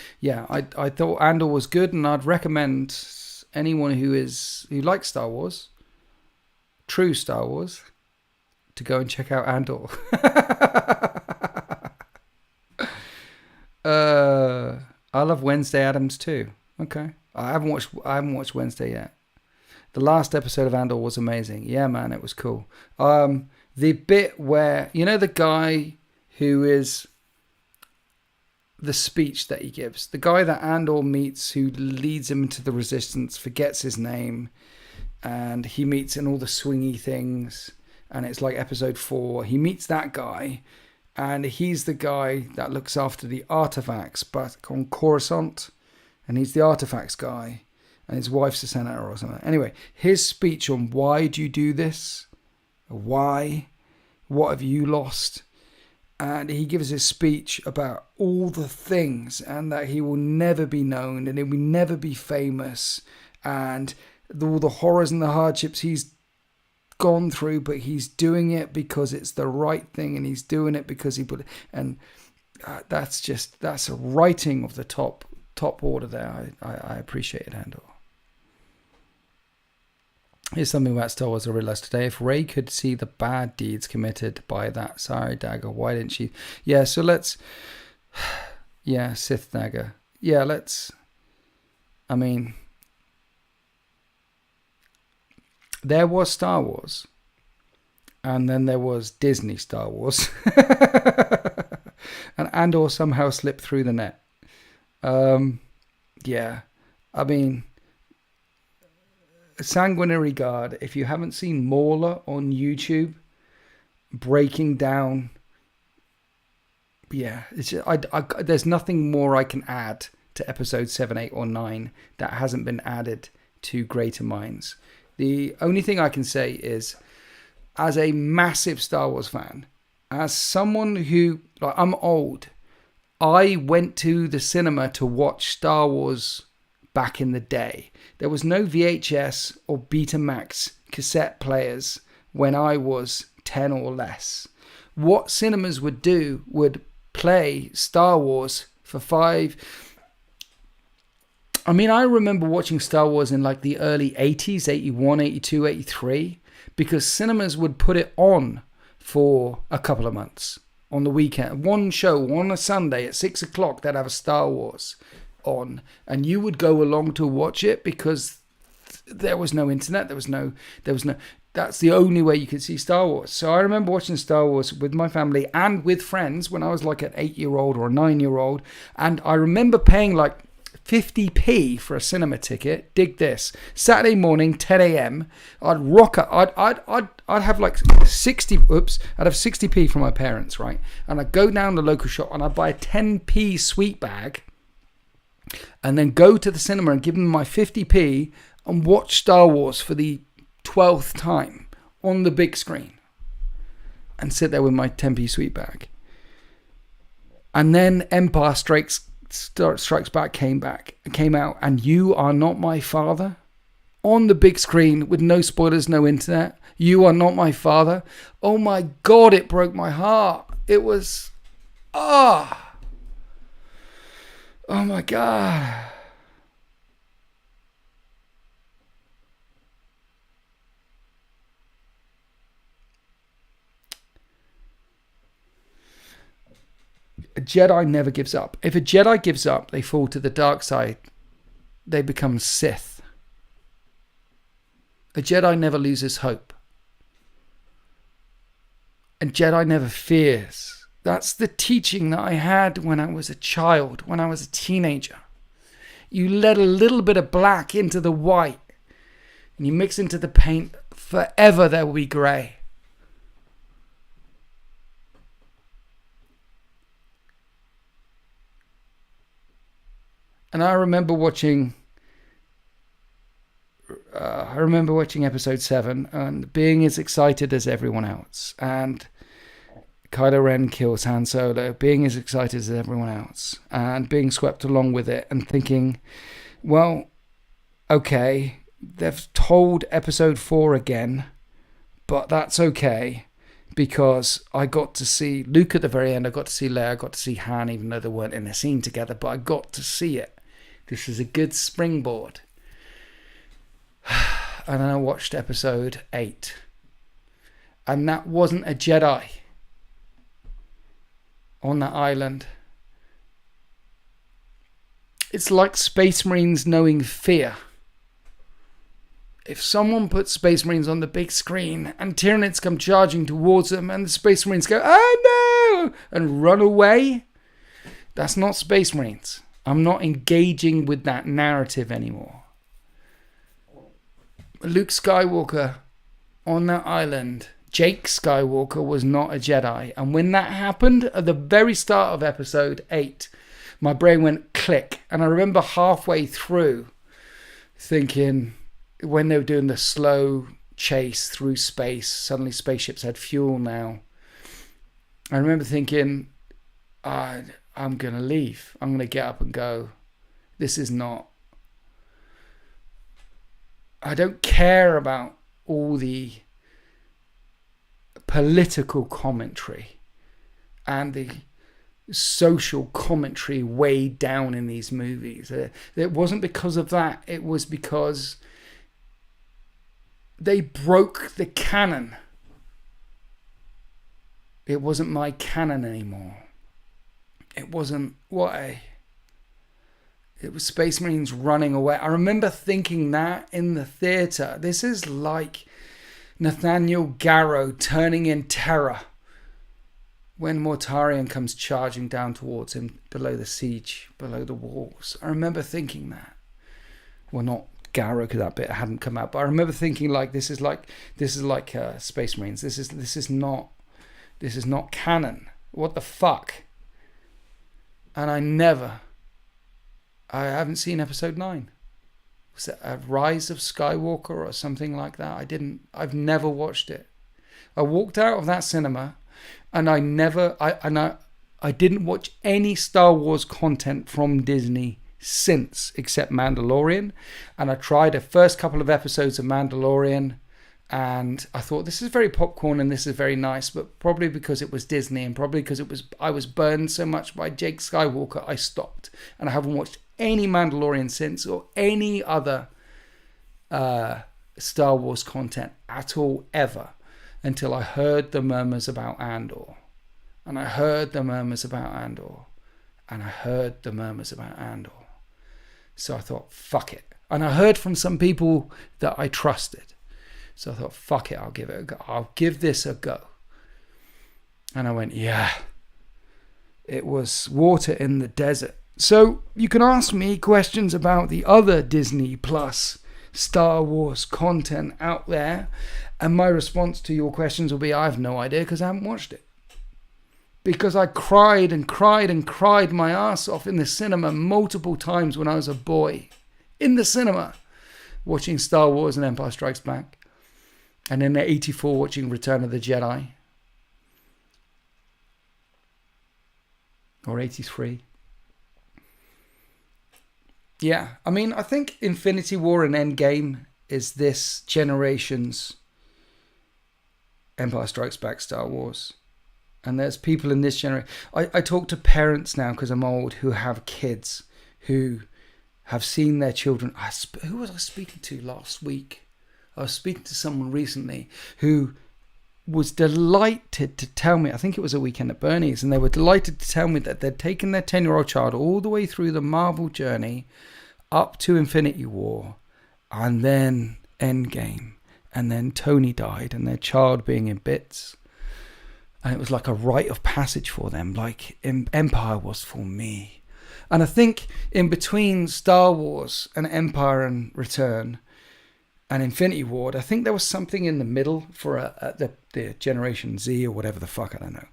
I thought Andor was good, and I'd recommend anyone who likes Star Wars, true Star Wars, to go and check out Andor. I love Wednesday Addams too. Okay. I haven't watched Wednesday yet. The last episode of Andor was amazing. Yeah, man, it was cool. The bit where, the guy who is the speech that he gives, the guy that Andor meets who leads him into the Resistance, forgets his name, and he meets in all the swingy things, and it's like episode 4. He meets that guy, and he's the guy that looks after the artifacts, but on Coruscant. And he's the artifacts guy, and his wife's a senator or something. Anyway, his speech on why do you do this? Why? What have you lost? And he gives his speech about all the things, and that he will never be known, and he will never be famous, and all the horrors and the hardships he's gone through, but he's doing it because it's the right thing, and he's doing it because that's a writing of the top order there. I appreciate it, Andor. Here's something about Star Wars I realized today. If Rey could see the bad deeds committed by that Sari dagger, why didn't she? Yeah, so let's... Yeah, Sith dagger. Yeah, let's... there was Star Wars. And then there was Disney Star Wars. And Andor somehow slipped through the net. Sanguinary Guard, if you haven't seen Mauler on YouTube breaking down, there's nothing more I can add to episode 7, 8 or 9 that hasn't been added to Greater Minds. The only thing I can say is, as a massive Star Wars fan, as someone who, I'm old, I went to the cinema to watch Star Wars back in the day. There was no VHS or Betamax cassette players when I was 10 or less. What cinemas would do would play Star Wars for 5... I remember watching Star Wars in like the early 80s, 81, 82, 83, because cinemas would put it on for a couple of months. On the weekend, one show on a Sunday at 6 o'clock, they'd have a Star Wars on, and you would go along to watch it because there was no internet, there was no. That's the only way you could see Star Wars. So I remember watching Star Wars with my family and with friends when I was like an 8-year-old or a 9-year-old, and I remember paying like 50p for a cinema ticket. Dig this. Saturday morning, 10 a.m. I'd rock up. I'd have like 60p from my parents, right? And I'd go down the local shop and I'd buy a 10p sweet bag and then go to the cinema and give them my 50p and watch Star Wars for the 12th time on the big screen and sit there with my 10p sweet bag. And then Empire Strikes Back came out, and You Are Not My Father on the big screen with no spoilers, no internet. You Are Not My Father. Oh my God, it broke my heart. It was, oh my God. A Jedi never gives up. If a Jedi gives up, they fall to the dark side. They become Sith. A Jedi never loses hope. A Jedi never fears. That's the teaching that I had when I was a child, when I was a teenager. You let a little bit of black into the white, and you mix into the paint, forever there will be grey. And I remember watching episode 7 and being as excited as everyone else. And Kylo Ren kills Han Solo, being as excited as everyone else. And being swept along with it and thinking, well, okay, they've told episode 4 again, but that's okay. Because I got to see Luke at the very end, I got to see Leia, I got to see Han, even though they weren't in a scene together, but I got to see it. This is a good springboard. And then I watched episode 8. And that wasn't a Jedi on that island. It's like Space Marines knowing fear. If someone puts Space Marines on the big screen and Tyranids come charging towards them and the Space Marines go, oh no, and run away, that's not Space Marines. I'm not engaging with that narrative anymore. Luke Skywalker on that island, Jake Skywalker was not a Jedi. And when that happened at the very start of episode 8, my brain went click. And I remember halfway through thinking, when they were doing the slow chase through space, suddenly spaceships had fuel now. I remember thinking, I'm going to leave. I'm going to get up and go. This is not... I don't care about all the political commentary and the social commentary weighed down in these movies. It wasn't because of that. It was because they broke the canon. It wasn't my canon anymore. It wasn't it was Space Marines running away. I remember thinking that in the theatre. This is like Nathaniel Garrow turning in terror when Mortarion comes charging down towards him below the siege, below the walls. I remember thinking that. Well, not Garrow, because that bit hadn't come out, but I remember thinking like this is like Space Marines. This is not canon. What the fuck? And I haven't seen episode 9. Was it a Rise of Skywalker or something like that? I've never watched it. I walked out of that cinema and I didn't watch any Star Wars content from Disney since, except Mandalorian. And I tried the first couple of episodes of Mandalorian and I thought, this is very popcorn and this is very nice, but probably because it was Disney and probably because I was burned so much by Jake Skywalker, I stopped. And I haven't watched any Mandalorian since or any other Star Wars content at all ever until I heard the murmurs about Andor. And I heard the murmurs about Andor. And I heard the murmurs about Andor. So I thought, fuck it. And I heard from some people that I trusted. So I thought, fuck it, I'll give it a go. I'll give this a go. And I went, yeah. It was water in the desert. So you can ask me questions about the other Disney Plus Star Wars content out there. And my response to your questions will be, I have no idea because I haven't watched it. Because I cried and cried and cried my ass off in the cinema multiple times when I was a boy. In the cinema. Watching Star Wars and Empire Strikes Back. And then at 84 watching Return of the Jedi. Or 83. Yeah, I mean, I think Infinity War and Endgame is this generation's Empire Strikes Back Star Wars. And there's people in this generation. I talk to parents now because I'm old who have kids who have seen their children. Who was I speaking to last week? I was speaking to someone recently who was delighted to tell me, I think it was a weekend at Bernie's, and they were delighted to tell me that they'd taken their 10-year-old child all the way through the Marvel journey up to Infinity War, and then Endgame, and then Tony died, and their child being in bits. And it was like a rite of passage for them, like Empire was for me. And I think in between Star Wars and Empire and Return and Infinity War, I think there was something in the middle for the Generation Z or whatever the fuck, I don't know.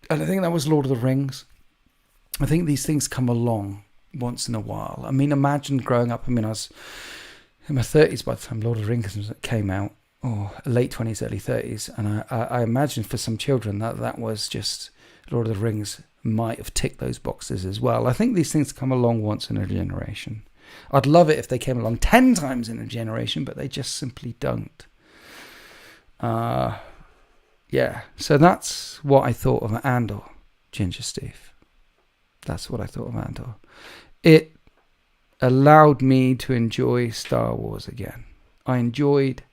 And I think that was Lord of the Rings. I think these things come along once in a while. I mean, imagine growing up. I mean, I was in my 30s by the time Lord of the Rings came out, or late 20s, early 30s. And I imagine for some children that was just Lord of the Rings might have ticked those boxes as well. I think these things come along once in a generation. I'd love it if they came along 10 times in a generation, but they just simply don't. Yeah, so that's what I thought of Andor, Ginger Steve. That's what I thought of Andor. It allowed me to enjoy Star Wars again. I enjoyed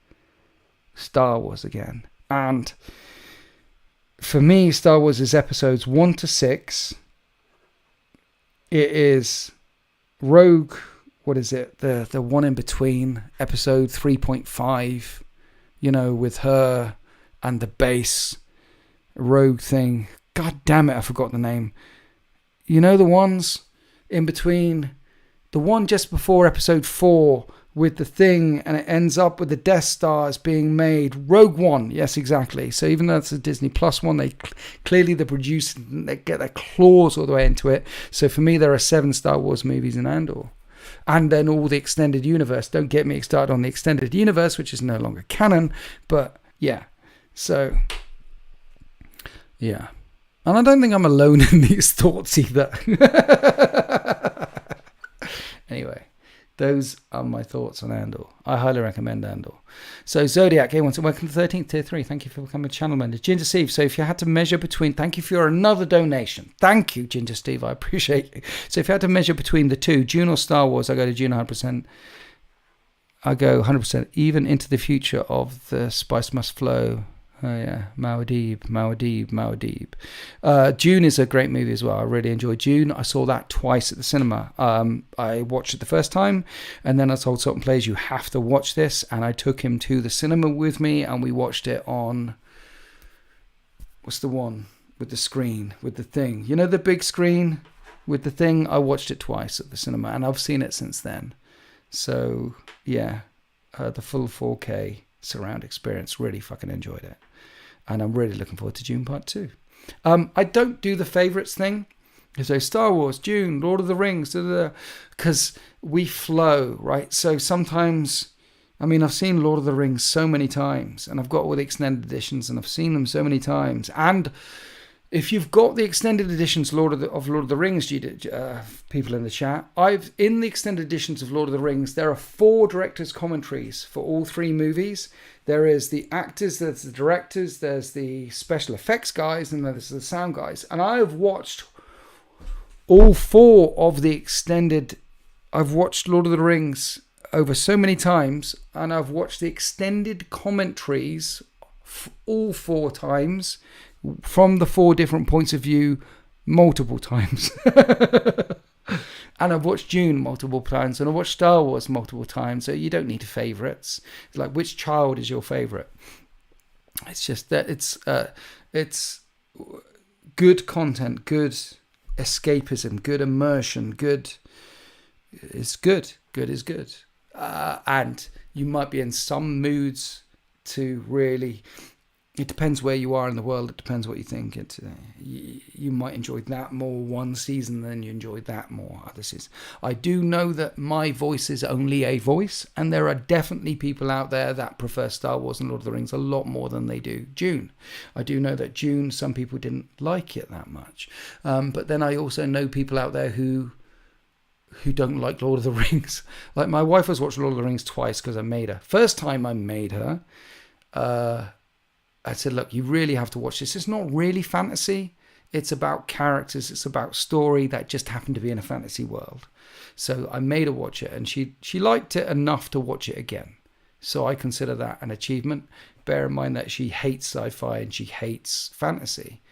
Star Wars again. And for me, Star Wars is episodes 1 to 6. It is Rogue, what is it? The one in between, episode 3.5, you know, with her and the base Rogue thing. God damn it, I forgot the name. You know, the ones in between, the one just before episode 4 with the thing, and it ends up with the Death Stars being made. Rogue One, yes, exactly. So even though it's a Disney Plus one, they clearly the producers, they get their claws all the way into it. So for me, there are 7 Star Wars movies in Andor. And then all the extended universe. Don't get me started on the extended universe, which is no longer canon. But yeah, so yeah. And I don't think I'm alone in these thoughts either. Anyway, those are my thoughts on Andor. I highly recommend Andor. So Zodiac, welcome to 13th tier 3. Thank you for becoming a channel member. Ginger Steve, so if you had to measure between, thank you for another donation. Thank you, Ginger Steve, I appreciate you. So if you had to measure between the two, Dune or Star Wars, I go to Dune 100%. I go 100%, even into the future of the Spice Must Flow. Oh yeah, Muad'Dib. Dune is a great movie as well. I really enjoyed Dune. I saw that twice at the cinema. I watched it the first time, and then I told Sultan Plays, you have to watch this, and I took him to the cinema with me, and we watched it on, what's the one with the screen, with the thing? You know, the big screen with the thing? I watched it twice at the cinema, and I've seen it since then. So yeah, the full 4K surround experience, really fucking enjoyed it, and I'm really looking forward to Dune Part 2. I don't do the favorites thing, so Star Wars, Dune, Lord of the Rings, because we flow, right? So sometimes, I mean, I've seen Lord of the Rings so many times, and I've got all the extended editions, and I've seen them so many times. And if you've got the extended editions Lord of the Rings, people in the chat, in the extended editions of Lord of the Rings, there are 4 directors' commentaries for all 3 movies. There is the actors, there's the directors, there's the special effects guys, and there's the sound guys. And I have watched all 4 of the extended. I've watched Lord of the Rings over so many times, and I've watched the extended commentaries all 4 times, from the 4 different points of view multiple times. And I've watched Dune multiple times, and I've watched Star Wars multiple times, so you don't need favorites. It's like, which child is your favorite? It's just that it's good content, good escapism, good immersion, good is good. Good is good. And you might be in some moods to really. It depends where you are in the world. It depends what you think. You might enjoy that more one season than you enjoy that more other seasons. I do know that my voice is only a voice, and there are definitely people out there that prefer Star Wars and Lord of the Rings a lot more than they do Dune. I do know that Dune, some people didn't like it that much. But then I also know people out there who don't like Lord of the Rings. Like my wife has watched Lord of the Rings twice because I made her. First time I made her, I said, look, you really have to watch this. It's not really fantasy. It's about characters. It's about story that just happened to be in a fantasy world. So I made her watch it, and she liked it enough to watch it again. So I consider that an achievement. Bear in mind that she hates sci-fi and she hates fantasy.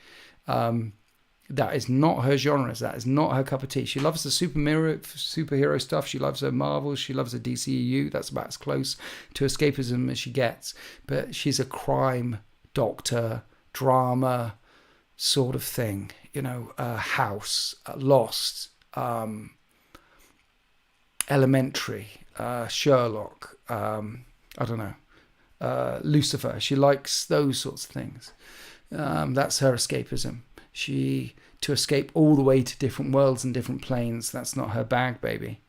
That is not her genres. That is not her cup of tea. She loves the superhero stuff. She loves her Marvels. She loves the DCEU. That's about as close to escapism as she gets. But she's a crime, doctor, drama sort of thing. You know, House, Lost, Elementary, Sherlock, I don't know, Lucifer. She likes those sorts of things. That's her escapism. To escape all the way to different worlds and different planes, that's not her bag, baby.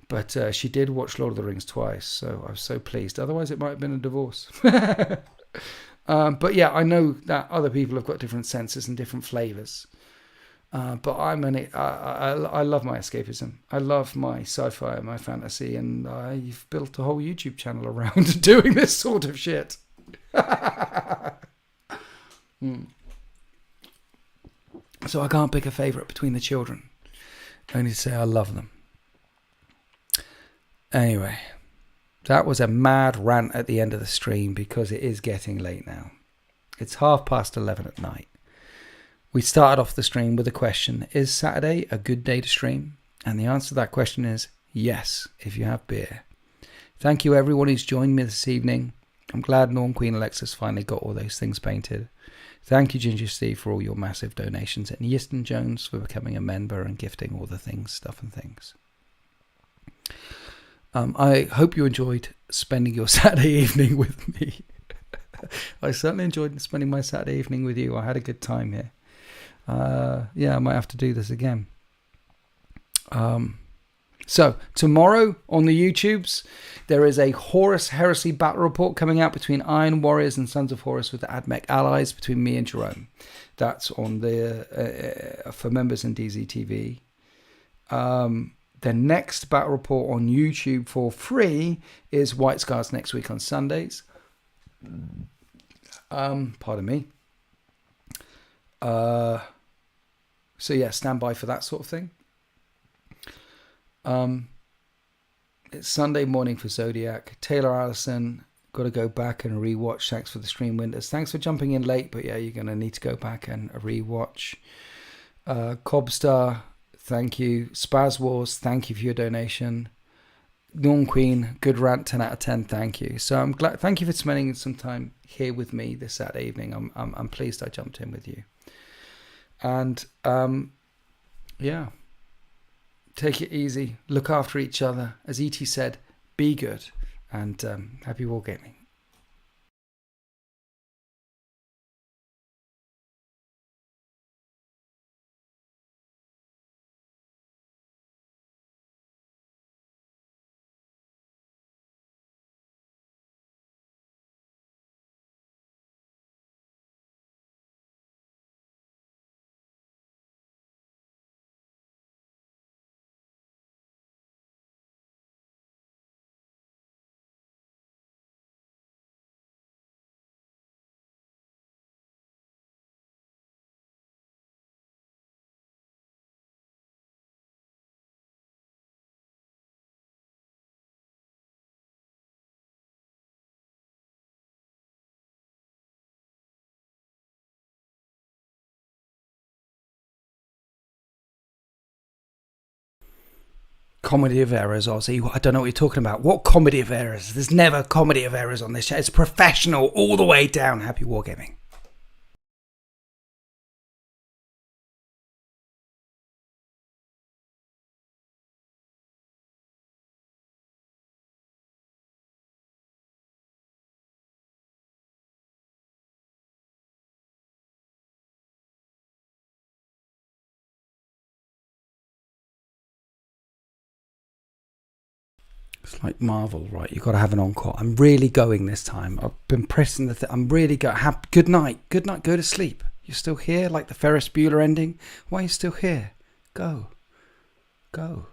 But she did watch Lord of the Rings twice, so I was so pleased. Otherwise, it might have been a divorce. But yeah, I know that other people have got different senses and different flavors. But I love my escapism. I love my sci-fi and my fantasy, and I've built a whole YouTube channel around doing this sort of shit. So I can't pick a favourite between the children. Only to say I love them. Anyway, that was a mad rant at the end of the stream because it is getting late now. It's 11:30 at night. We started off the stream with a question: is Saturday a good day to stream? And the answer to that question is yes, if you have beer. Thank you everyone who's joined me this evening. I'm glad Norm Queen Alexis finally got all those things painted. Thank you, Ginger Steve, for all your massive donations, and Yiston Jones for becoming a member and gifting all the things, stuff and things. I hope you enjoyed spending your Saturday evening with me. I certainly enjoyed spending my Saturday evening with you. I had a good time here. Yeah, I might have to do this again. So tomorrow on the YouTubes, there is a Horus Heresy battle report coming out between Iron Warriors and Sons of Horus with the AdMech allies between me and Jerome. That's on the for members in DZTV. The next battle report on YouTube for free is White Scars next week on Sundays. Pardon me. So yeah, stand by for that sort of thing. It's Sunday morning for Zodiac. Taylor Allison, got to go back and rewatch. Thanks for the stream windows. Thanks for jumping in late, but yeah, you're going to need to go back and rewatch. Cobstar, thank you. Spaz Wars, thank you for your donation. Norm Queen, good rant, 10 out of 10, thank you. So I'm glad. Thank you for spending some time here with me this Saturday evening. I'm pleased I jumped in with you. And yeah. Take it easy. Look after each other. As E.T. said, be good. And happy wargaming. Comedy of errors, Ozzy. I don't know what you're talking about. What comedy of errors? There's never comedy of errors on this show. It's professional all the way down. Happy wargaming. It's like Marvel, right? You've got to have an encore. I'm really going this time. I've been pressing the I'm really going. Good night. Good night. Go to sleep. You're still here? Like the Ferris Bueller ending? Why are you still here? Go. Go.